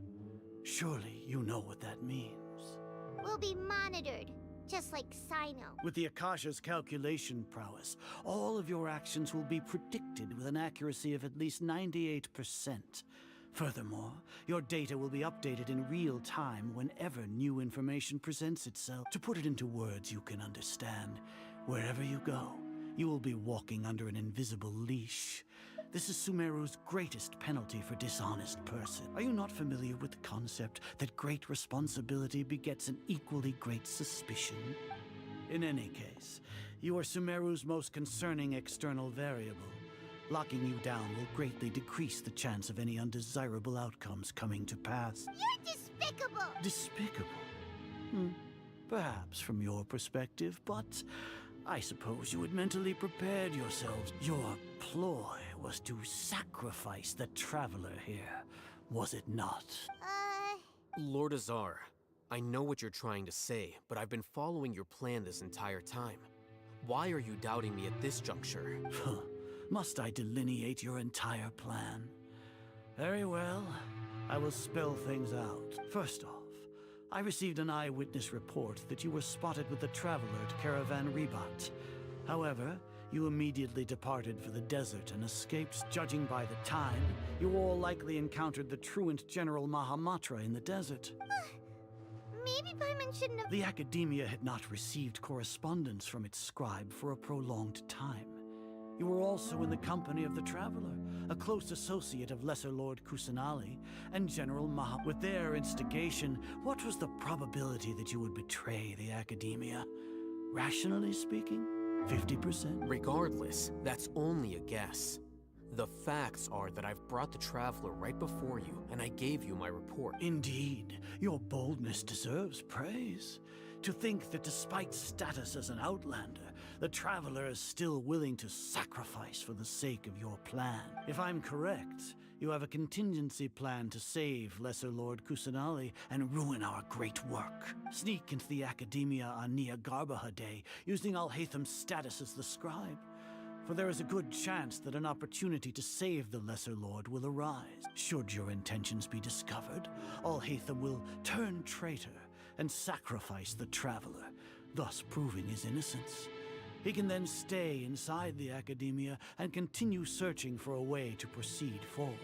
Surely you know what that means. We'll be monitored, just like Sino. With the Akasha's calculation prowess, all of your actions will be predicted with an accuracy of at least 98%. Furthermore, your data will be updated in real time whenever new information presents itself. To put it into words you can understand, wherever you go, you will be walking under an invisible leash. This is Sumeru's greatest penalty for dishonest person. Are you not familiar with the concept that great responsibility begets an equally great suspicion? In any case, you are Sumeru's most concerning external variable. Locking you down will greatly decrease the chance of any undesirable outcomes coming to pass. You're despicable! Despicable? Perhaps from your perspective, but I suppose you had mentally prepared yourselves. Your ploy was to sacrifice the Traveler here, was it not? Lord Azar, I know what you're trying to say, but I've been following your plan this entire time. Why are you doubting me at this juncture? Must I delineate your entire plan? Very well. I will spell things out. First off, I received an eyewitness report that you were spotted with the Traveler at Caravan Ribat. However, you immediately departed for the desert and escaped. Judging by the time, you all likely encountered the truant General Mahamatra in the desert. Maybe Paimon shouldn't have— The Academia had not received correspondence from its scribe for a prolonged time. You were also in the company of the Traveler, a close associate of Lesser Lord Kusanali and General Maha. With their instigation, what was the probability that you would betray the Academia? Rationally speaking, 50%? Regardless, that's only a guess. The facts are that I've brought the Traveler right before you, and I gave you my report. Indeed, your boldness deserves praise. To think that despite status as an outlander, the Traveler is still willing to sacrifice for the sake of your plan. If I'm correct, you have a contingency plan to save Lesser Lord Kusanali and ruin our great work. Sneak into the Academia on Nia Garbaha Day, using Alhaitham's status as the scribe. For there is a good chance that an opportunity to save the Lesser Lord will arise. Should your intentions be discovered, Alhaitham will turn traitor and sacrifice the Traveler, thus proving his innocence. He can then stay inside the Academia and continue searching for a way to proceed forward.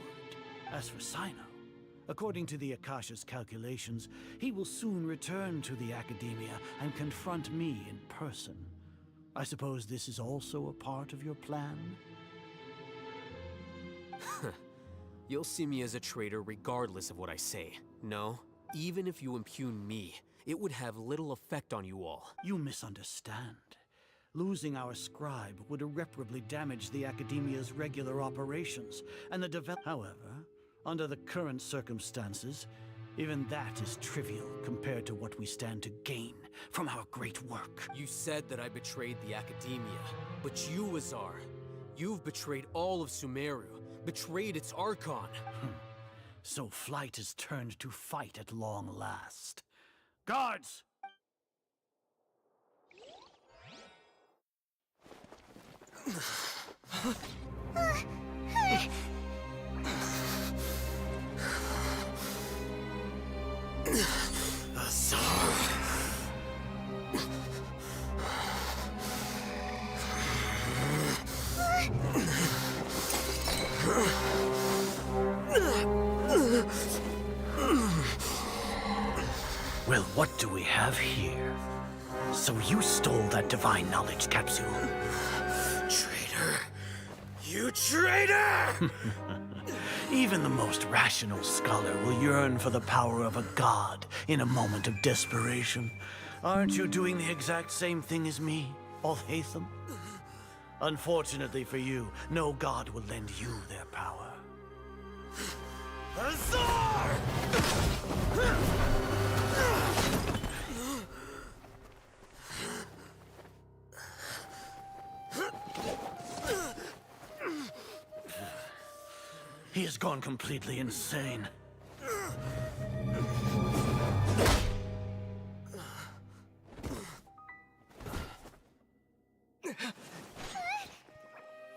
As for Sino, according to the Akasha's calculations, he will soon return to the Academia and confront me in person. I suppose this is also a part of your plan? You'll see me as a traitor regardless of what I say. No, even if you impugn me, it would have little effect on you all. You misunderstand. Losing our scribe would irreparably damage the Academia's regular operations, and the However, under the current circumstances, even that is trivial compared to what we stand to gain from our great work. You said that I betrayed the Academia, but you, Azar, you've betrayed all of Sumeru, betrayed its Archon. So flight is turned to fight at long last. Guards! Azar. Well, what do we have here? So you stole that divine knowledge capsule? Traitor! You traitor! Even the most rational scholar will yearn for the power of a god in a moment of desperation. Aren't you doing the exact same thing as me, Alhaitham? Unfortunately for you, no god will lend you their power. Azar! He has gone completely insane.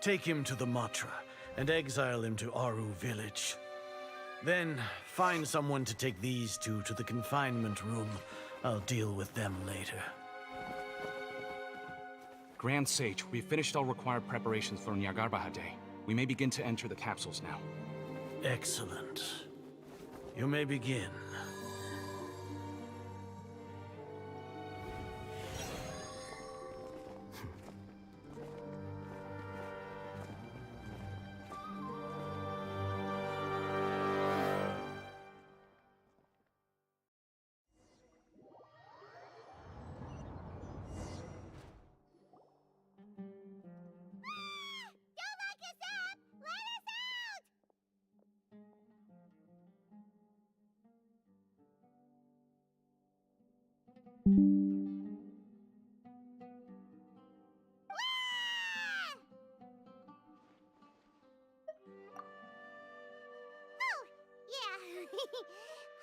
Take him to the Matra and exile him to Aru village. Then find someone to take these two to the confinement room. I'll deal with them later. Grand Sage, we've finished all required preparations for Nyagarbha Day. We may begin to enter the capsules now. Excellent. You may begin.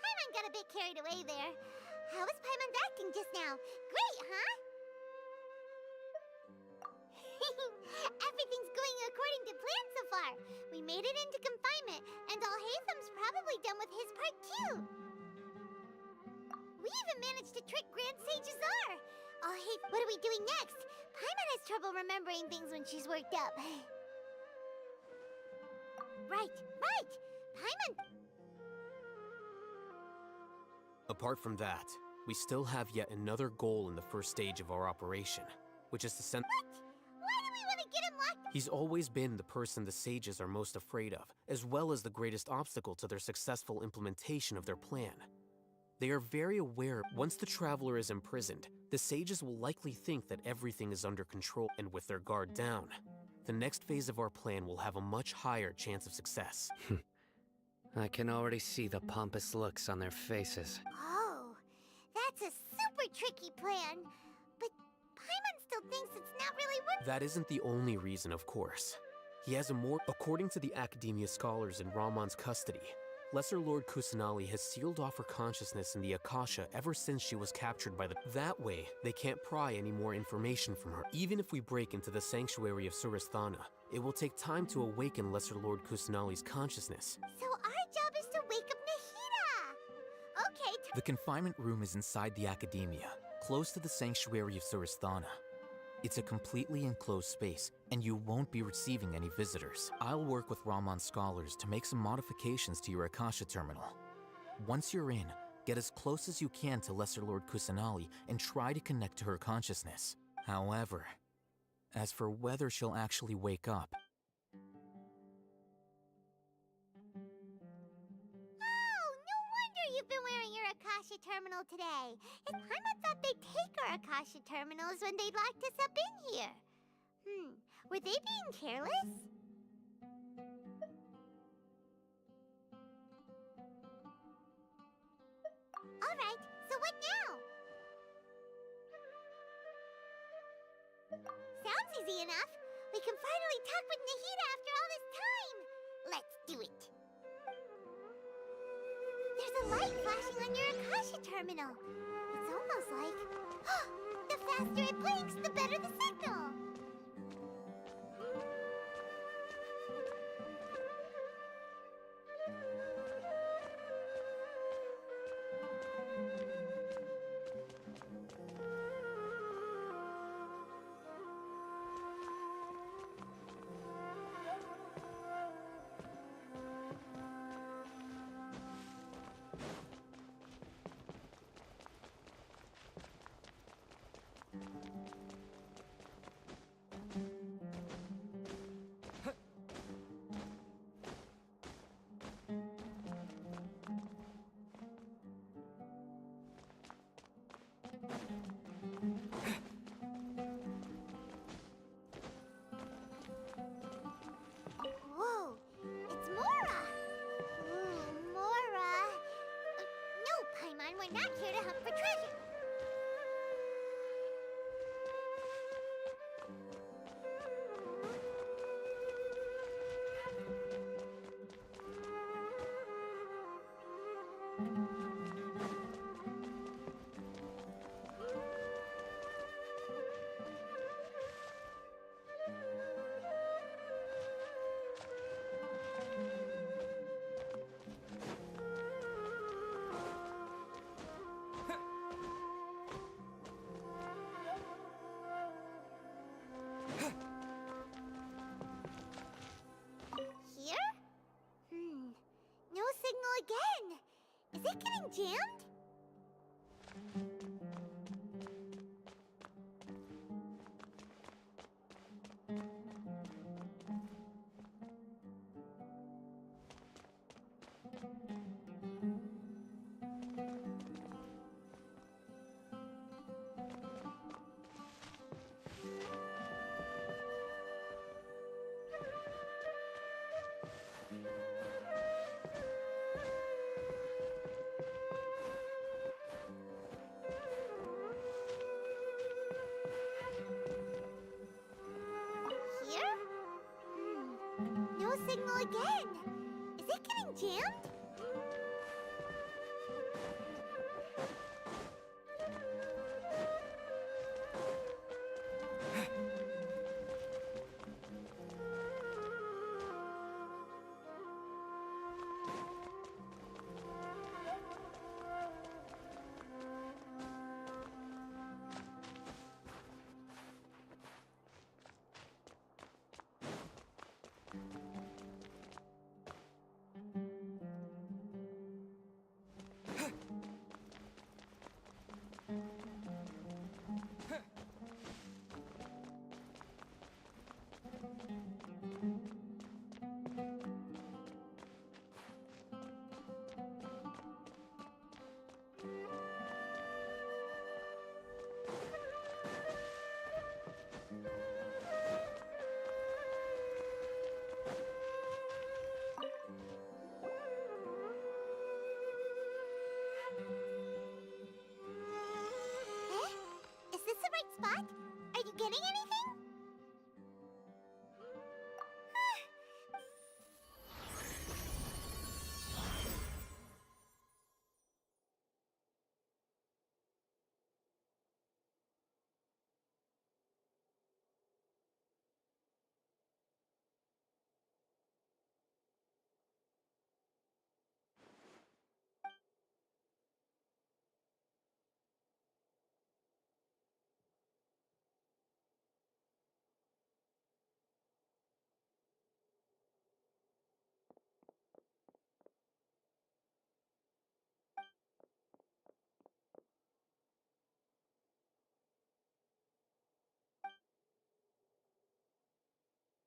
Paimon got a bit carried away there. How was Paimon's acting just now? Great, huh? Everything's going according to plan so far. We made it into confinement, and Alhaitham's probably done with his part too. We even managed to trick Grand Sage Azar. What are we doing next? Paimon has trouble remembering things when she's worked up. Right. Paimon... Apart from that, we still have yet another goal in the first stage of our operation, which is to send— What? Why do we want to get him locked He's always been the person the sages are most afraid of, as well as the greatest obstacle to their successful implementation of their plan. They are very aware once the traveler is imprisoned, the sages will likely think that everything is under control, and with their guard down, the next phase of our plan will have a much higher chance of success. I can already see the pompous looks on their faces. Oh, that's a super tricky plan. But Paimon still thinks it's not really worth. That isn't the only reason, of course. He has a more... According to the Academia scholars in Ramon's custody, Lesser Lord Kusanali has sealed off her consciousness in the Akasha ever since she was captured by the... That way, they can't pry any more information from her. Even if we break into the sanctuary of Surasthana, it will take time to awaken Lesser Lord Kusanali's consciousness. So our job is to wake up Nahida! Okay, The confinement room is inside the Academia, close to the sanctuary of Surasthana. It's a completely enclosed space, and you won't be receiving any visitors. I'll work with Ramon's scholars to make some modifications to your Akasha terminal. Once you're in, get as close as you can to Lesser Lord Kusanali and try to connect to her consciousness. However, as for whether she'll actually wake up, You've been wearing your Akasha terminal today. And Paimon thought they'd take our Akasha terminals when they locked us up in here. Were they being careless? Alright, so what now? Sounds easy enough. We can finally talk with Nahida after all this time. Let's do it. There's a light flashing on your Akasha terminal. It's almost like... the faster it blinks, the better the signal. Whoa, it's Mora! Ooh, Mora! No, Paimon, we're not here to hunt for treasure. Here? No signal again. Is it getting jammed? Here? No signal again. Is it getting jammed?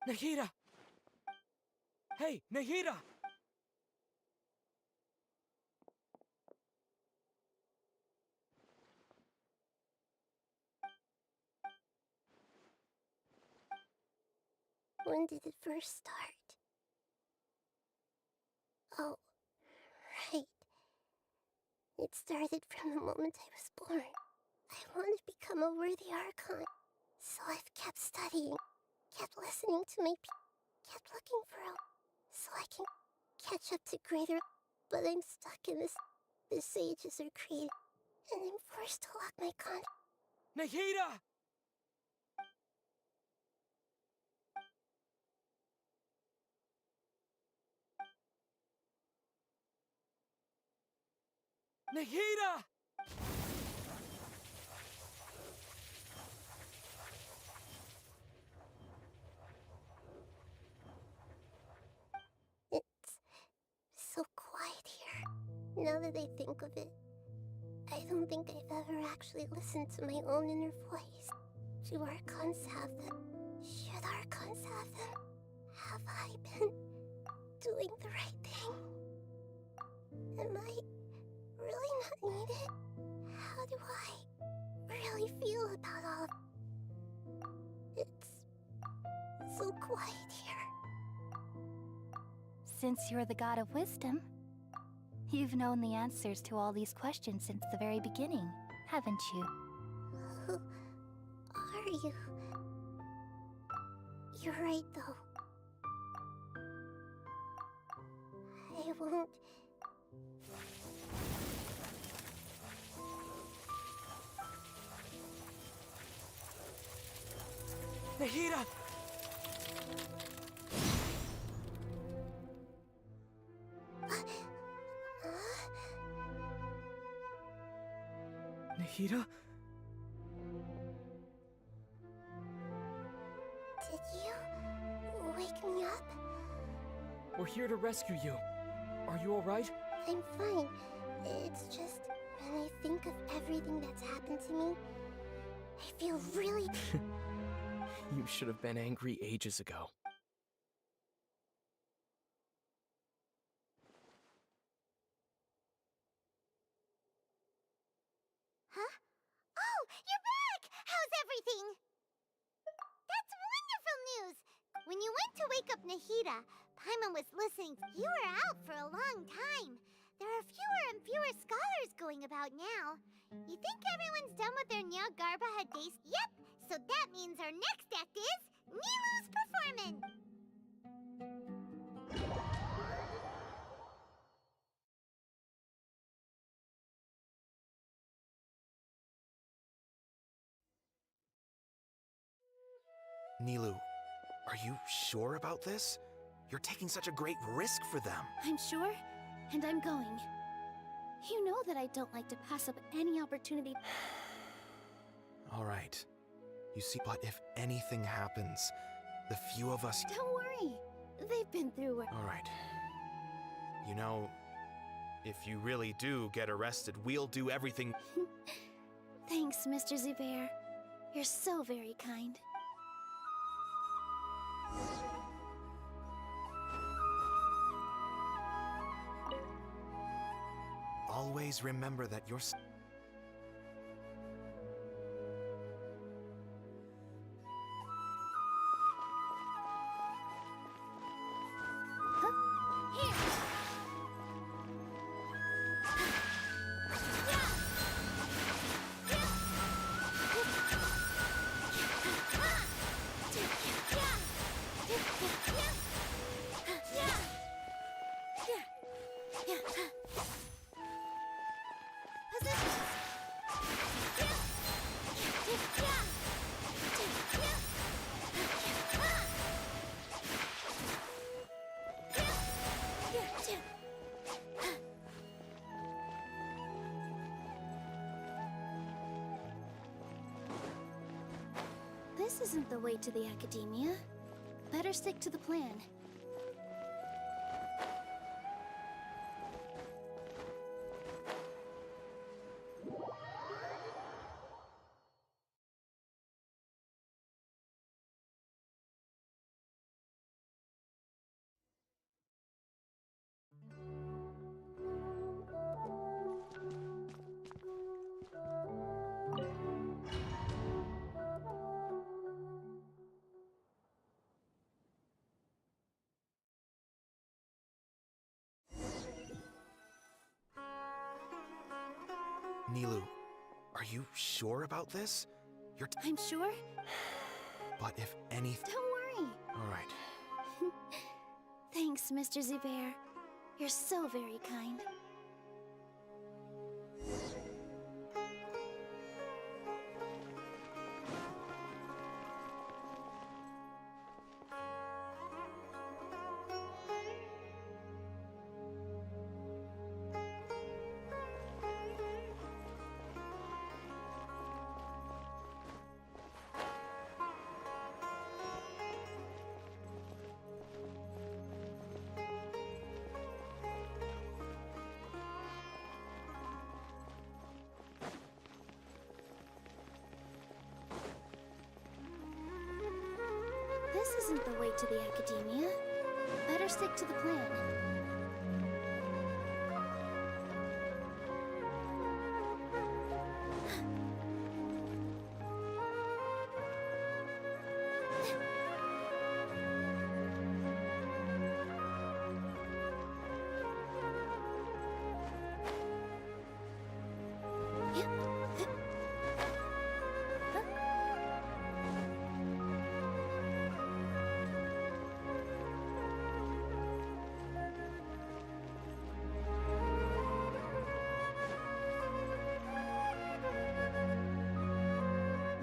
Nahida! Hey, Nahida! When did it first start? Oh, right. It started from the moment I was born. I wanted to become a worthy Archon, so I've kept studying, kept listening to my kept looking for a so I can catch up to greater. But I'm stuck in this. The sages are created, and I'm forced to lock my Nahida! Nahida! It's so quiet here. Now that I think of it, I don't think I've ever actually listened to my own inner voice. Do Archons have them? Should Archons have them? Have I been doing the right thing? Am I really not needed? How do I really feel about all of it's so quiet here. Since you're the god of wisdom, you've known the answers to all these questions since the very beginning, haven't you? Who are you? You're right, though. I won't. Nahida! Nahida? Did you wake me up? We're here to rescue you. Are you alright? I'm fine. It's just when I think of everything that's happened to me, I feel really. You should have been angry ages ago. Huh? Oh, you're back! How's everything? That's wonderful news! When you went to wake up Nahida, Paimon was listening. You were out for a long time. There are fewer and fewer scholars going about now. You think everyone's done with their Nyagarbahad days? Yep! So that means our next act is Nilu's performance! Nilu, are you sure about this? You're taking such a great risk for them. I'm sure, and I'm going. You know that I don't like to pass up any opportunity. All right. You see, but if anything happens, the few of us... Don't worry. They've been through it. All right. You know, if you really do get arrested, we'll do everything... Thanks, Mr. Zubair. You're so very kind. Always remember that you're... This isn't the way to the Academia. Better stick to the plan. Nilu, are you sure about this? I'm sure. But if anything... Don't worry. All right. Thanks, Mr. Zubair. You're so very kind. This isn't the way to the Academia. Better stick to the plan.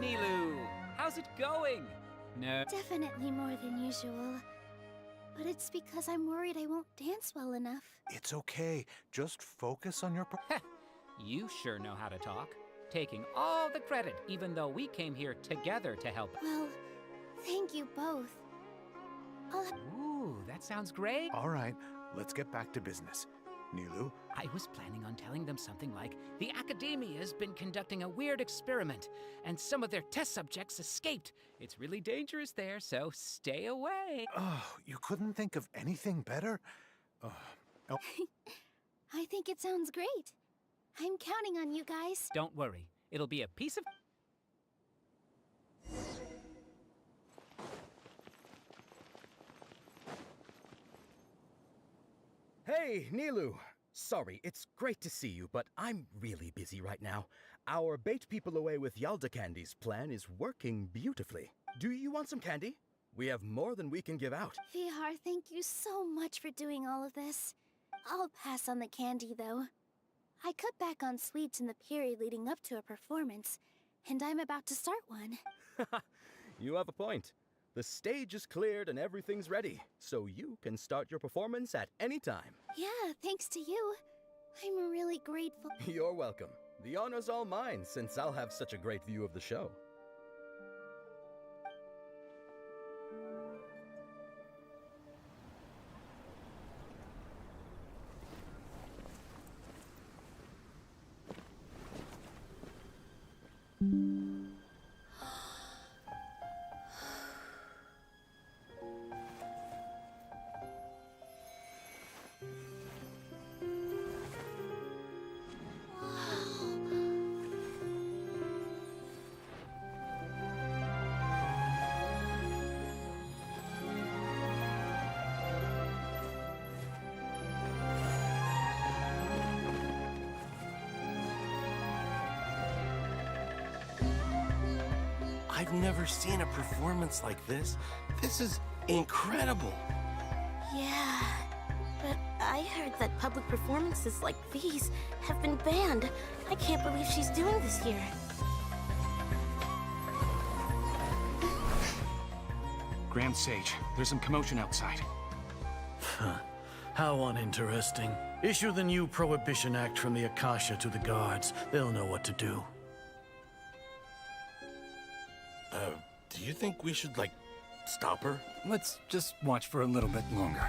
Nilu, how's it going? No. Definitely more than usual. But it's because I'm worried I won't dance well enough. It's okay. Just focus on your... You sure know how to talk. Taking all the credit, even though we came here together to help. Well, thank you both. Ooh, that sounds great. All right, let's get back to business. Nilu? I was planning on telling them something like, the Academia's been conducting a weird experiment, and some of their test subjects escaped. It's really dangerous there, so stay away. Oh, you couldn't think of anything better? Oh. I think it sounds great. I'm counting on you guys. Don't worry, it'll be a piece of... Hey, Nilu! Sorry, it's great to see you, but I'm really busy right now. Our Bait People Away with Yalda Candy's plan is working beautifully. Do you want some candy? We have more than we can give out. Vihar, thank you so much for doing all of this. I'll pass on the candy, though. I cut back on sweets in the period leading up to a performance, and I'm about to start one. You have a point. The stage is cleared and everything's ready, so you can start your performance at any time. Yeah, thanks to you. I'm really grateful. You're welcome. The honor's all mine, since I'll have such a great view of the show. I've never seen a performance like this. This is incredible. Yeah, but I heard that public performances like these have been banned. I can't believe she's doing this here. Grand Sage, there's some commotion outside. How uninteresting. Issue the new Prohibition Act from the Akasha to the guards. They'll know what to do. Do you think we should, stop her? Let's just watch for a little bit longer.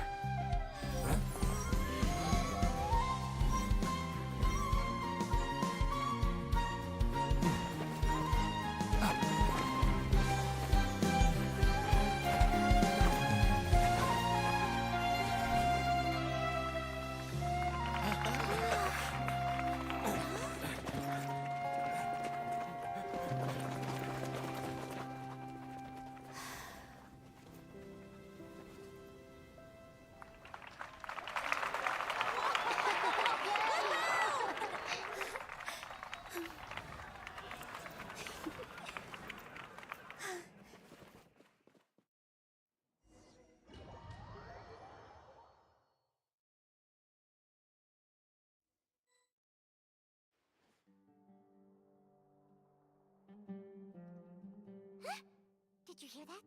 Did you hear that?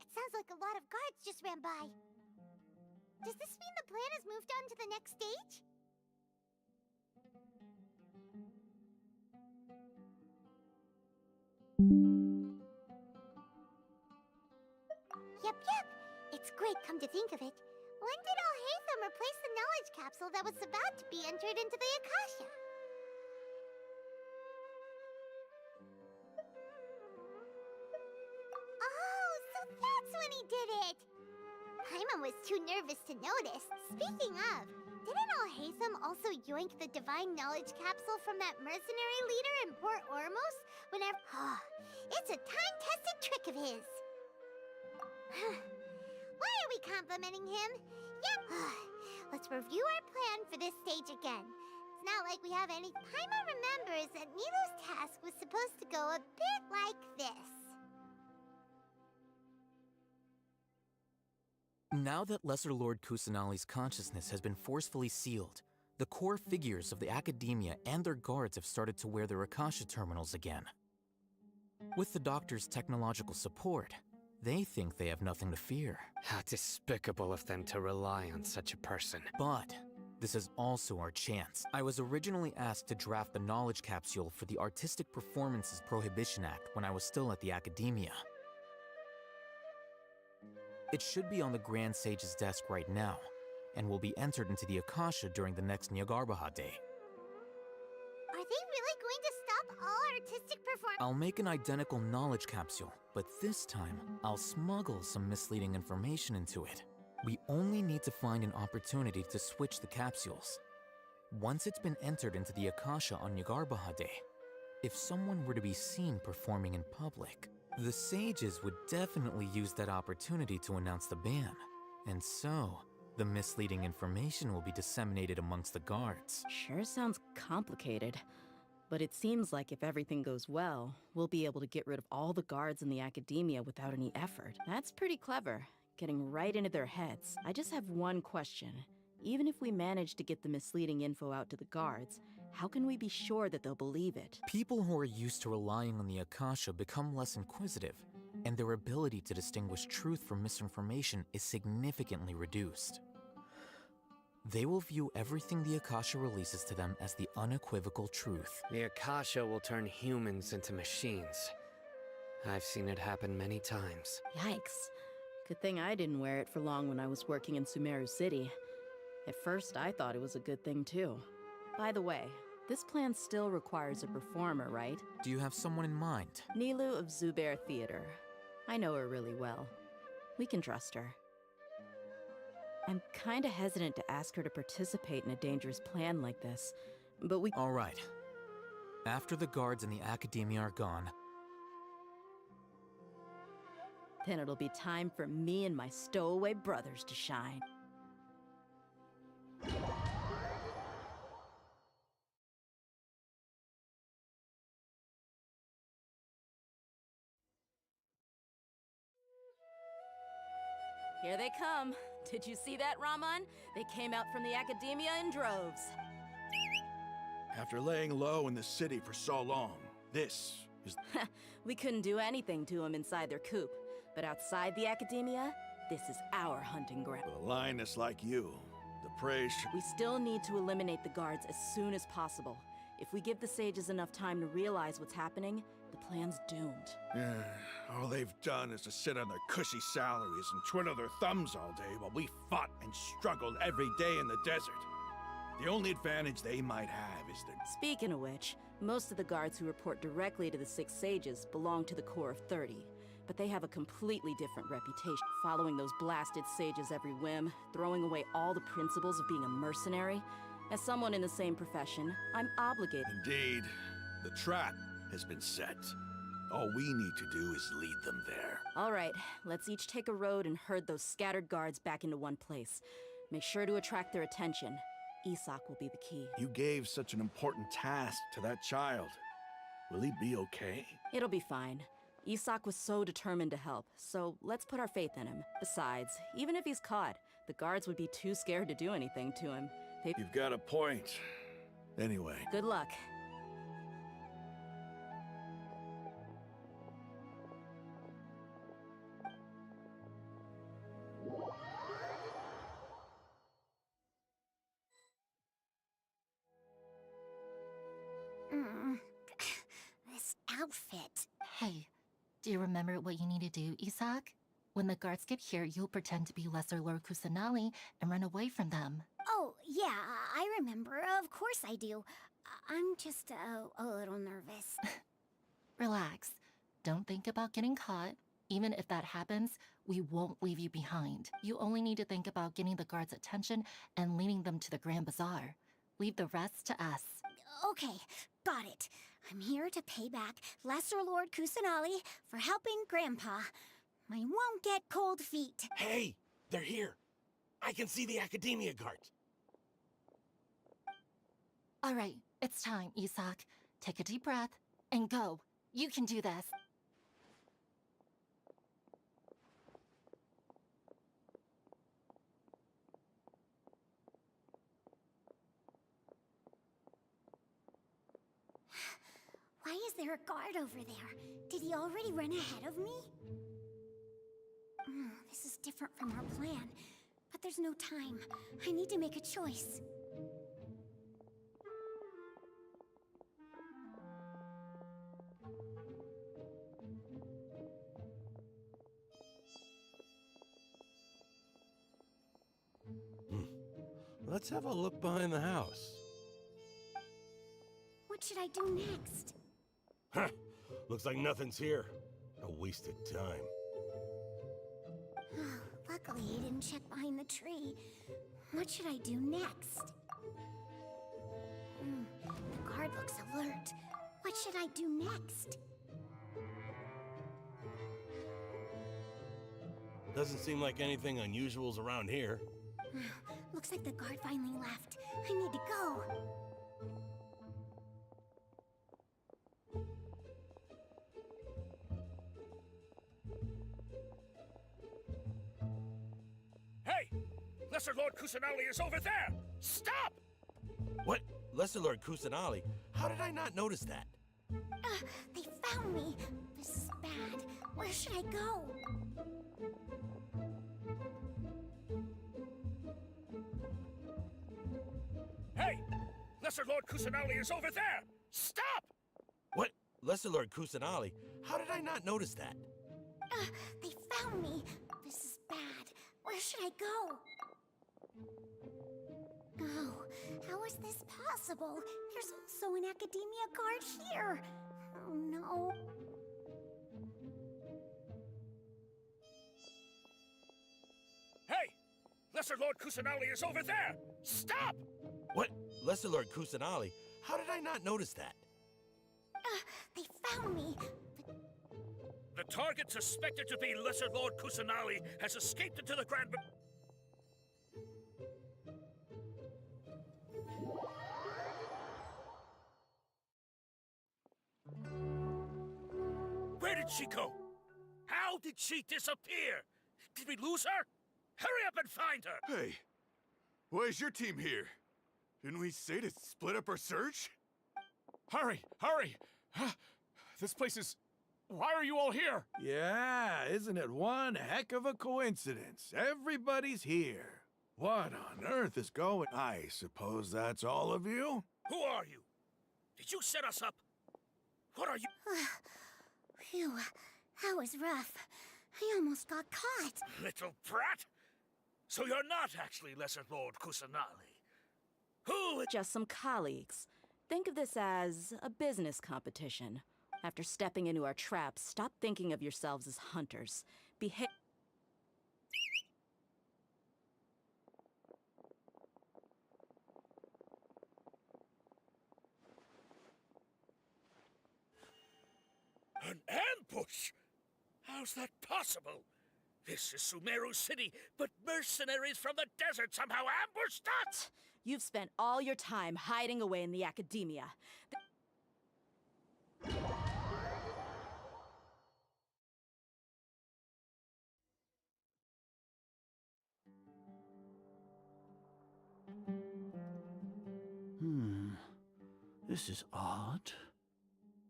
It sounds like a lot of guards just ran by. Does this mean the plan has moved on to the next stage? Yep. It's great, come to think of it. When did Alhaitham replace the knowledge capsule that was about to be entered into the Akasha? Oh, so that's when he did it! Paimon was too nervous to notice. Speaking of, didn't Alhaitham also yoink the divine knowledge capsule from that mercenary leader in Port Ormos whenever... it's a time-tested trick of his. Why are we complimenting him? Yep. Let's review our plan for this stage again. It's not like we have any... Paimon remembers that Nilou's task was supposed to go a bit like this. Now that Lesser Lord Kusanali's consciousness has been forcefully sealed, the core figures of the Academia and their guards have started to wear their Akasha terminals again. With the Doctor's technological support, they think they have nothing to fear. How despicable of them to rely on such a person. But this is also our chance. I was originally asked to draft the knowledge capsule for the Artistic Performances Prohibition Act when I was still at the Academia. It should be on the Grand Sage's desk right now, and will be entered into the Akasha during the next Nyargarbaha Day. Are they really going to stop all artistic performance? I'll make an identical knowledge capsule, but this time, I'll smuggle some misleading information into it. We only need to find an opportunity to switch the capsules. Once it's been entered into the Akasha on Nyargarbaha Day, if someone were to be seen performing in public, the sages would definitely use that opportunity to announce the ban. And so, the misleading information will be disseminated amongst the guards. Sure sounds complicated. But it seems like if everything goes well, we'll be able to get rid of all the guards in the Academia without any effort. That's pretty clever, getting right into their heads. I just have one question. Even if we manage to get the misleading info out to the guards, how can we be sure that they'll believe it? People who are used to relying on the Akasha become less inquisitive, and their ability to distinguish truth from misinformation is significantly reduced. They will view everything the Akasha releases to them as the unequivocal truth. The Akasha will turn humans into machines. I've seen it happen many times. Yikes. Good thing I didn't wear it for long when I was working in Sumeru City. At first, I thought it was a good thing too. By the way, this plan still requires a performer, right? Do you have someone in mind? Nilou of Zubair Theater. I know her really well. We can trust her. I'm kinda hesitant to ask her to participate in a dangerous plan like this, but we— All right. After the guards in the Academia are gone, then it'll be time for me and my stowaway brothers to shine. Here they come. Did you see that, Raman? They came out from the Academia in droves. After laying low in the city for so long, this is... We couldn't do anything to them inside their coop. But outside the Academia, this is our hunting ground. A lioness like you, the prey should... We still need to eliminate the guards as soon as possible. If we give the sages enough time to realize what's happening, the plan's doomed. Yeah, all they've done is to sit on their cushy salaries and twiddle their thumbs all day while we fought and struggled every day in the desert. The only advantage they might have is that... Speaking of which, most of the guards who report directly to the Six Sages belong to the Corps of 30. But they have a completely different reputation, following those blasted sages every whim, throwing away all the principles of being a mercenary. As someone in the same profession, I'm obligated. Indeed, the trap has been set. All we need to do is lead them there. All right, let's each take a road and herd those scattered guards back into one place. Make sure to attract their attention. Isak will be the key. You gave such an important task to that child. Will he be okay? It'll be fine. Isak was so determined to help, so let's put our faith in him. Besides, even if he's caught, the guards would be too scared to do anything to him. You've got a point. Anyway. Good luck. Do you remember what you need to do, Isak? When the guards get here, you'll pretend to be Lesser Lord Kusanali and run away from them. Oh, yeah, I remember. Of course I do. I'm just a little nervous. Relax. Don't think about getting caught. Even if that happens, we won't leave you behind. You only need to think about getting the guards' attention and leading them to the Grand Bazaar. Leave the rest to us. Okay, got it. I'm here to pay back Lesser Lord Kusanali for helping Grandpa. I won't get cold feet. Hey, they're here. I can see the Academia guards. All right, it's time, Isak. Take a deep breath and go. You can do this. Why is there a guard over there? Did he already run ahead of me? This is different from our plan, but there's no time. I need to make a choice. Let's have a look behind the house. What should I do next? Huh. Looks like nothing's here. A wasted time. Luckily, he didn't check behind the tree. What should I do next? The guard looks alert. What should I do next? Doesn't seem like anything unusual's around here. Looks like the guard finally left. I need to go. Hey! Lesser Lord Kusanali is over there! Stop! What? Lesser Lord Kusanali? How did I not notice that? They found me. This is bad. Where should I go? Hey! Lesser Lord Kusanali is over there! Stop! What? Lesser Lord Kusanali? How did I not notice that? They found me. This is bad. Where should I go? Oh, how is this possible? There's also an Academia guard here. Oh no. Hey! Lesser Lord Kusanali is over there! Stop! What? Lesser Lord Kusanali? How did I not notice that? They found me. The target suspected to be Lesser Lord Kusanali has escaped into the Grand... Where did she go? How did she disappear? Did we lose her? Hurry up and find her! Hey, why is your team here? Didn't we say to split up our search? Hurry! Hurry! This place is... Why are you all here? Yeah, isn't it one heck of a coincidence? Everybody's here. What on earth is going... I suppose that's all of you? Who are you? Did you set us up? What are you... Phew, that was rough. I almost got caught. Little brat? So you're not actually Lesser Lord Kusanali? Who... Just some colleagues. Think of this as a business competition. After stepping into our traps, stop thinking of yourselves as hunters. Behave... An ambush? How's that possible? This is Sumeru City, but mercenaries from the desert somehow ambushed us! You've spent all your time hiding away in the Academia. This is odd.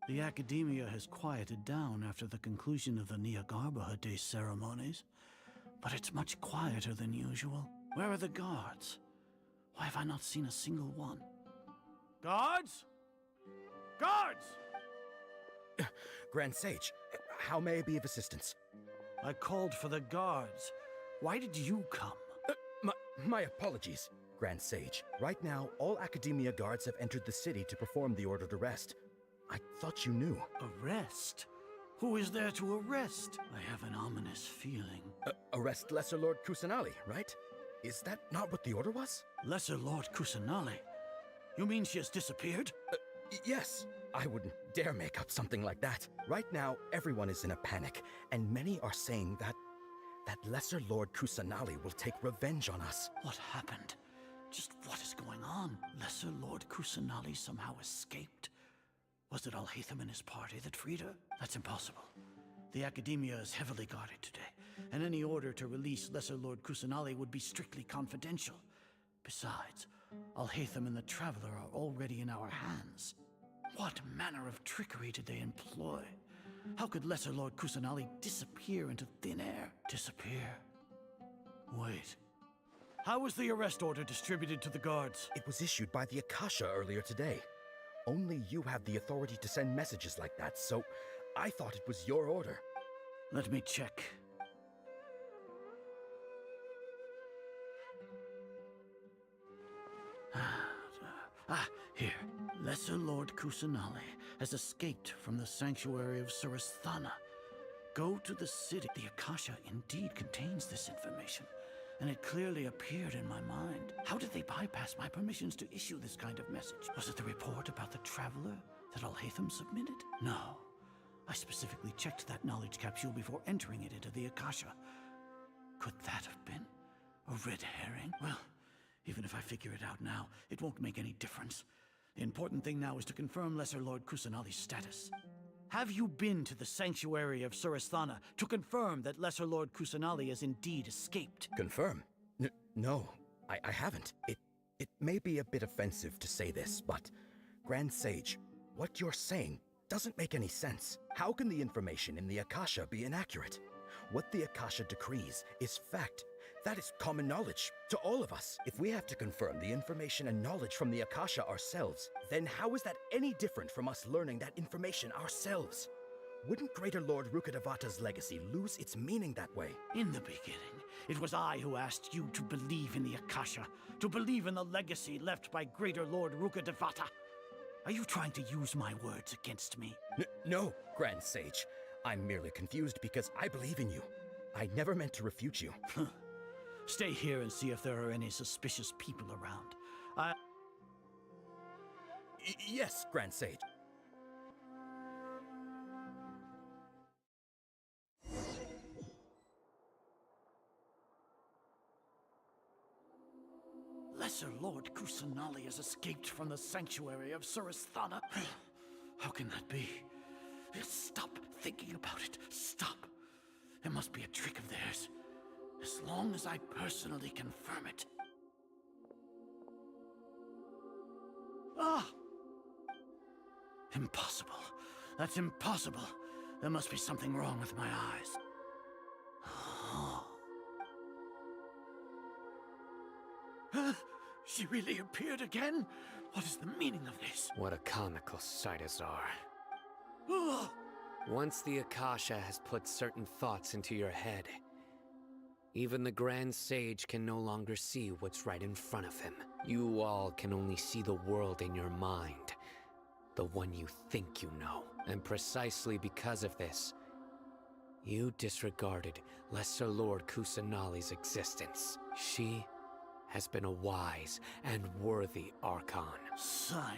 The Academia has quieted down after the conclusion of the Niagarbaha Day ceremonies, but it's much quieter than usual. Where are the guards? Why have I not seen a single one? Guards? Guards! Grand Sage, How may I be of assistance? I called for the guards. Why did you come? My apologies, Grand Sage. Right now, all Academia guards have entered the city to perform the ordered arrest. I thought you knew. Arrest? Who is there to arrest? I have an ominous feeling. Arrest Lesser Lord Kusanali, right? Is that not what the order was? Lesser Lord Kusanali? You mean she has disappeared? Yes. I wouldn't dare make up something like that. Right now, everyone is in a panic, and many are saying that Lesser Lord Kusanali will take revenge on us. What happened? Just what is going on? Lesser Lord Kusanali somehow escaped? Was it Alhaitham and his party that freed her? That's impossible. The Academia is heavily guarded today, and any order to release Lesser Lord Kusanali would be strictly confidential. Besides, Alhaitham and the Traveler are already in our hands. What manner of trickery did they employ? How could Lesser Lord Kusanali disappear into thin air? Disappear? Wait. How was the arrest order distributed to the guards? It was issued by the Akasha earlier today. Only you have the authority to send messages like that, so I thought it was your order. Let me check. Here. Lesser Lord Kusanali has escaped from the sanctuary of Surasthana. Go to the city. The Akasha indeed contains this information, and it clearly appeared in my mind. How did they bypass my permissions to issue this kind of message? Was it the report about the Traveler that Alhaitham submitted? No. I specifically checked that knowledge capsule before entering it into the Akasha. Could that have been a red herring? Well, even if I figure it out now, it won't make any difference. The important thing now is to confirm Lesser Lord Kusanali's status. Have you been to the sanctuary of Surasthana to confirm that Lesser Lord Kusanali has indeed escaped? Confirm? No, I haven't. It may be a bit offensive to say this, but Grand Sage, what you're saying doesn't make any sense. How can the information in the Akasha be inaccurate? What the Akasha decrees is fact. That is common knowledge to all of us. If we have to confirm the information and knowledge from the Akasha ourselves, then how is that any different from us learning that information ourselves? Wouldn't Greater Lord Rukkhadevata's legacy lose its meaning that way? In the beginning, it was I who asked you to believe in the Akasha, to believe in the legacy left by Greater Lord Rukkhadevata. Are you trying to use my words against me? No, Grand Sage. I'm merely confused because I believe in you. I never meant to refute you. Stay here and see if there are any suspicious people around. Yes, Grand Sage. Lesser Lord Kusanali has escaped from the sanctuary of Surasthana. How can that be? Stop thinking about it. Stop. It must be a trick of theirs. As long as I personally confirm it. Impossible. That's impossible. There must be something wrong with my eyes. She really appeared again? What is the meaning of this? What a comical sight, Azar. Once the Akasha has put certain thoughts into your head, even the Grand Sage can no longer see what's right in front of him. You all can only see the world in your mind, the one you think you know. And precisely because of this, you disregarded Lesser Lord Kusanali's existence. She has been a wise and worthy Archon. Sino,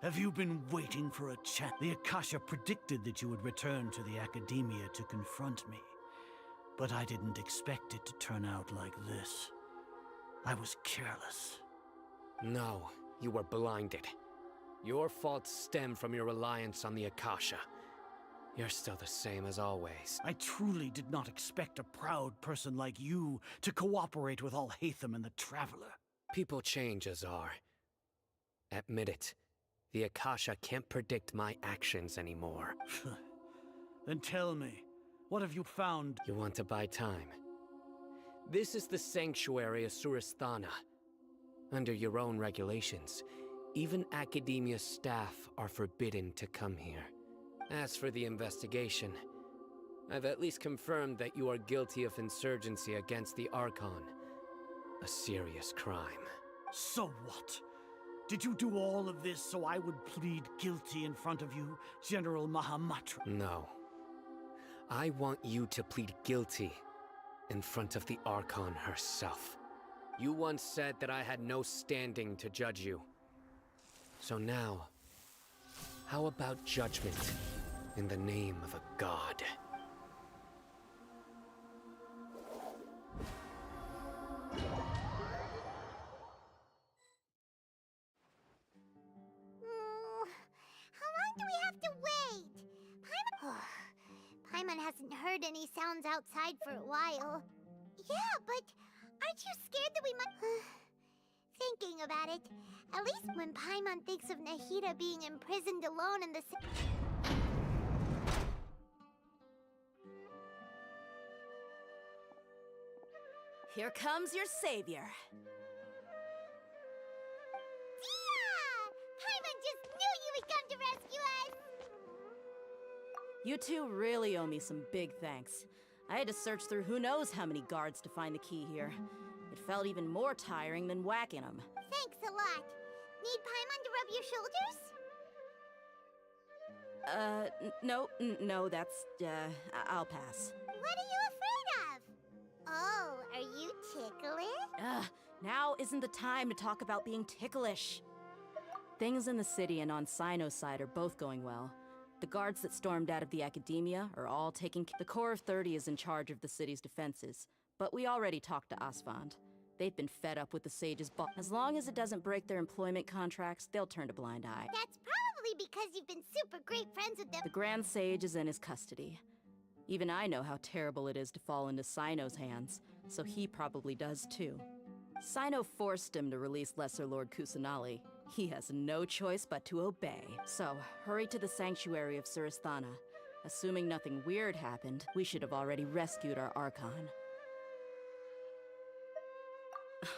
have you been waiting for a chance? The Akasha predicted that you would return to the Academia to confront me. But I didn't expect it to turn out like this. I was careless. No, you were blinded. Your faults stem from your reliance on the Akasha. You're still the same as always. I truly did not expect a proud person like you to cooperate with Alhaitham and the Traveler. People change, Azar. Admit it. The Akasha can't predict my actions anymore. Then tell me, what have you found? You want to buy time? This is the sanctuary of Surasthana. Under your own regulations, even Academia staff are forbidden to come here. As for the investigation, I've at least confirmed that you are guilty of insurgency against the Archon. A serious crime. So what? Did you do all of this so I would plead guilty in front of you, General Mahamatra? No. I want you to plead guilty in front of the Archon herself. You once said that I had no standing to judge you. So now, how about judgment in the name of a god? How long do we have to wait? Paimon hasn't heard any sounds outside for a while. Yeah, but aren't you scared that we might... Thinking about it, at least when Paimon thinks of Nahida being imprisoned alone in the... Here comes your savior. Paimon just knew you would come to rescue us! You two really owe me some big thanks. I had to search through who knows how many guards to find the key here. It felt even more tiring than whacking them. Thanks a lot. Need Paimon to rub your shoulders? No, that's, I'll pass. What are you afraid of? Oh, are you ticklish? Now isn't the time to talk about being ticklish. Things in the city and on Sino's side are both going well. The guards that stormed out of the academia are all taking... The Corps of 30 is in charge of the city's defenses, but we already talked to Asfand. They've been fed up with the Sage's As long as it doesn't break their employment contracts, they'll turn a blind eye. That's probably because you've been super great friends with them. The Grand Sage is in his custody. Even I know how terrible it is to fall into Sino's hands, so he probably does too. Sino forced him to release Lesser Lord Kusanali. He has no choice but to obey. So, hurry to the sanctuary of Surasthana. Assuming nothing weird happened, we should have already rescued our Archon.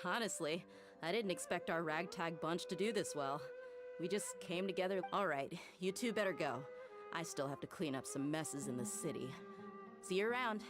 Honestly, I didn't expect our ragtag bunch to do this well. We just came together. All right, you two better go. I still have to clean up some messes in the city. See you around.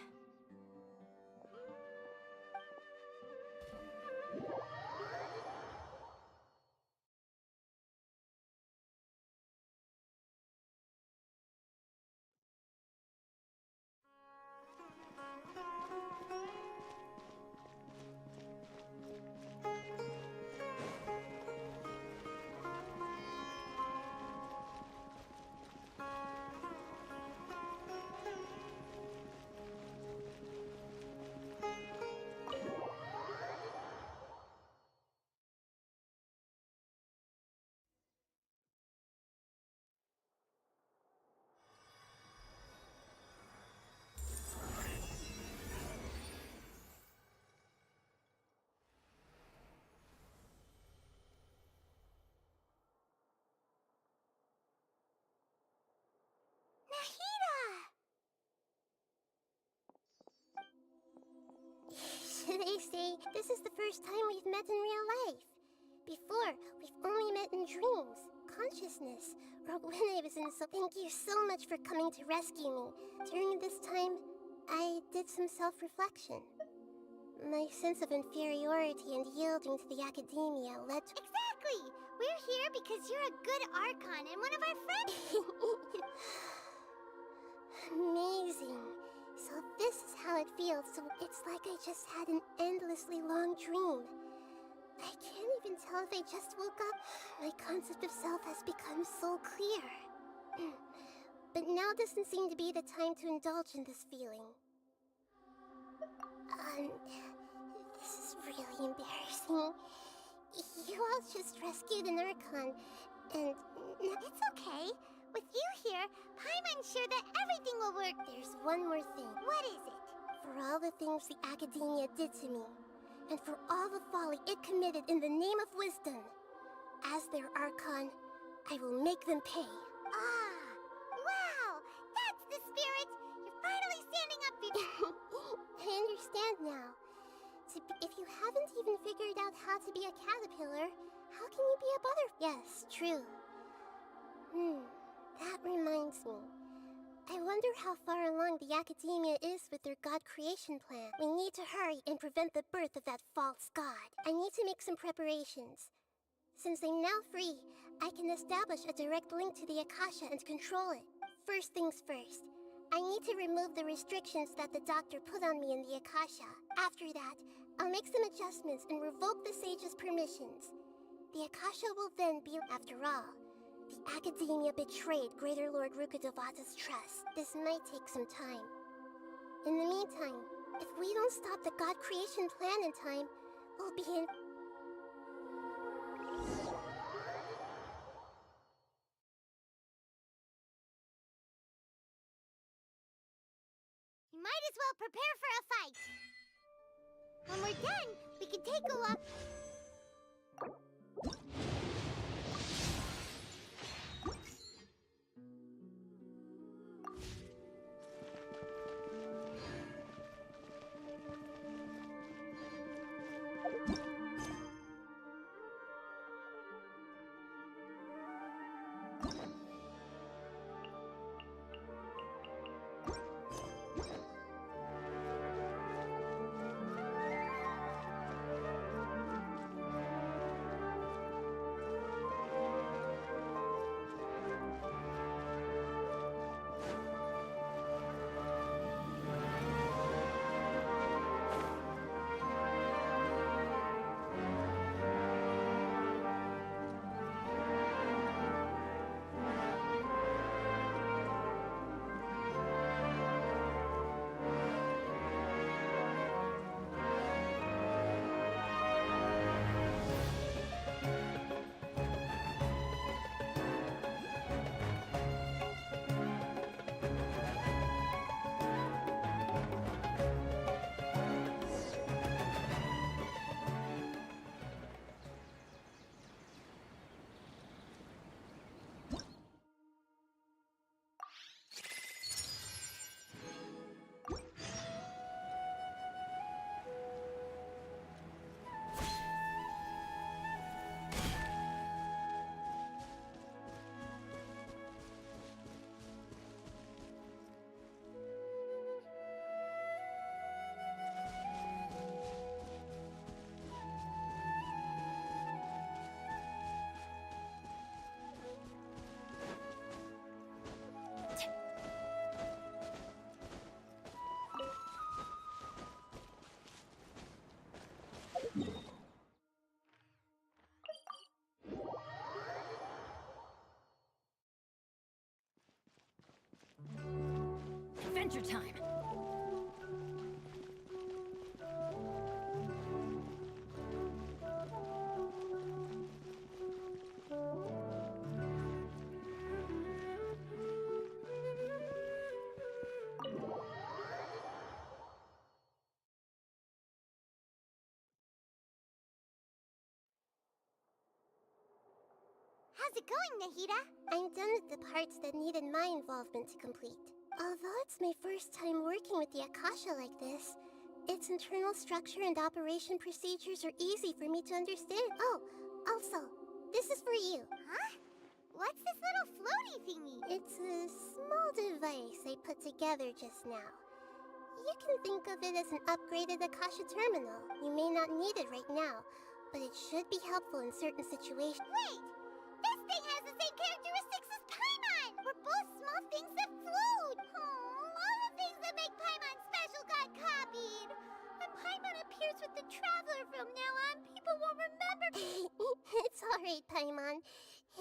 They say this is the first time we've met in real life. Before, we've only met in dreams, consciousness, or when I was in so... Thank you so much for coming to rescue me. During this time, I did some self-reflection. My sense of inferiority and yielding to the academia led to... Exactly! We're here because you're a good Archon and one of our friends. Amazing. So this is how it feels. So it's like I just had an endlessly long dream. I can't even tell if I just woke up. My concept of self has become so clear. But now doesn't seem to be the time to indulge in this feeling. This is really embarrassing. You all just rescued an Archon, and it's okay. With you here, Paimon's sure that everything will work. There's one more thing. What is it? For all the things the academia did to me, and for all the folly it committed in the name of wisdom, as their Archon, I will make them pay. Ah! Wow! That's the spirit! You're finally standing up for... I understand now. If you haven't even figured out how to be a caterpillar, how can you be a butterfly? Yes, true. That reminds me. I wonder how far along the Academia is with their god creation plan. We need to hurry and prevent the birth of that false god. I need to make some preparations. Since I'm now free, I can establish a direct link to the Akasha and control it. First things first, I need to remove the restrictions that the doctor put on me in the Akasha. After that, I'll make some adjustments and revoke the sage's permissions. The Akasha will then be, after all, the Academia betrayed Greater Lord Rukkhadevata's trust. This might take some time. In the meantime, if we don't stop the god creation plan in time, we'll be in... You might as well prepare for a fight. When we're done, we can take a walk. Adventure time! How's it going, Nahida? I'm done with the parts that needed my involvement to complete. Although it's my first time working with the Akasha like this, its internal structure and operation procedures are easy for me to understand. Oh, also, this is for you. Huh? What's this little floaty thingy? It's a small device I put together just now. You can think of it as an upgraded Akasha terminal. You may not need it right now, but it should be helpful in certain situations. Wait! This thing has the same characteristics as Paimon! We're both small things that float! All the things that make Paimon special got copied! When Paimon appears with the Traveler from now on, people won't remember me! It's alright, Paimon.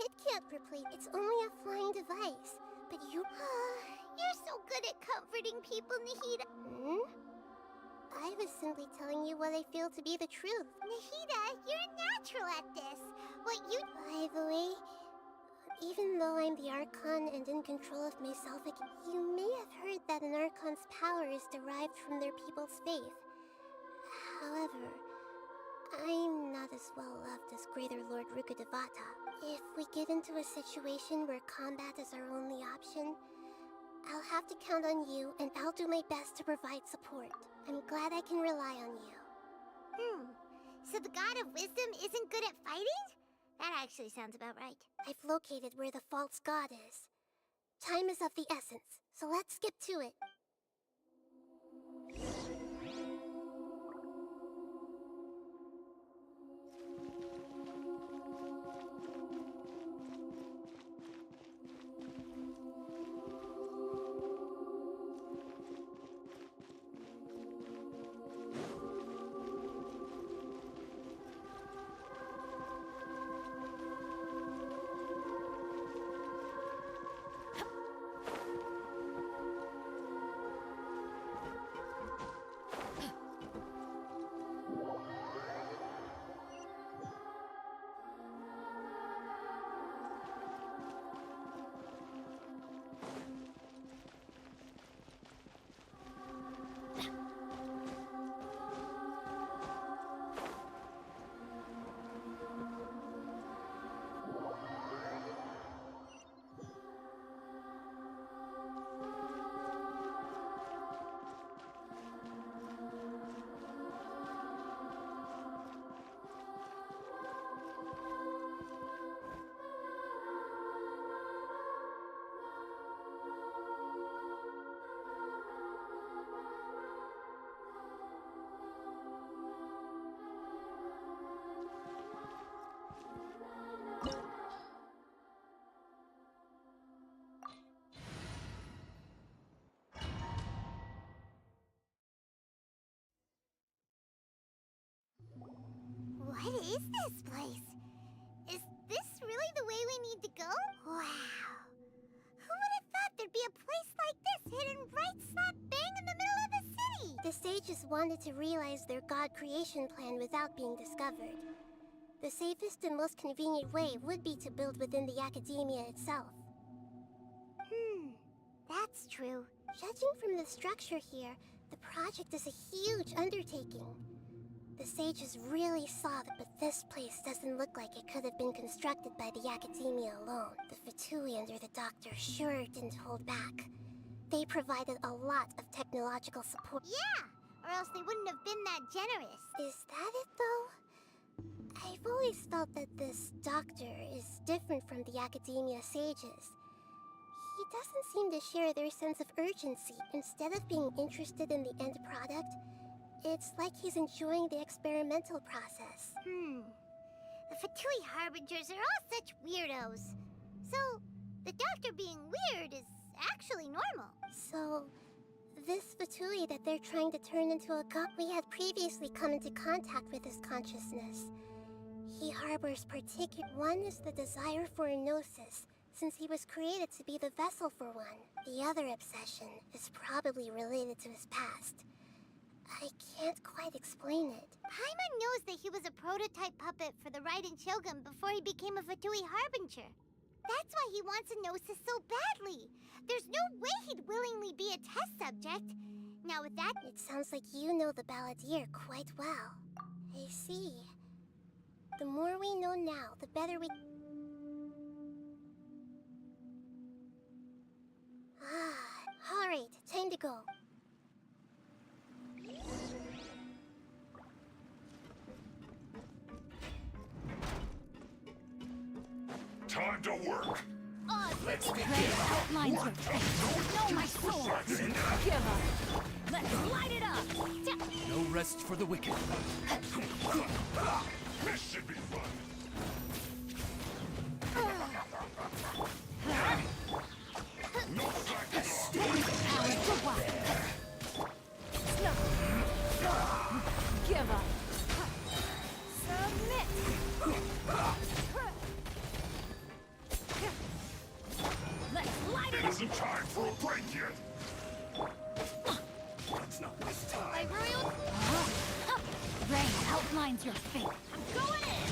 It can't replace. It's only a flying device. But you... You're so good at comforting people, Nahida. Hmm? I was simply telling you what I feel to be the truth. Nahida, you're a natural at this. What you... By the way, even though I'm the Archon and in control of myself, you may have heard that an Archon's power is derived from their people's faith. However, I'm not as well loved as Greater Lord Rukkhadevata. If we get into a situation where combat is our only option, I'll have to count on you, and I'll do my best to provide support. I'm glad I can rely on you. So the God of Wisdom isn't good at fighting? That actually sounds about right. I've located where the false god is. Time is of the essence. So let's skip to it. What is this place? Is this really the way we need to go? Wow. Who would have thought there'd be a place like this hidden right slap bang in the middle of the city? The sages wanted to realize their god creation plan without being discovered. The safest and most convenient way would be to build within the academia itself. That's true. Judging from the structure here, the project is a huge undertaking. The sages really saw that, but this place doesn't look like it could have been constructed by the academia alone. The Fatui under the doctor sure didn't hold back. They provided a lot of technological support. Yeah, or else they wouldn't have been that generous. Is that it, though? I've always felt that this doctor is different from the academia sages. He doesn't seem to share their sense of urgency. Instead of being interested in the end product, it's like he's enjoying the experimental process. The Fatui Harbingers are all such weirdos. So, the doctor being weird is actually normal. So, this Fatui that they're trying to turn into a god, we had previously come into contact with his consciousness. He harbors one is the desire for a gnosis, since he was created to be the vessel for one. The other obsession is probably related to his past. I can't quite explain it. Paimon knows that he was a prototype puppet for the Raiden Shogun before he became a Fatui Harbinger. That's why he wants a gnosis so badly. There's no way he'd willingly be a test subject. Now with that... It sounds like you know the Balladeer quite well. I see. The more we know now, the better we... Alright, time to go. Time to work. Let's begin. Outlines your face. Know my sword. Give up. Let's light it up. No rest for the wicked. This should be fun. No slacking off. Give up. Submit. Let's light it up. Isn't time for a break yet. It's not this time. Rain outlines your fate. I'm going in.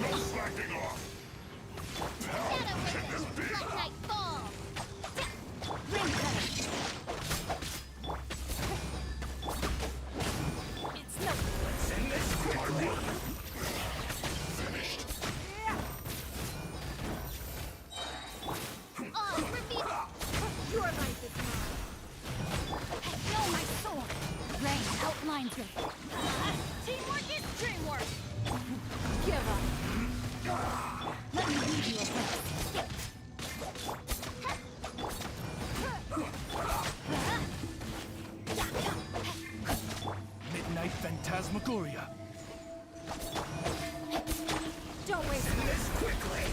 No slacking off. How can this be? Night fall. Ring cutter. It's no. Let's end this quickly. Finished. Your life is mine. Know my sword. Rain outlines your fate. Teamwork is dreamwork. Give up. Let me lead you a bit. Scoria! Don't waste this quickly!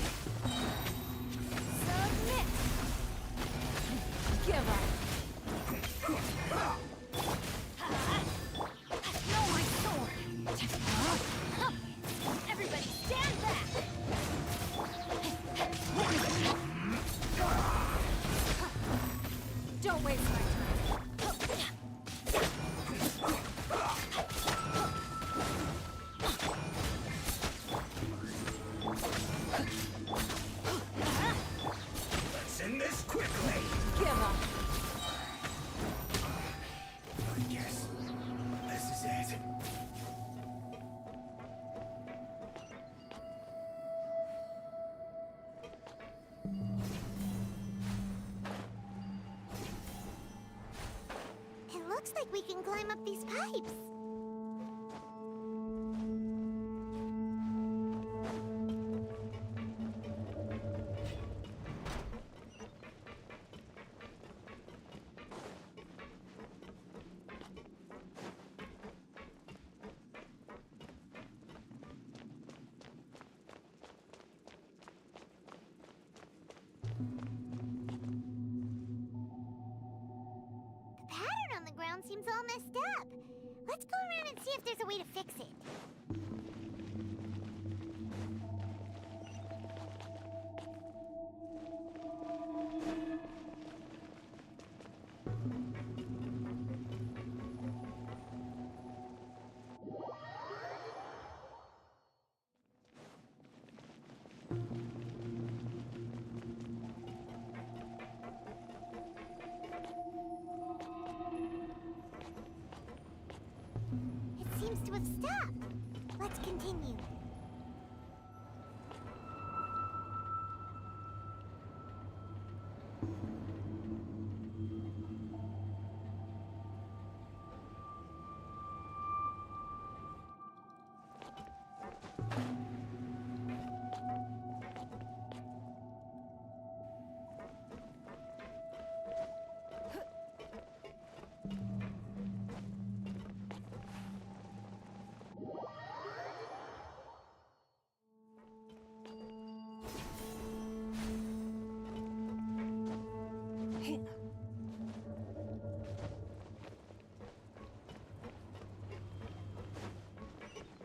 Submit! Give up! No, my sword! Everybody stand back! Don't waste my time. Let's end this quickly! Give up! I guess this is it. It looks like we can climb up these pipes. The pattern on the ground seems all messed up. Let's go around and see if there's a way to fix it. It seems to have stopped. Let's continue.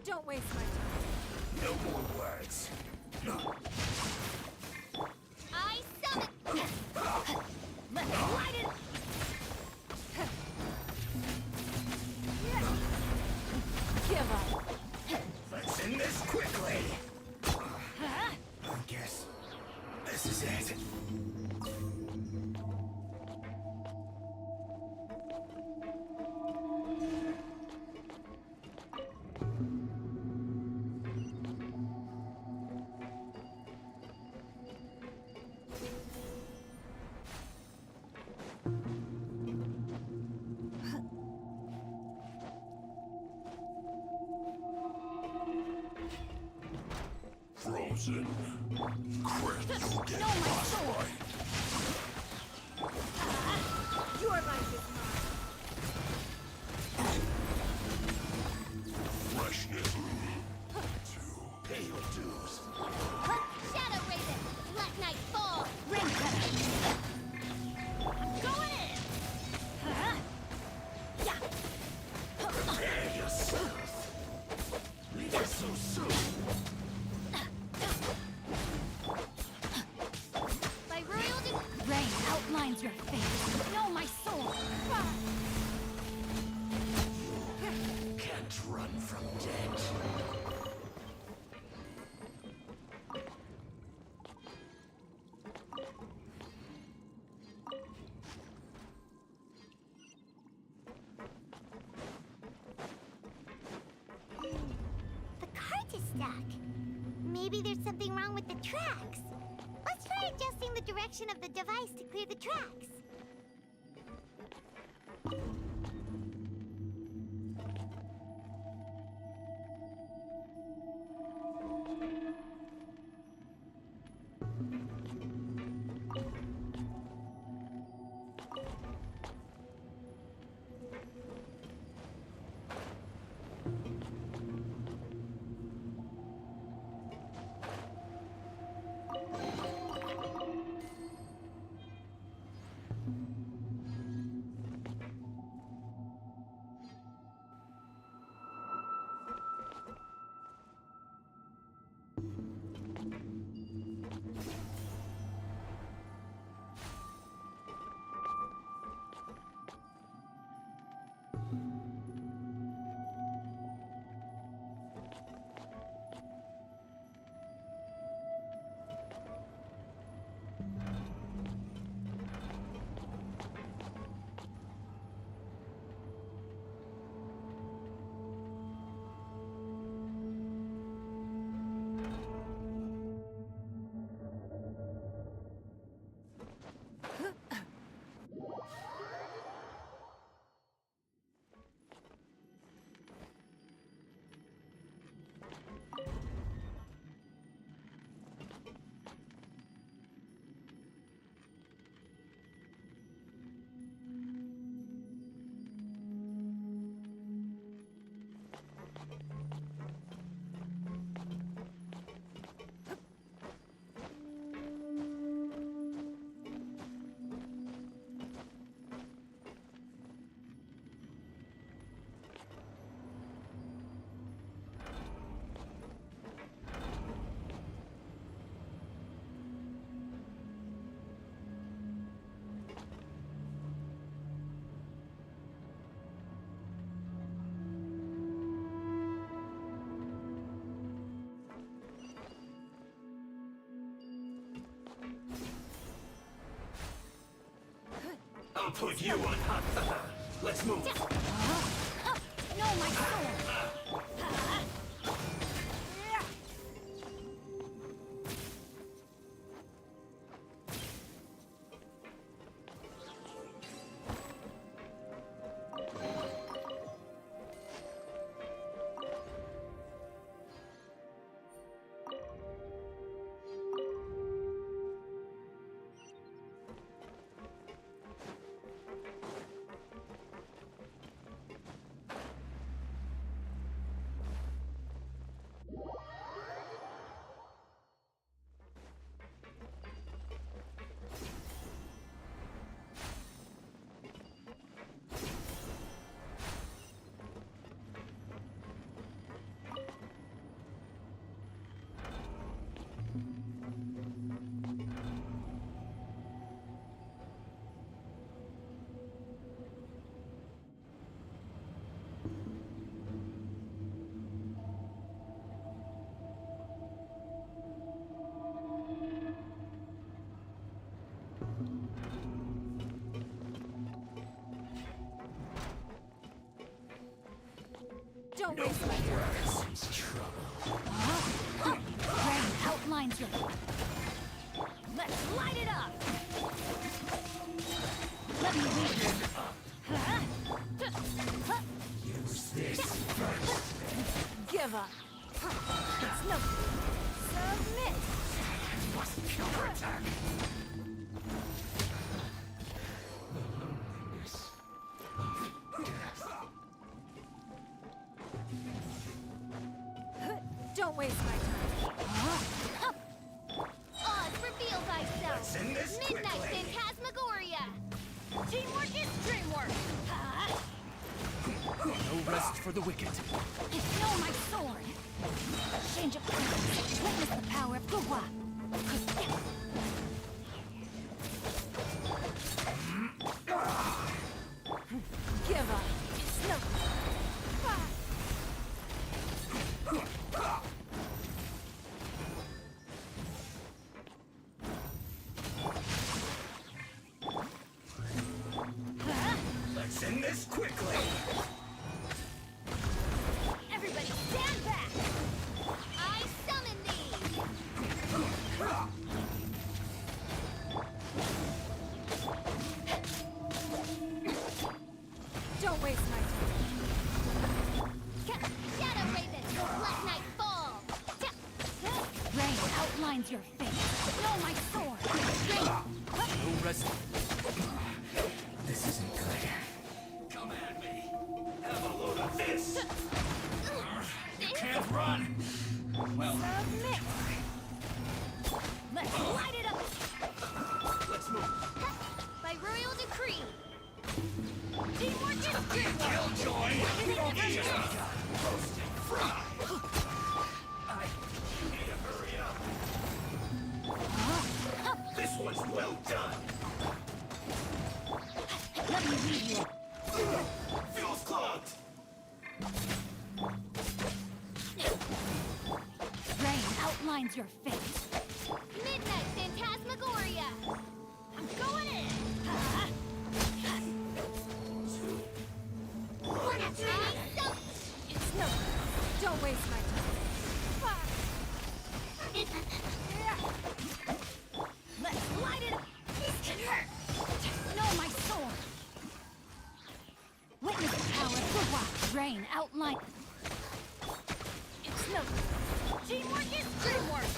Don't waste my time. No more words. I summon! Let's light it! Give up! Let's end this quickly! I guess this is it. Frozen. Chris, you'll get lost right. Your life is mine. Freshness. Pale dues. Shadow Raven! Black Knight fall! Ring cutter! I'm going in! Yeah! Prepare yourself. Leave it so soon. By royal rain outlines your face. No, my soul! Can't run from death. The cart is stuck. Maybe there's something wrong with the tracks. Let's try adjusting the direction of the device to clear the tracks. Put you on hot. Let's move. No, my sword! Don't waste my time. Rain outlines your... Let's light it up! Let me read you. Use this first. Give up. It's no... Submit! Must counterattack. Don't waste my time. Oz, reveal thyself! Let's end this Midnight quickly. Phantasmagoria! Teamwork is dreamwork! No rest for the wicked. Know my sword! Change of plans. Witness the power of Gua! Give up! It's no... Let's end this quickly. Everybody stand back! I summon thee! Don't waste my time. Shadow Raven, let night fall! Rain outlines your face. Know my sword! Rain! No rest. This isn't clear. Come at me. Have a load of this. You can't run. Well, Submit! Let's light it up! let's move. By royal decree! Teamwork is Killjoy. Eat up. Roasted fry. I need to hurry up. This one's well done. Let me read you. Fuel's clogged. Rain outlines your fate. Midnight Phantasmagoria! I'm going in! It's no... Don't waste my time. Let's light it up! Know my sword! Witness the power of the rock. Rain outline... It's no... Teamwork is dreamwork!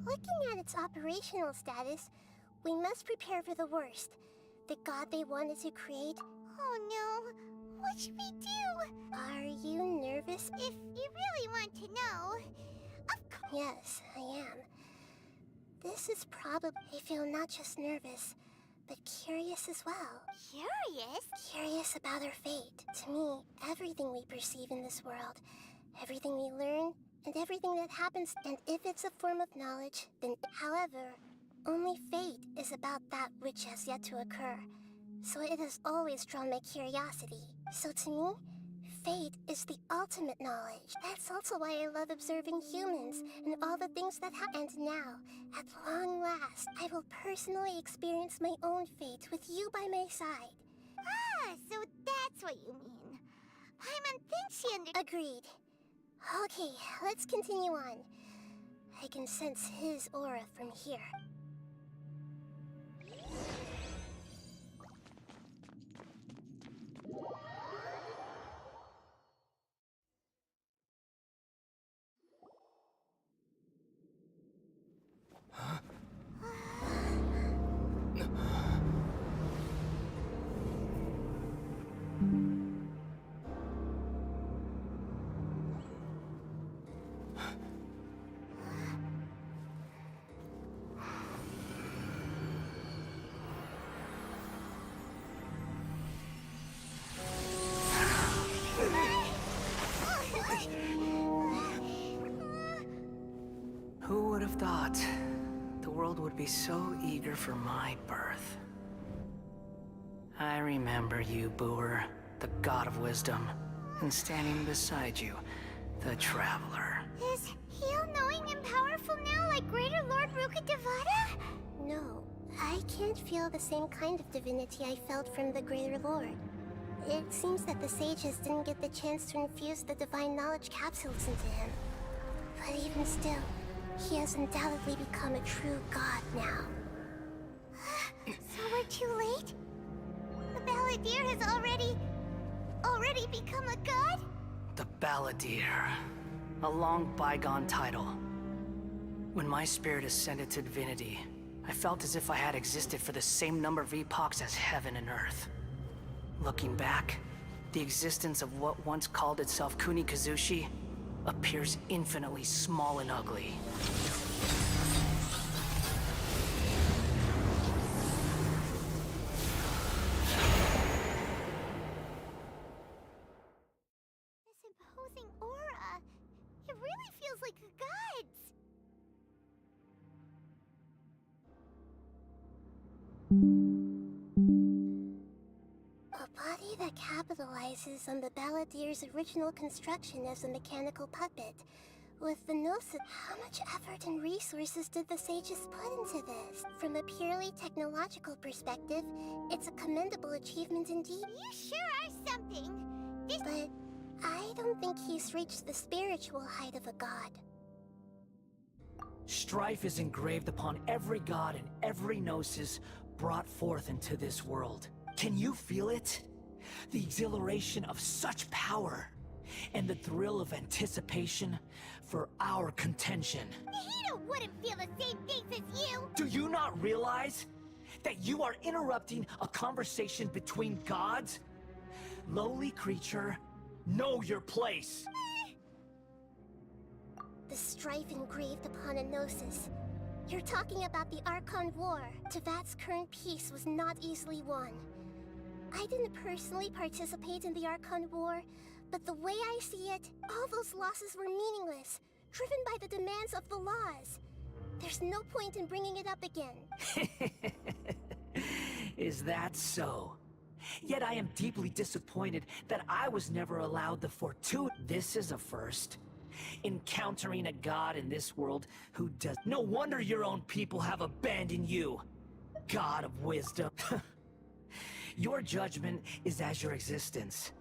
Looking at its operational status, we must prepare for the worst. The god they wanted to create. Oh no, what should we do? Are you nervous? If you really want to know, of course. Yes, I am. This is probably... I feel not just nervous, but curious as well. Curious? Curious about our fate. To me, everything we perceive in this world, everything we learn, and everything that happens, and if it's a form of knowledge, then... However, only fate is about that which has yet to occur. So it has always drawn my curiosity. So to me, fate is the ultimate knowledge. That's also why I love observing humans and all the things that happen. And now, at long last, I will personally experience my own fate with you by my side. Ah, so that's what you mean. Paimon thinks she Agreed. Okay, let's continue on. I can sense his aura from here. Who would have thought the world would be so eager for my birth? I remember you, Booer, the god of wisdom, and standing beside you, the traveler. Is he all-knowing and powerful now like Greater Lord Rukkhadevata? No, I can't feel the same kind of divinity I felt from the Greater Lord. It seems that the sages didn't get the chance to infuse the divine knowledge capsules into him. But even still, he has undoubtedly become a true god now. So we're too late? The Balladeer has already become a god? The Balladeer. A long bygone title. When my spirit ascended to divinity, I felt as if I had existed for the same number of epochs as heaven and earth. Looking back, the existence of what once called itself Kunikazushi appears infinitely small and ugly. This imposing aura, it really feels like a god's. A body that capitalizes on the Balladeer's original construction as a mechanical puppet. With the Gnosis, how much effort and resources did the sages put into this? From a purely technological perspective, it's a commendable achievement indeed. You sure are something! But I don't think he's reached the spiritual height of a god. Strife is engraved upon every god and every gnosis brought forth into this world. Can you feel it? The exhilaration of such power, and the thrill of anticipation for our contention. Nahida wouldn't feel the same things as you! Do you not realize that you are interrupting a conversation between gods? Lowly creature, know your place! The strife engraved upon a Gnosis. You're talking about the Archon War. Tevat's current peace was not easily won. I didn't personally participate in the Archon War, but the way I see it, all those losses were meaningless, driven by the demands of the laws. There's no point in bringing it up again. Is that so? Yet I am deeply disappointed that I was never allowed the fortune. This is a first. encountering a god in this world who does. No wonder your own people have abandoned you, God of Wisdom. Your judgment is as your existence.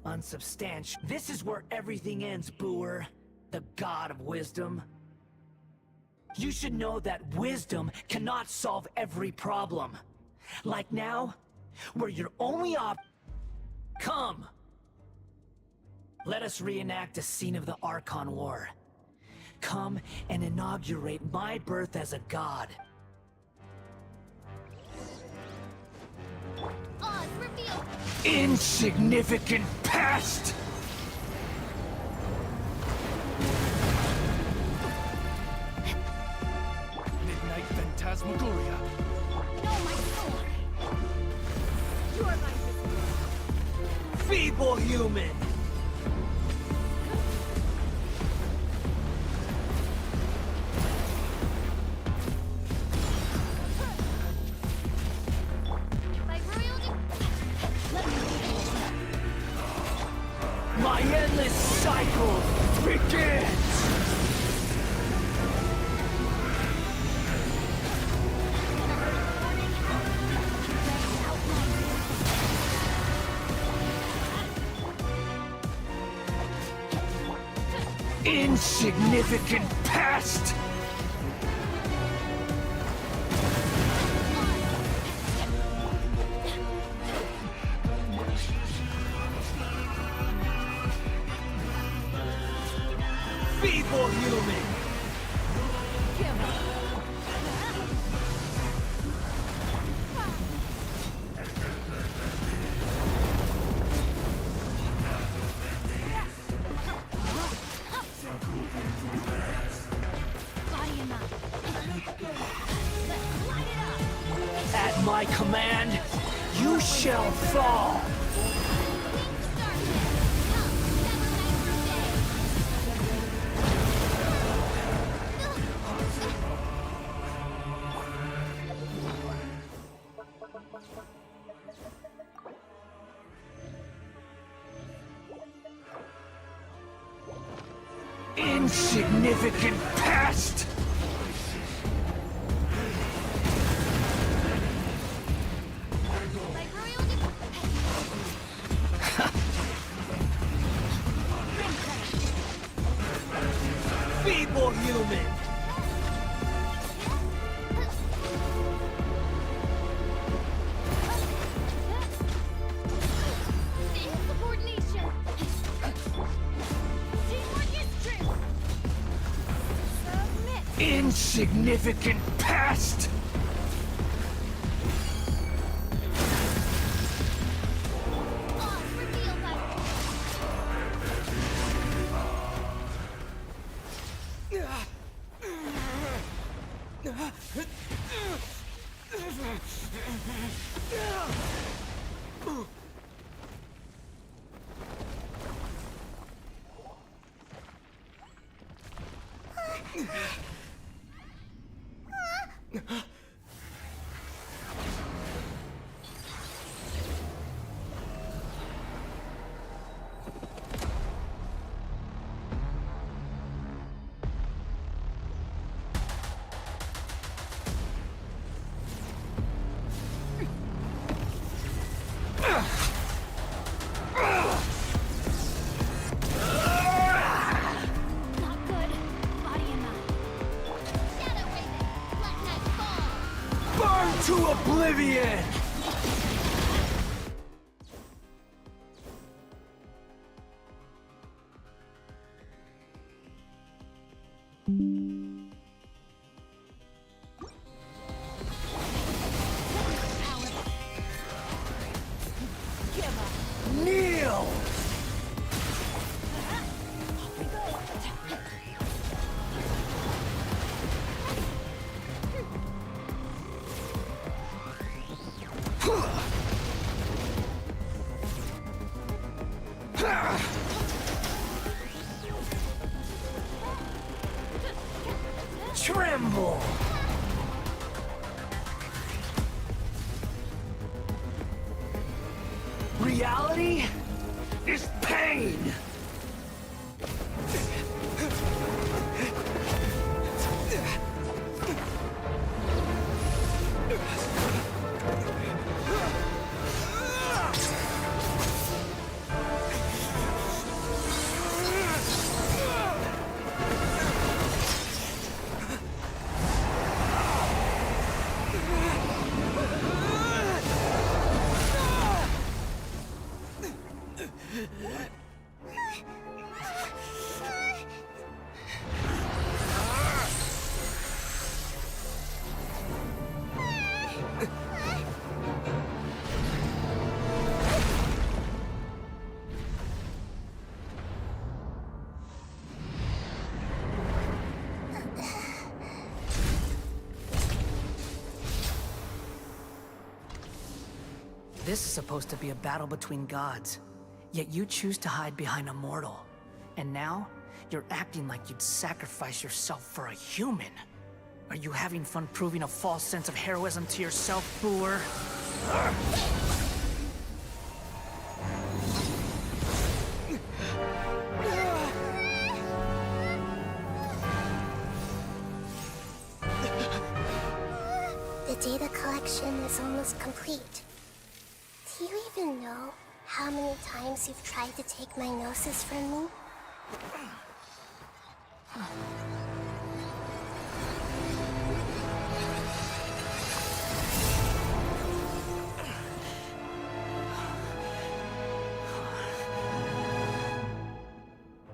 Unsubstantial. This is where everything ends, Booer. The God of Wisdom. You should know that wisdom cannot solve every problem. Like now, where your only Come! Let us reenact a scene of the Archon War. Come and inaugurate my birth as a god. Oz, reveal! Insignificant past! Midnight Phantasmagoria. No, my sword! Your life is Feeble human! My endless cycle begins! Insignificant past! Feeble human! At my command, you shall fall! Insignificant past! Feeble human! insubordination! Teamwork is strength! Submit! Insignificant past! Oz, reveal to oblivion! Kneel! Tremble! Reality is pain! This is supposed to be a battle between gods, yet you choose to hide behind a mortal. And now, you're acting like you'd sacrifice yourself for a human. Are you having fun proving a false sense of heroism to yourself, Boor? The data collection is almost complete. Do you even know how many times you've tried to take my gnosis from me?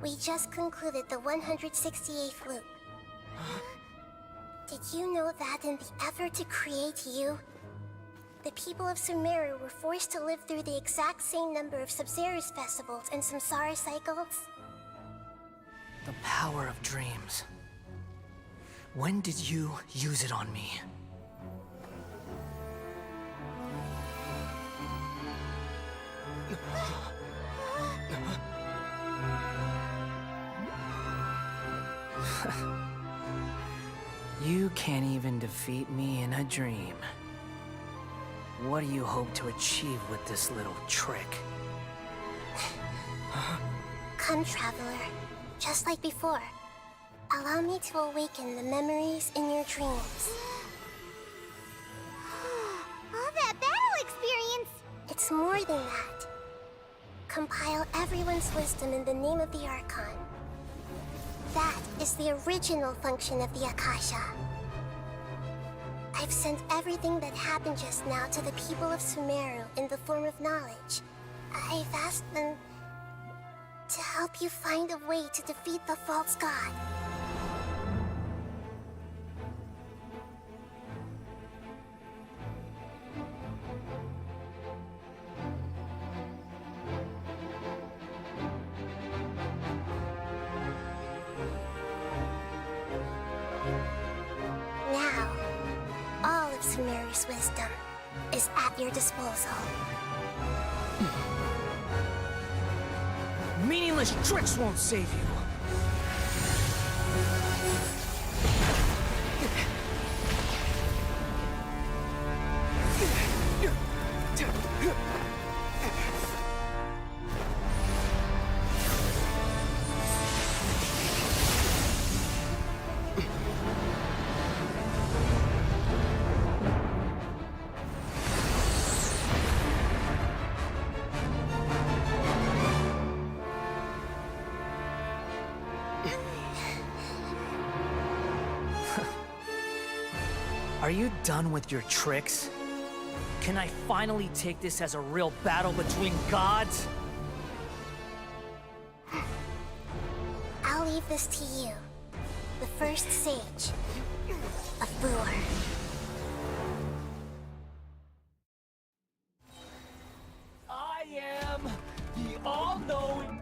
We just concluded the 168th loop. Did you know that in the effort to create you, the people of Sumeru were forced to live through the exact same number of Sub-Zerus festivals and Samsara cycles? The power of dreams. When did you use it on me? You can't even defeat me in a dream. What do you hope to achieve with this little trick? Come, Traveler. Just like before. Allow me to awaken the memories in your dreams. All that battle experience! It's more than that. Compile everyone's wisdom in the name of the Archon. That is the original function of the Akasha. I've sent everything that happened just now to the people of Sumeru in the form of knowledge. I've asked them to help you find a way to defeat the false god. Now, all of Sumeru's wisdom is at your disposal. Meaningless tricks won't save you. Are you done with your tricks? Can I finally take this as a real battle between gods? I'll leave this to you, the first sage of Boor. I am the all-knowing...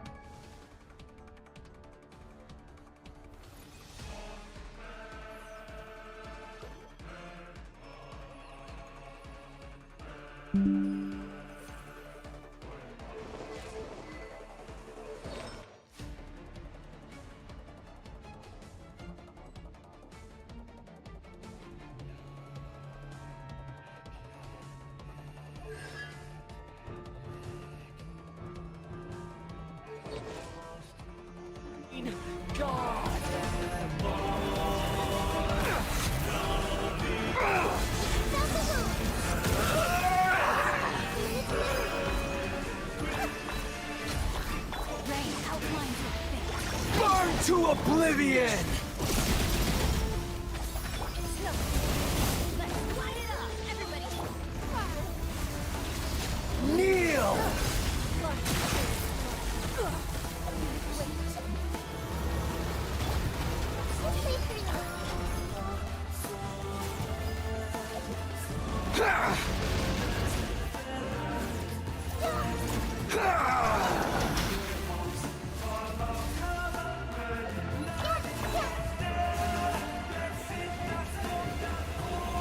Burn to oblivion! Kneel!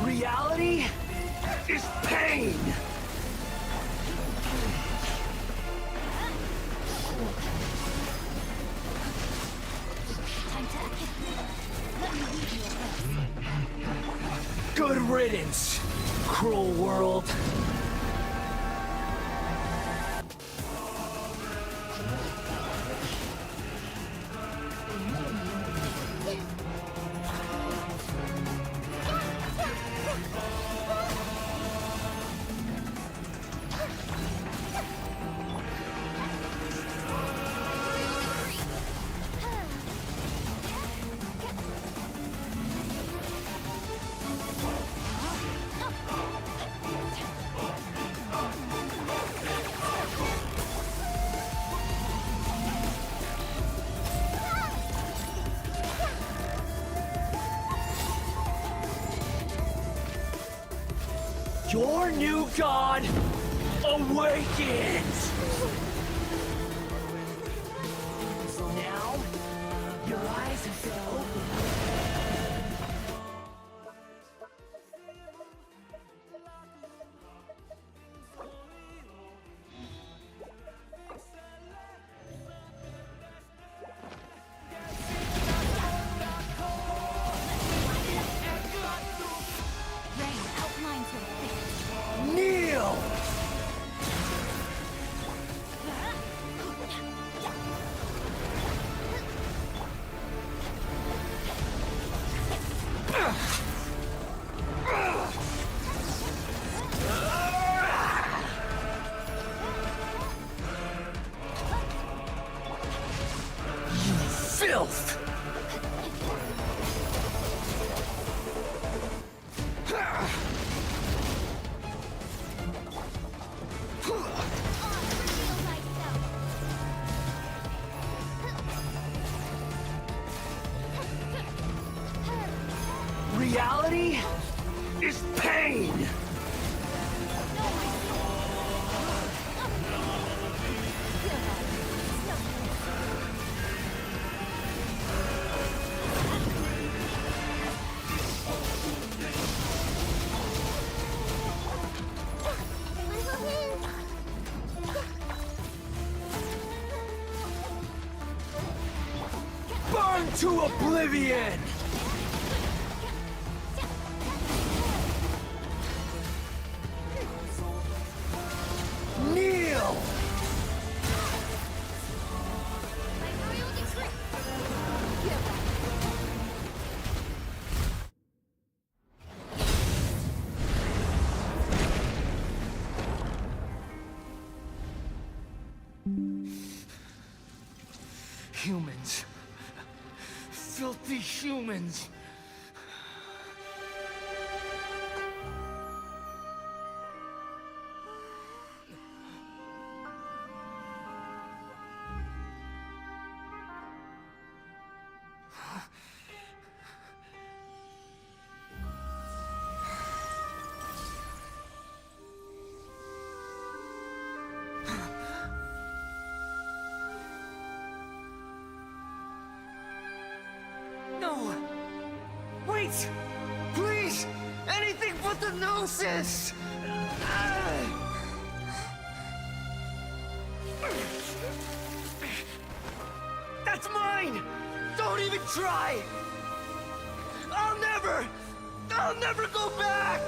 Reality is pain! Good riddance, cruel world. Your new god awakens! So now, your eyes have been opened. Rain outlines your face. Kneel! You filth! Reality is pain! Burn to oblivion! Kneel! Humans. Filthy humans. No! Wait! Please! Anything but the Gnosis! That's mine! Don't even try! I'll never go back!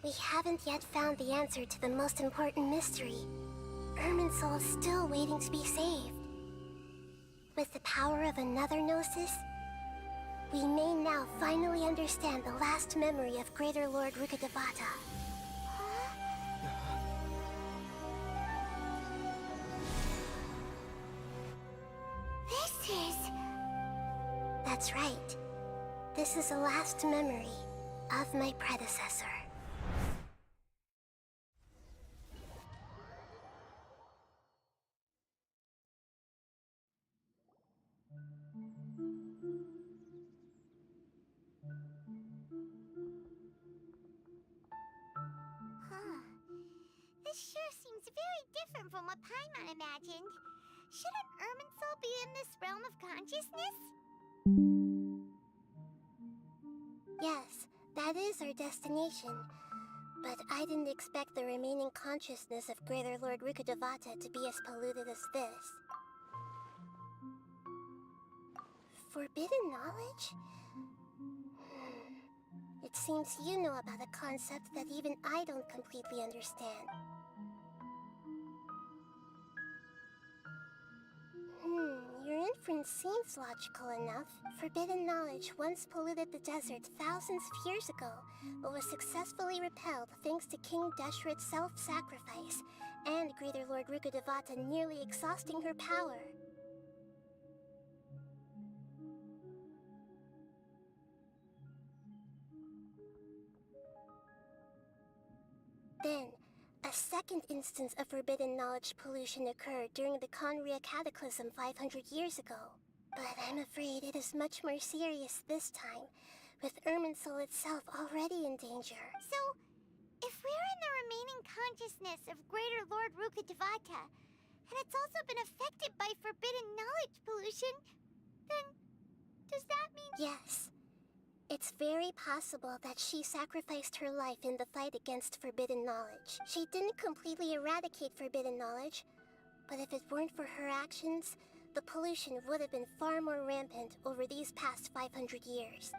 We haven't yet found the answer to the most important mystery. Irminsul is still waiting to be saved. With the power of another Gnosis, we may now finally understand the last memory of Greater Lord Rukkhadevata. This is... That's right. This is the last memory of my predecessor. This sure seems very different from what Paimon imagined. Shouldn't Irminsul be in this realm realm of consciousness? Yes, that is our destination. But I didn't expect the remaining consciousness of Greater Lord Rukkhadevata to be as polluted as this. Forbidden knowledge? It seems you know about a concept that even I don't completely understand. Your inference seems logical enough. Forbidden knowledge once polluted the desert thousands of years ago, but was successfully repelled thanks to King Deshret's self-sacrifice, and Greater Lord Rukkhadevata nearly exhausting her power. Then, a second instance of forbidden knowledge pollution occurred during the Conria Cataclysm 500 years ago. But I'm afraid it is much more serious this time, with Irminsul itself already in danger. So, if we're in the remaining consciousness of Greater Lord Rukkhadevata, and it's also been affected by forbidden knowledge pollution, then does that mean... Yes. It's very possible that she sacrificed her life in the fight against forbidden knowledge. She didn't completely eradicate forbidden knowledge, but if it weren't for her actions, the pollution would have been far more rampant over these past 500 years.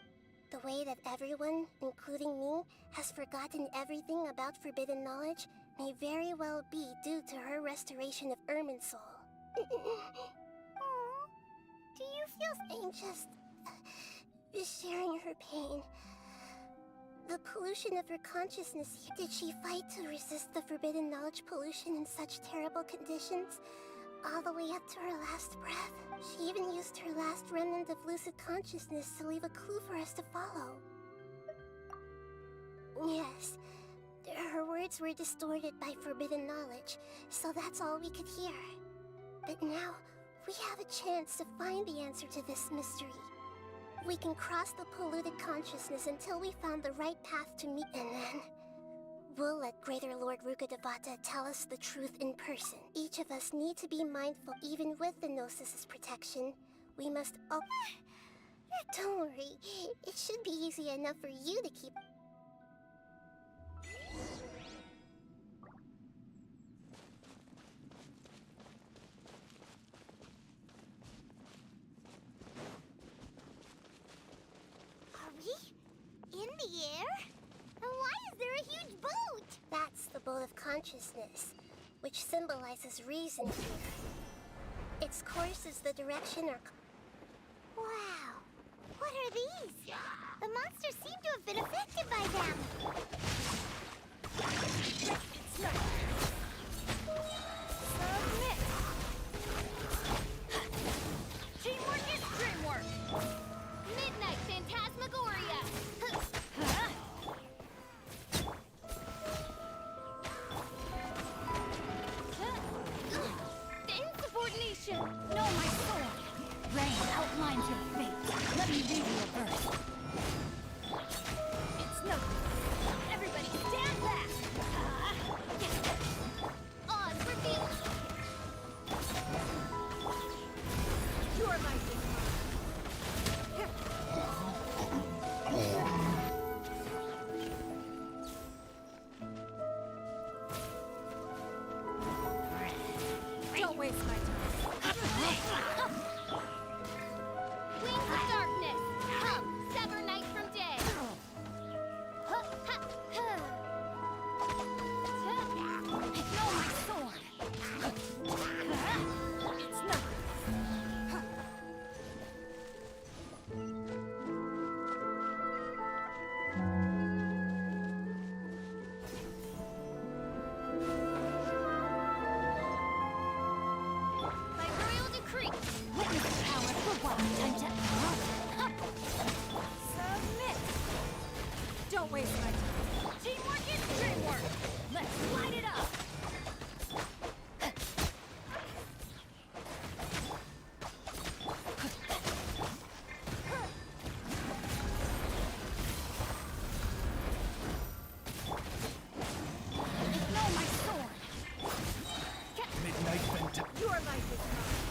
The way that everyone, including me, has forgotten everything about forbidden knowledge may very well be due to her restoration of Irminsul. Do you feel... I'm just... sharing her pain. The pollution of her consciousness. Did she fight to resist the forbidden knowledge pollution in such terrible conditions? All the way up to her last breath. She even used her last remnant of lucid consciousness to leave a clue for us to follow. Yes, her words were distorted by forbidden knowledge, so that's all we could hear. But now, we have a chance to find the answer to this mystery. We can cross the polluted consciousness until we found the right path to meet, and then we'll let Greater Lord Rukkhadevata tell us the truth in person. Each of us need to be mindful even with the Gnosis' protection. We must all... Don't worry, it should be easy enough for you to keep... In the air? And why is there a huge boat? That's the boat of consciousness, which symbolizes reason here. Its course is the direction our... Wow! What are these? The monsters seem to have been affected by them. Submit! Teamwork is dreamwork! Midnight Phantasmagoria! Insubordination! Know my sword! Rain outlines your fate. Let me read you a verse. It's no good. Everybody stand back! Odds revealed! Your life is don't waste my time. Wings of darkness, come, sever night from day. Know my sword. It's not. By royal decree, witness the power for what? Time to... Submit! Don't waste my time. Teamwork is dreamwork! Let's light it up! Ignore my sword! Midnight Phantasm. Your life is mine.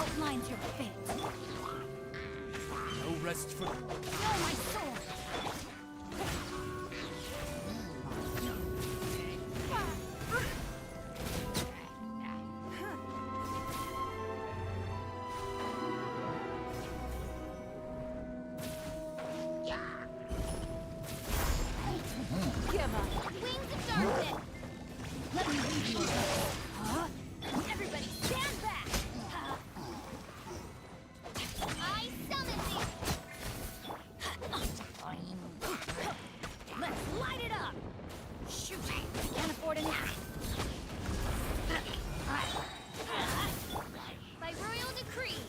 outlines your fate. No rest for... Know my sword! Give up. Wings of darkness. Let me lead you away. Huh? Everybody stand back. I summon thee. Let's light it up! Shoot! Can't afford a nap. By royal decree.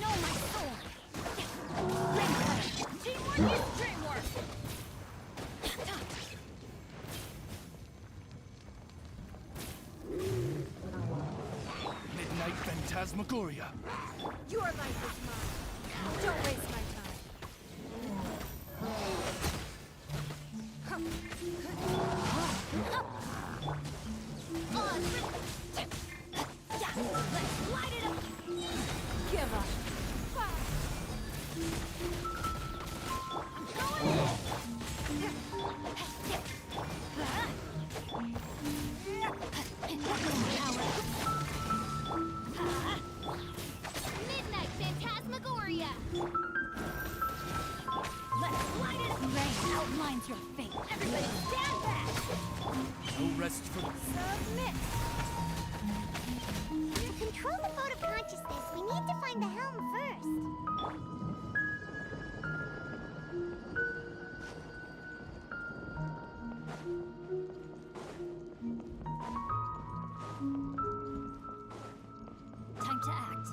Know my sword! Teamwork is dreamwork. Midnight Phantasmagoria. Your life is mine. Don't waste my Let's light it up. Give up. Midnight Phantasmagoria. Let's light it up. Rain outlines your fate. Everybody stand back. No rest for... Submit. To control the boat of consciousness, we need to find the helm first. Time to act.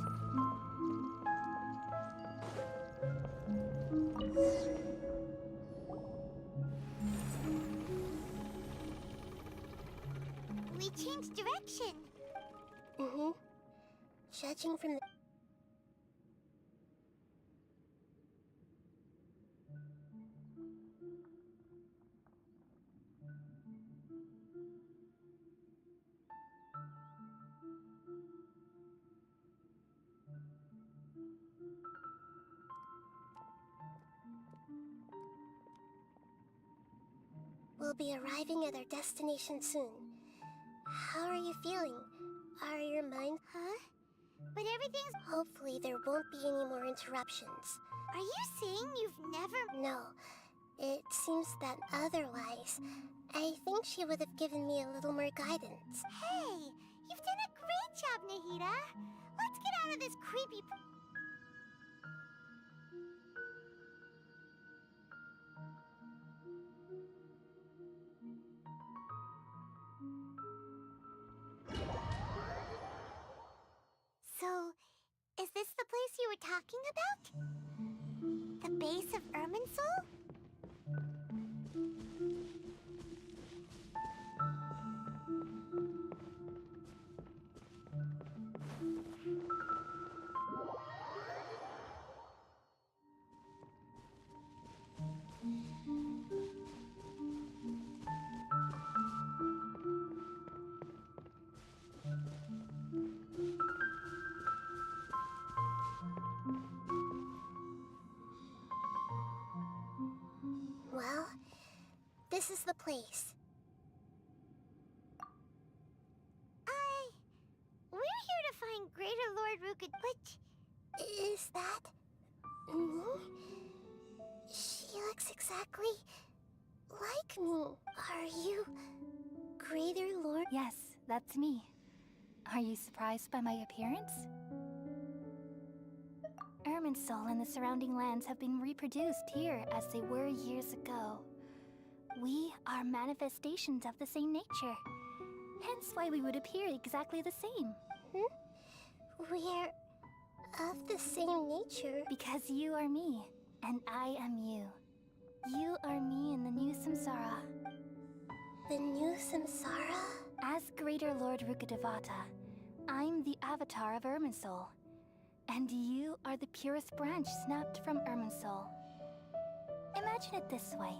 We changed direction. Mm-hmm. Judging from the... We'll be arriving at our destination soon. How are you feeling? Are your mind... Huh? But everything's... Hopefully there won't be any more interruptions. Are you saying you've never... No. It seems that otherwise, I think she would have given me a little more guidance. Hey, you've done a great job, Nahida. Let's get out of this creepy... So, is this the place you were talking about? The base of Irminsul? Well, this is the place. We're here to find Greater Lord Ruka... But... Is that... me? She looks exactly like me. Are you... Greater Lord? Yes, that's me. Are you surprised by my appearance? Irminsul and the surrounding lands have been reproduced here as they were years ago. We are manifestations of the same nature. Hence why we would appear exactly the same. We're of the same nature. Because you are me, and I am you. You are me in the new samsara. The new samsara? As Greater Lord Rukadevata, I'm the avatar of Irminsul. And you are the purest branch snapped from Irminsul. Imagine it this way.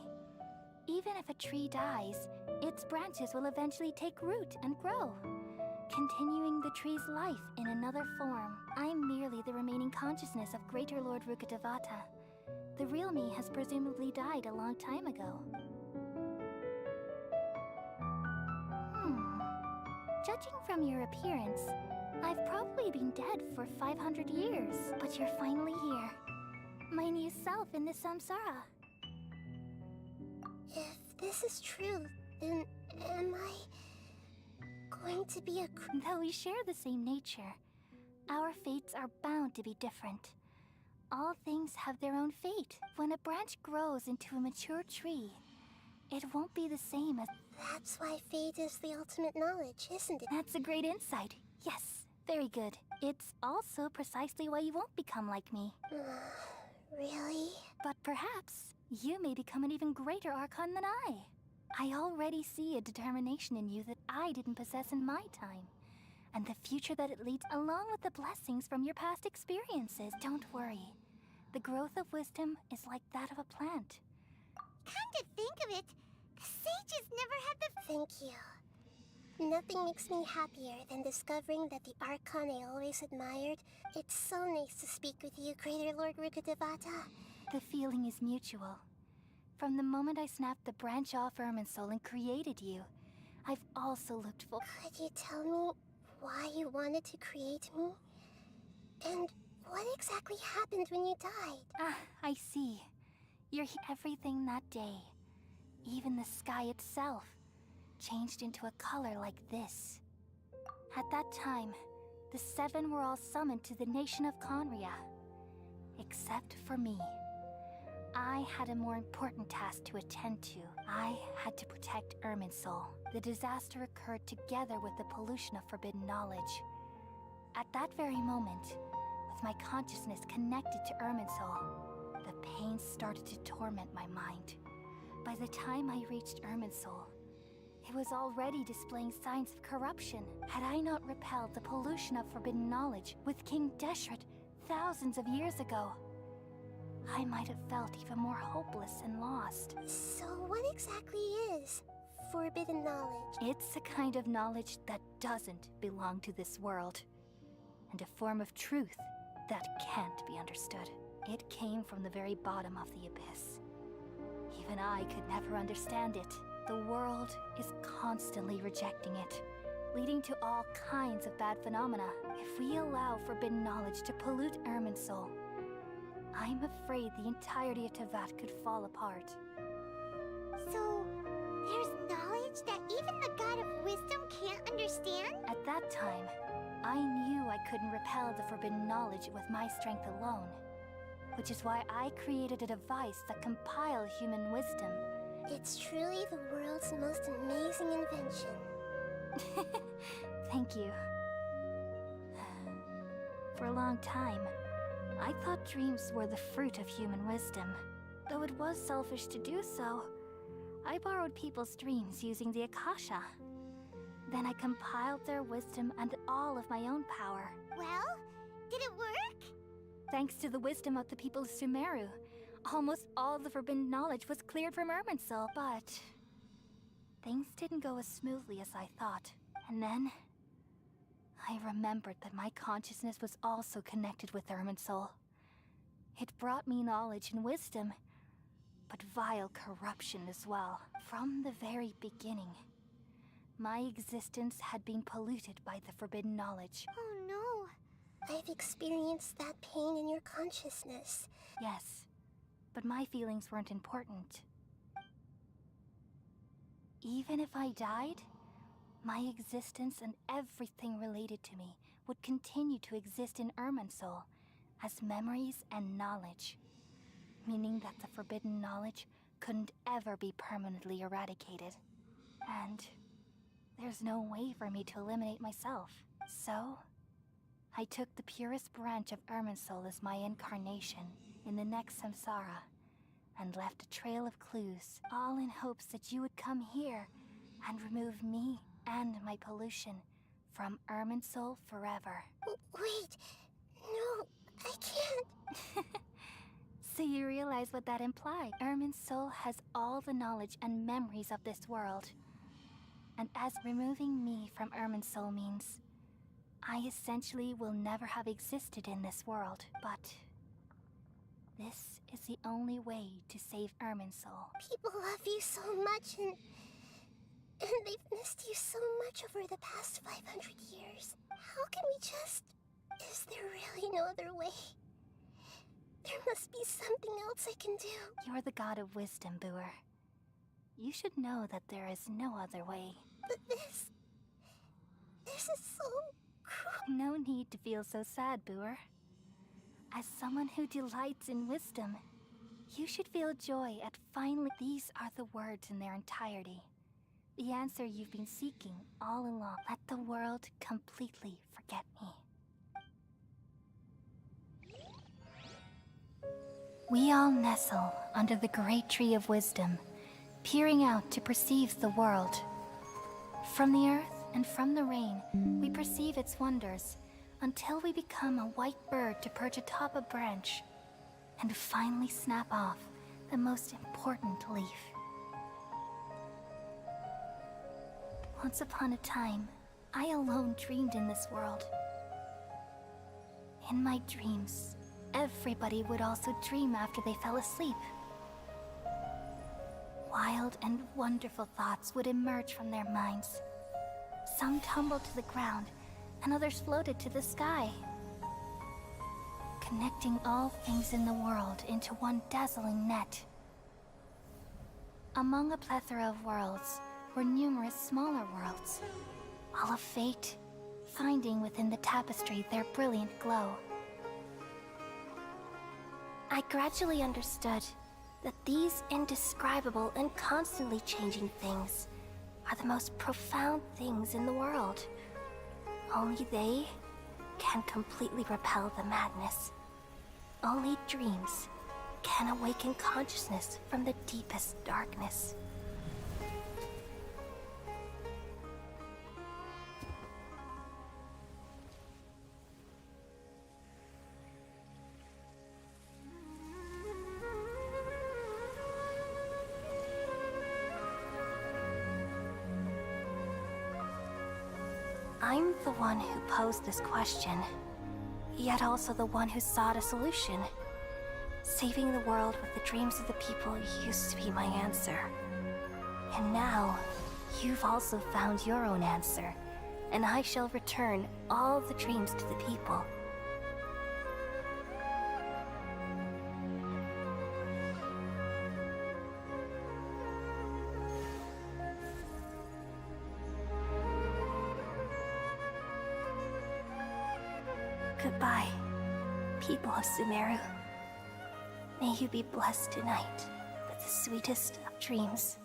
Even if a tree dies, its branches will eventually take root and grow. continuing the tree's life in another form. I'm merely the remaining consciousness of Greater Lord Rukkhadevata. The real me has presumably died a long time ago. Judging from your appearance, I've probably been dead for 500 years, but you're finally here. My new self in the samsara. If this is true, then am I going to be a... Though we share the same nature, our fates are bound to be different. All things have their own fate. When a branch grows into a mature tree, it won't be the same as... That's why fate is the ultimate knowledge, isn't it? That's a great insight. Yes, very good. It's also precisely why you won't become like me. Really? But perhaps you may become an even greater Archon than I already see a determination in you that I didn't possess in my time, and the future that it leads, along with the blessings from your past experiences. Don't worry. The growth of wisdom is like that of a plant. Come to think of it, the sages never had the... Thank you. Nothing makes me happier than discovering that the Archon I always admired. It's so nice to speak with you, Greater Lord Rukkhadevata. The feeling is mutual. From the moment I snapped the branch off Irminsul and created you, I've also looked for... Could you tell me why you wanted to create me? And what exactly happened when you died? Ah, I see. Everything that day, even the sky itself, changed into a color like this. At that time, the seven were all summoned to the nation of Conria. Except for me. I had a more important task to attend to. I had to protect Irminsul. The disaster occurred together with the pollution of forbidden knowledge. At that very moment, with my consciousness connected to Irminsul, the pain started to torment my mind. By the time I reached Irminsul, it was already displaying signs of corruption. Had I not repelled the pollution of forbidden knowledge with King Deshret thousands of years ago, I might have felt even more hopeless and lost. So what exactly is forbidden knowledge? It's a kind of knowledge that doesn't belong to this world, and a form of truth that can't be understood. It came from the very bottom of the abyss. Even I could never understand it. The world is constantly rejecting it, leading to all kinds of bad phenomena. If we allow forbidden knowledge to pollute Irminsul, I'm afraid the entirety of Tevat could fall apart. So, there's knowledge that even the God of Wisdom can't understand? At that time, I knew I couldn't repel the forbidden knowledge with my strength alone, which is why I created a device that compiled human wisdom. It's truly the world's most amazing invention. Thank you. For a long time, I thought dreams were the fruit of human wisdom. Though it was selfish to do so, I borrowed people's dreams using the Akasha. Then I compiled their wisdom and all of my own power. Well, did it work? Thanks to the wisdom of the people of Sumeru, almost all the forbidden knowledge was cleared from Irminsul, but things didn't go as smoothly as I thought. And then I remembered that my consciousness was also connected with Irminsul. It brought me knowledge and wisdom, but vile corruption as well. From the very beginning, my existence had been polluted by the forbidden knowledge. Oh no. I've experienced that pain in your consciousness. Yes, but my feelings weren't important. Even if I died, my existence and everything related to me would continue to exist in Irminsul as memories and knowledge, meaning that the forbidden knowledge couldn't ever be permanently eradicated. And there's no way for me to eliminate myself. So, I took the purest branch of Irminsul as my incarnation in the next samsara, and left a trail of clues, all in hopes that you would come here and remove me and my pollution from Irminsul forever. Wait, no, I can't. So you realize what that implied? Irminsul has all the knowledge and memories of this world. And as removing me from Irminsul means, I essentially will never have existed in this world, but this is the only way to save Irminsul. People love you so much, and they've missed you so much over the past 500 years. How can we just... Is there really no other way? There must be something else I can do. You're the god of wisdom, Booer. You should know that there is no other way. But this is so cruel. No need to feel so sad, Booer. As someone who delights in wisdom, you should feel joy at finally... These are the words in their entirety. The answer you've been seeking all along. Let the world completely forget me. We all nestle under the great tree of wisdom, peering out to perceive the world. From the earth and from the rain, we perceive its wonders, until we become a white bird to perch atop a branch, and finally snap off the most important leaf. Once upon a time, I alone dreamed in this world. In my dreams, everybody would also dream after they fell asleep. Wild and wonderful thoughts would emerge from their minds. Some tumbled to the ground, and others floated to the sky, connecting all things in the world into one dazzling net. Among a plethora of worlds were numerous smaller worlds, all of fate, finding within the tapestry their brilliant glow. I gradually understood that these indescribable and constantly changing things are the most profound things in the world. Only they can completely repel the madness. Only dreams can awaken consciousness from the deepest darkness. I'm the one who posed this question, yet also the one who sought a solution. Saving the world with the dreams of the people used to be my answer. And now, you've also found your own answer, and I shall return all the dreams to the people. Goodbye, people of Sumeru. May you be blessed tonight with the sweetest of dreams.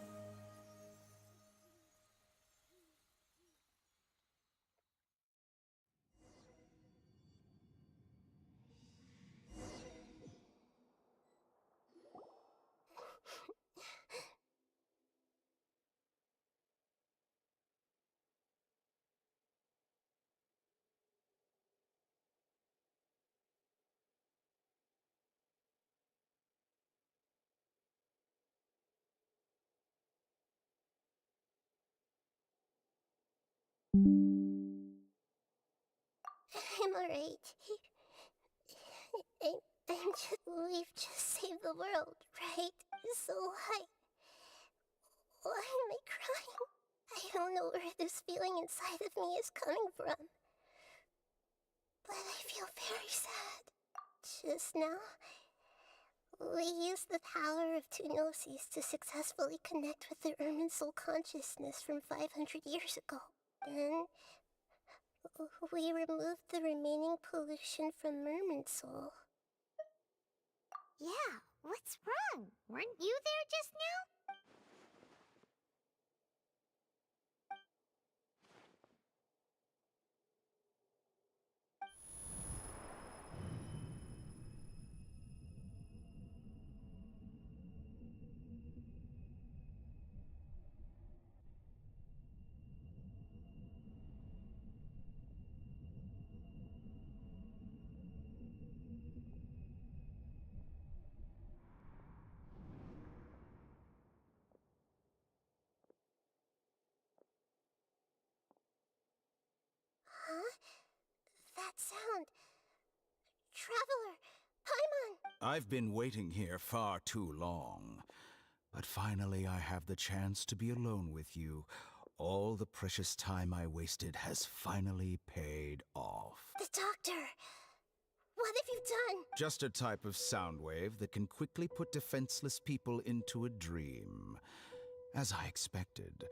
I'm alright. I'm just... We've just saved the world, right? So why am I crying? I don't know where this feeling inside of me is coming from. But I feel very sad. Just now, we used the power of two gnosis to successfully connect with the Irminsul consciousness from 500 years ago. Then, we removed the remaining pollution from Irminsul. Yeah, what's wrong? Weren't you there just now? Traveler! Paimon! I've been waiting here far too long. But finally I have the chance to be alone with you. All the precious time I wasted has finally paid off. The doctor! What have you done? Just a type of sound wave that can quickly put defenseless people into a dream. As I expected,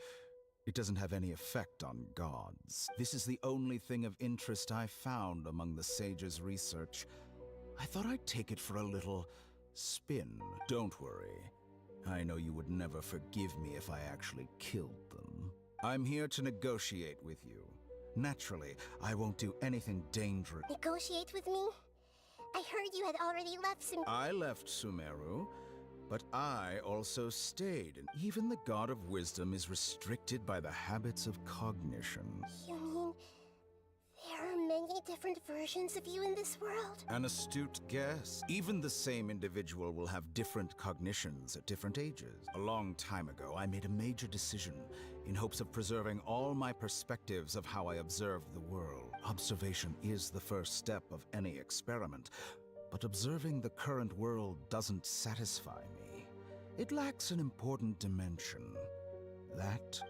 it doesn't have any effect on gods. This is the only thing of interest I found among the sage's research. I thought I'd take it for a little spin. Don't worry. I know you would never forgive me if I actually killed them. I'm here to negotiate with you. Naturally, I won't do anything dangerous. Negotiate with me? I heard you had already left I left Sumeru, but I also stayed, and even the God of Wisdom is restricted by the habits of cognition. You mean there are many different versions of you in this world? An astute guess. Even the same individual will have different cognitions at different ages. A long time ago, I made a major decision in hopes of preserving all my perspectives of how I observed the world. Observation is the first step of any experiment, but observing the current world doesn't satisfy me. It lacks an important dimension.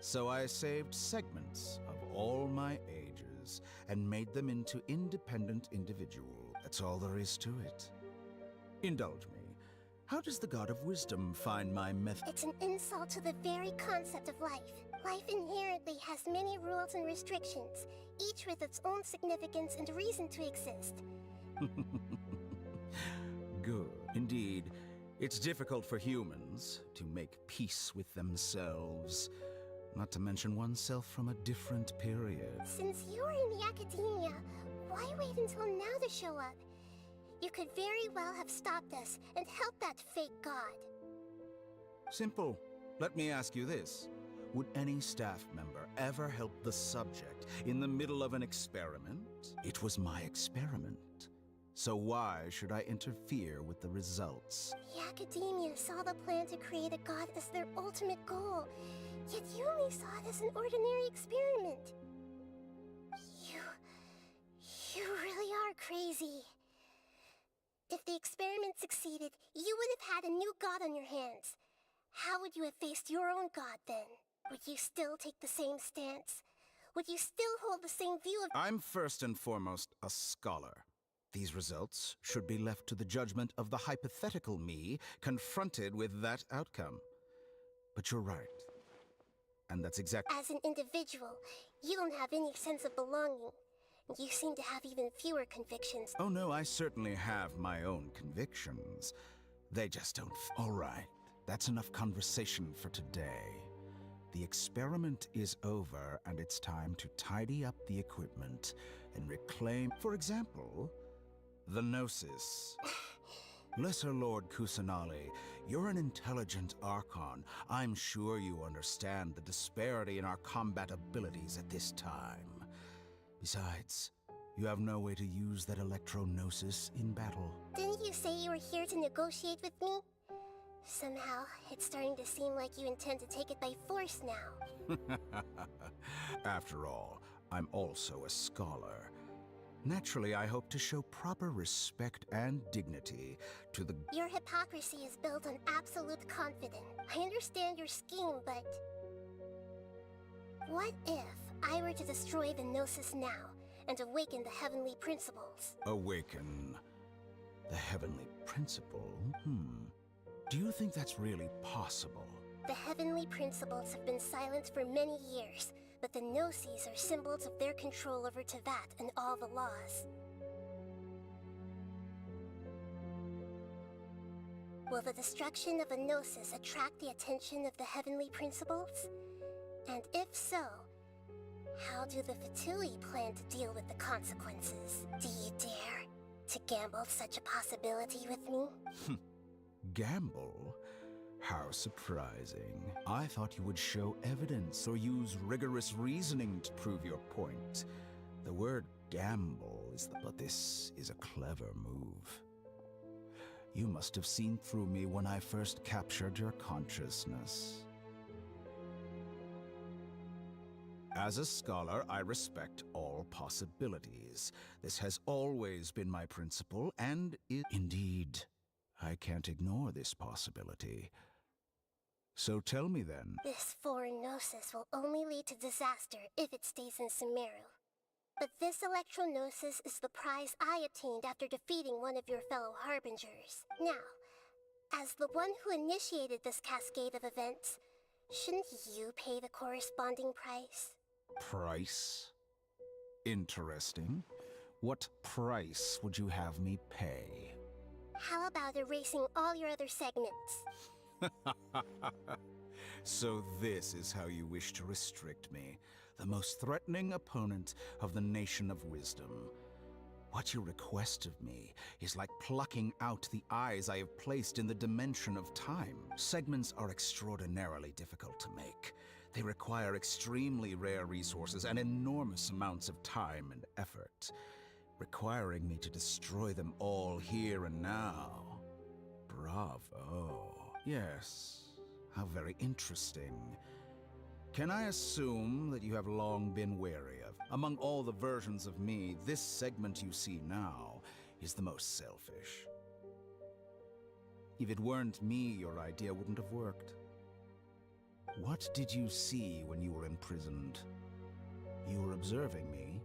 So I saved segments of all my ages and made them into independent individuals. That's all there is to it. Indulge me. How does the God of Wisdom find my method? It's an insult to the very concept of life. Life inherently has many rules and restrictions, each with its own significance and reason to exist. Good. Indeed, it's difficult for humans to make peace with themselves, not to mention oneself from a different period. Since you're in the academia, why wait until now to show up? You could very well have stopped us and helped that fake god. Simple. Let me ask you this. Would any staff member ever help the subject in the middle of an experiment? It was my experiment. So why should I interfere with the results? The academia saw the plan to create a god as their ultimate goal, yet you only saw it as an ordinary experiment. You really are crazy. If the experiment succeeded, you would have had a new god on your hands. How would you have faced your own god then? Would you still take the same stance? Would you still hold the same view of— I'm first and foremost a scholar. These results should be left to the judgment of the hypothetical me confronted with that outcome. But you're right. And that's exactly— As an individual, you don't have any sense of belonging. You seem to have even fewer convictions. Oh no, I certainly have my own convictions. They just don't All right, that's enough conversation for today. The experiment is over, and it's time to tidy up the equipment and reclaim, for example, the Gnosis. Lesser Lord Kusanali, you're an intelligent Archon. I'm sure you understand the disparity in our combat abilities at this time. Besides, you have no way to use that Electro-Gnosis in battle. Didn't you say you were here to negotiate with me? Somehow, it's starting to seem like you intend to take it by force now. After all, I'm also a scholar. Naturally, I hope to show proper respect and dignity to the— Your hypocrisy is built on absolute confidence. I understand your scheme, but— what if I were to destroy the Gnosis now and awaken the heavenly principles? Awaken the heavenly principle? Do you think that's really possible? The heavenly principles have been silent for many years, but the Gnosis are symbols of their control over Tevat and all the laws. Will the destruction of a Gnosis attract the attention of the heavenly principles? And if so, how do the Fatui plan to deal with the consequences? Do you dare to gamble such a possibility with me? Gamble? How surprising. I thought you would show evidence or use rigorous reasoning to prove your point. The word gamble is but this is a clever move. You must have seen through me when I first captured your consciousness. As a scholar, I respect all possibilities. This has always been my principle, and indeed, I can't ignore this possibility. So tell me then. This foreign gnosis will only lead to disaster if it stays in Sumeru. But this electro-gnosis is the prize I obtained after defeating one of your fellow Harbingers. Now, as the one who initiated this cascade of events, shouldn't you pay the corresponding price? Price? Interesting. What price would you have me pay? How about erasing all your other segments? So this is how you wish to restrict me, the most threatening opponent of the Nation of Wisdom. What you request of me is like plucking out the eyes I have placed in the dimension of time. Segments are extraordinarily difficult to make. They require extremely rare resources and enormous amounts of time and effort, requiring me to destroy them all here and now. Bravo. Yes, how very interesting. Can I assume that you have long been wary of? Among all the versions of me, this segment you see now is the most selfish. If it weren't me, your idea wouldn't have worked. What did you see when you were imprisoned? You were observing me,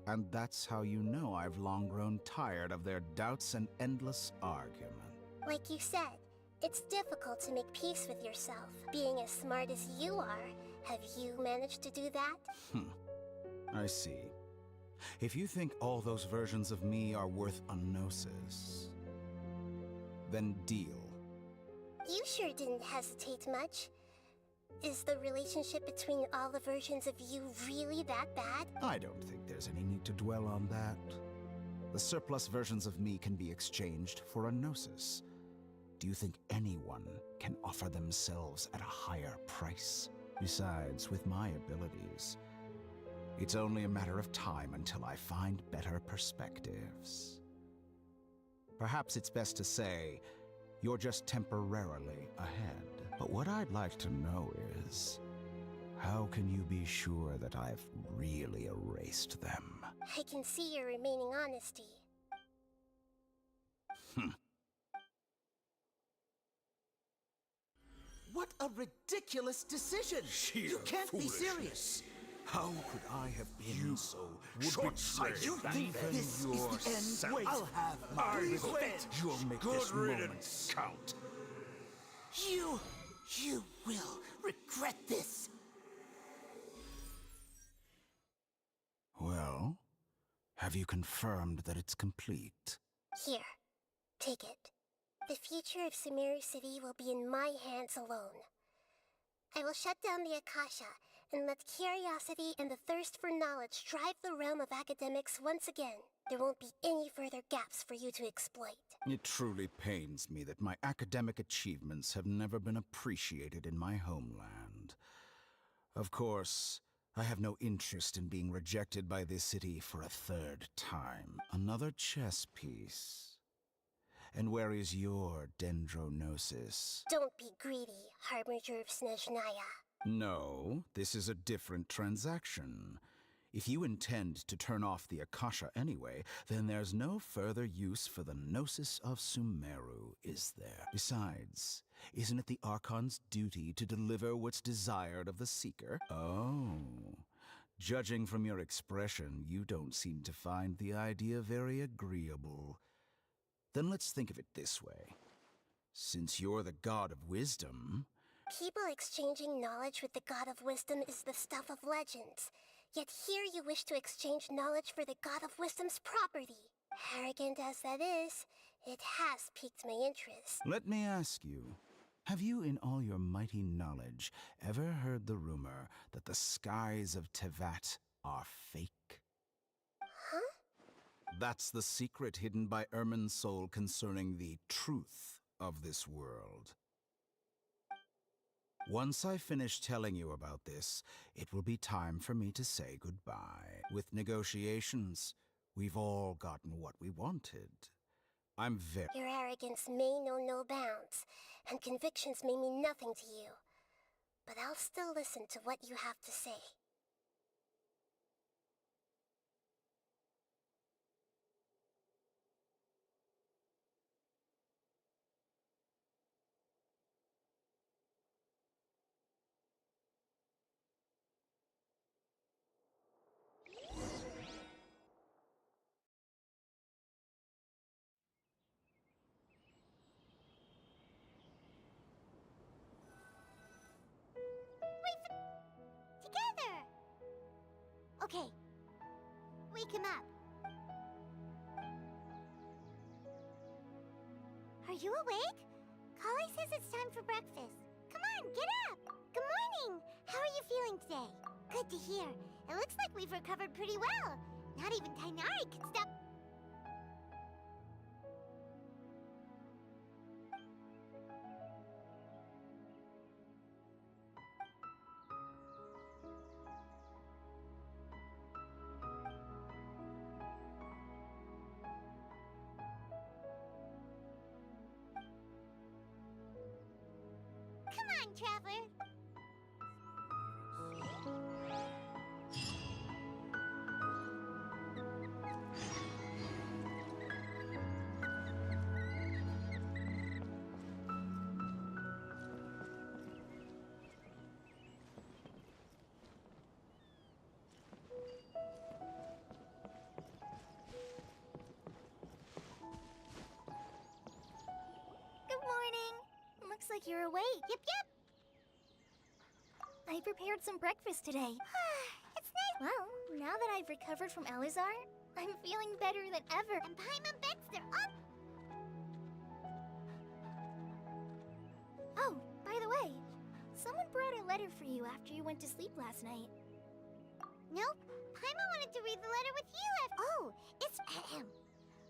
and that's how you know I've long grown tired of their doubts and endless argument. Like you said, it's difficult to make peace with yourself. Being as smart as you are, have you managed to do that? I see. If you think all those versions of me are worth a gnosis, then deal. You sure didn't hesitate much. Is the relationship between all the versions of you really that bad? I don't think there's any need to dwell on that. The surplus versions of me can be exchanged for a gnosis. Do you think anyone can offer themselves at a higher price? Besides, with my abilities, it's only a matter of time until I find better perspectives. Perhaps it's best to say, you're just temporarily ahead. But what I'd like to know is, how can you be sure that I've really erased them? I can see your remaining honesty. What a ridiculous decision! You can't be serious! How could I have been so short-sighted? You think this is the end? Wait, I'll have my revenge! You'll make this moment count. You will regret this! Well, have you confirmed that it's complete? Here, take it. The future of Sumeru City will be in my hands alone. I will shut down the Akasha and let curiosity and the thirst for knowledge drive the realm of academics once again. There won't be any further gaps for you to exploit. It truly pains me that my academic achievements have never been appreciated in my homeland. Of course, I have no interest in being rejected by this city for a third time. Another chess piece. And where is your dendrognosis? Don't be greedy, Harbinger of Snezhnaya. No, this is a different transaction. If you intend to turn off the Akasha anyway, then there's no further use for the Gnosis of Sumeru, is there? Besides, isn't it the Archon's duty to deliver what's desired of the Seeker? Oh. Judging from your expression, you don't seem to find the idea very agreeable. Then let's think of it this way. Since you're the God of Wisdom... People exchanging knowledge with the God of Wisdom is the stuff of legends. Yet here you wish to exchange knowledge for the God of Wisdom's property. Arrogant as that is, it has piqued my interest. Let me ask you, have you in all your mighty knowledge ever heard the rumor that the skies of Tevat are fake? Huh? That's the secret hidden by Irminsul concerning the truth of this world. Once I finish telling you about this, it will be time for me to say goodbye. With negotiations, we've all gotten what we wanted. I'm very... Your arrogance may know no bounds, and convictions may mean nothing to you. But I'll still listen to what you have to say. Okay. Wake him up. Are you awake? Kali says it's time for breakfast. Come on, get up! Good morning! How are you feeling today? Good to hear. It looks like we've recovered pretty well. Not even Tainari can stop. Come on, Traveler. Good morning. Looks like you're awake. Yep, yep. I prepared some breakfast today. It's nice. Well, now that I've recovered from Elazar, I'm feeling better than ever. And Paimon bets they're up. Oh, by the way, someone brought a letter for you after you went to sleep last night. Nope. Paimon wanted to read the letter with you. Oh, it's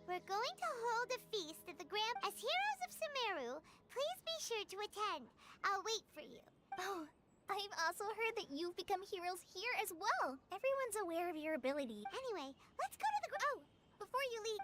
We're going to hold a feast at the Grand. As heroes of Sumeru, please be sure to attend. I'll wait for you. Oh, I've also heard that you've become heroes here as well. Everyone's aware of your ability. Anyway, let's go to the Oh, before you leave...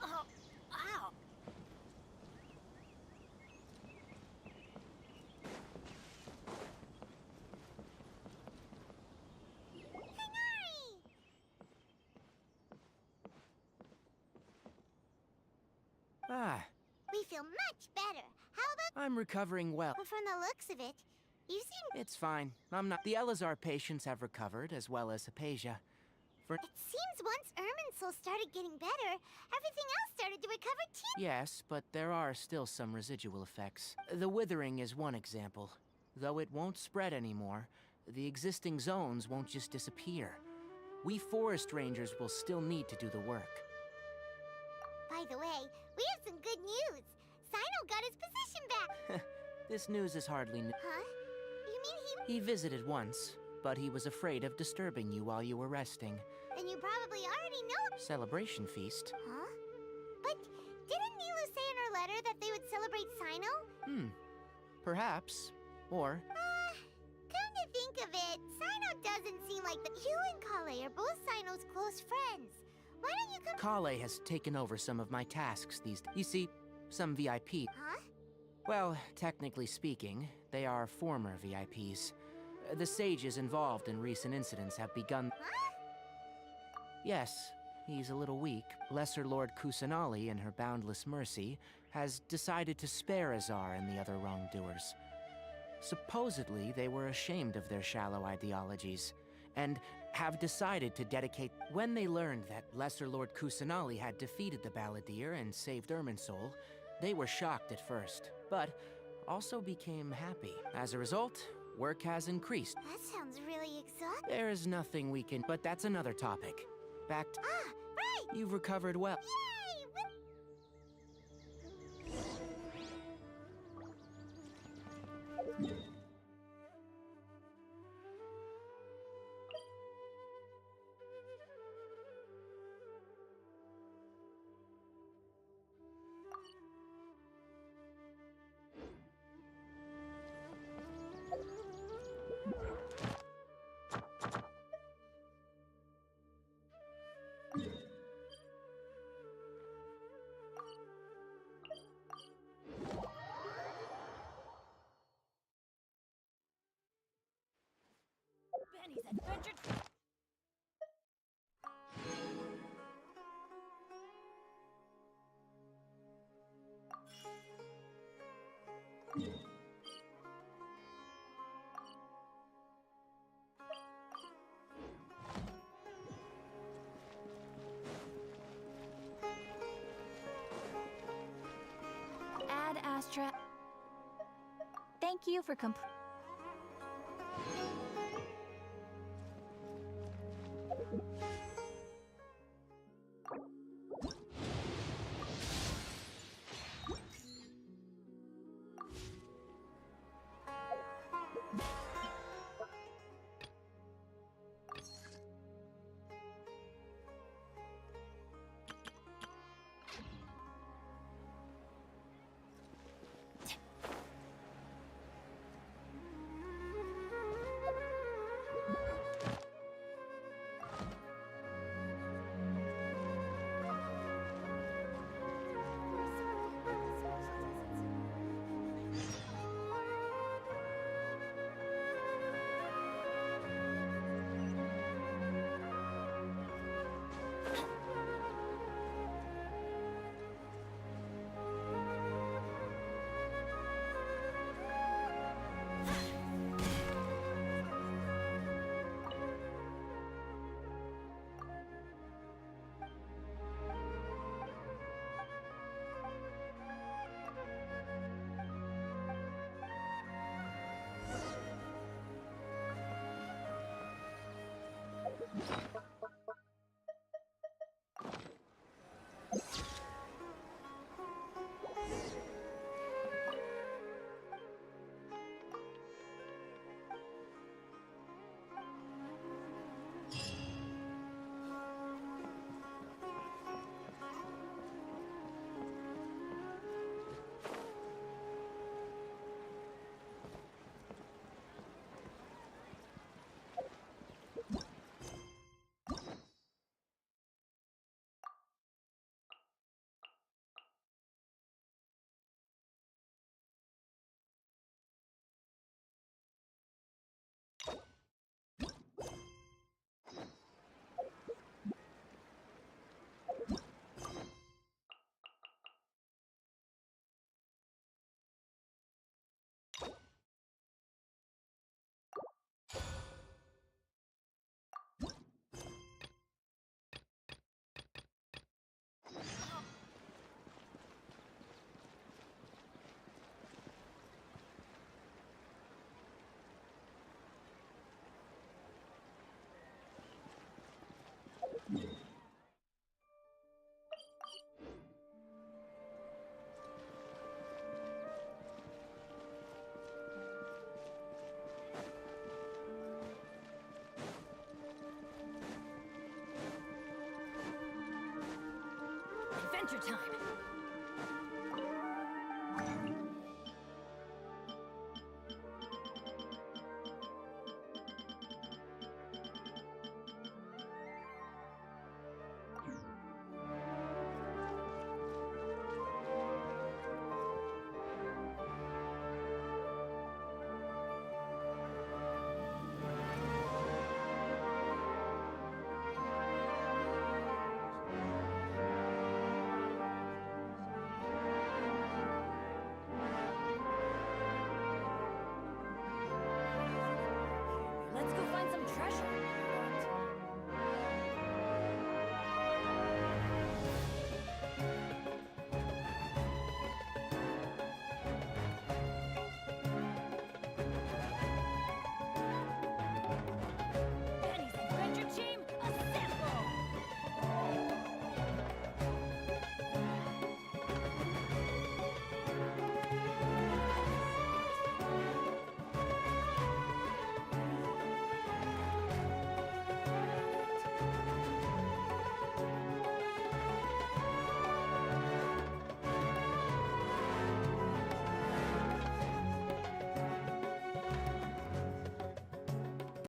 Oh, ow. Ah, We feel much better. How about... I'm recovering well. Well, from the looks of it, you seem... It's fine. I'm not. The Elazar patients have recovered, as well as Hypatia. For It seems once Irminsul started getting better, everything else started to recover too. yes, but there are still some residual effects. The withering is one example. Though it won't spread anymore, the existing zones won't just disappear. We forest rangers will still need to do the work. By the way, we have some good news. Sino got his position back. This news is hardly new. Huh? You mean He visited once, but he was afraid of disturbing you while you were resting. Then you probably already know... Celebration feast? Huh? But didn't Nilu say in her letter that they would celebrate Sino? Perhaps. Or... Come to think of it, Sino doesn't seem like the... You and Kale are both Sino's close friends. Why don't you come... Kale has taken over some of my tasks these days. You see, some VIP... Huh? Well, technically speaking, they are former VIPs. The sages involved in recent incidents have begun... Huh? Yes, he's a little weak. Lesser Lord Kusanali, in her boundless mercy, has decided to spare Azar and the other wrongdoers. Supposedly, they were ashamed of their shallow ideologies, and have decided to dedicate... When they learned that Lesser Lord Kusanali had defeated the Balladeer and saved Irminsul, they were shocked at first, but also became happy. As a result, work has increased. That sounds really exhausting. There is nothing we can... But that's another topic. Back to... Ah, right! You've recovered well. Yay! Benny's adventure. Ad Astra. Thank you for Adventure time!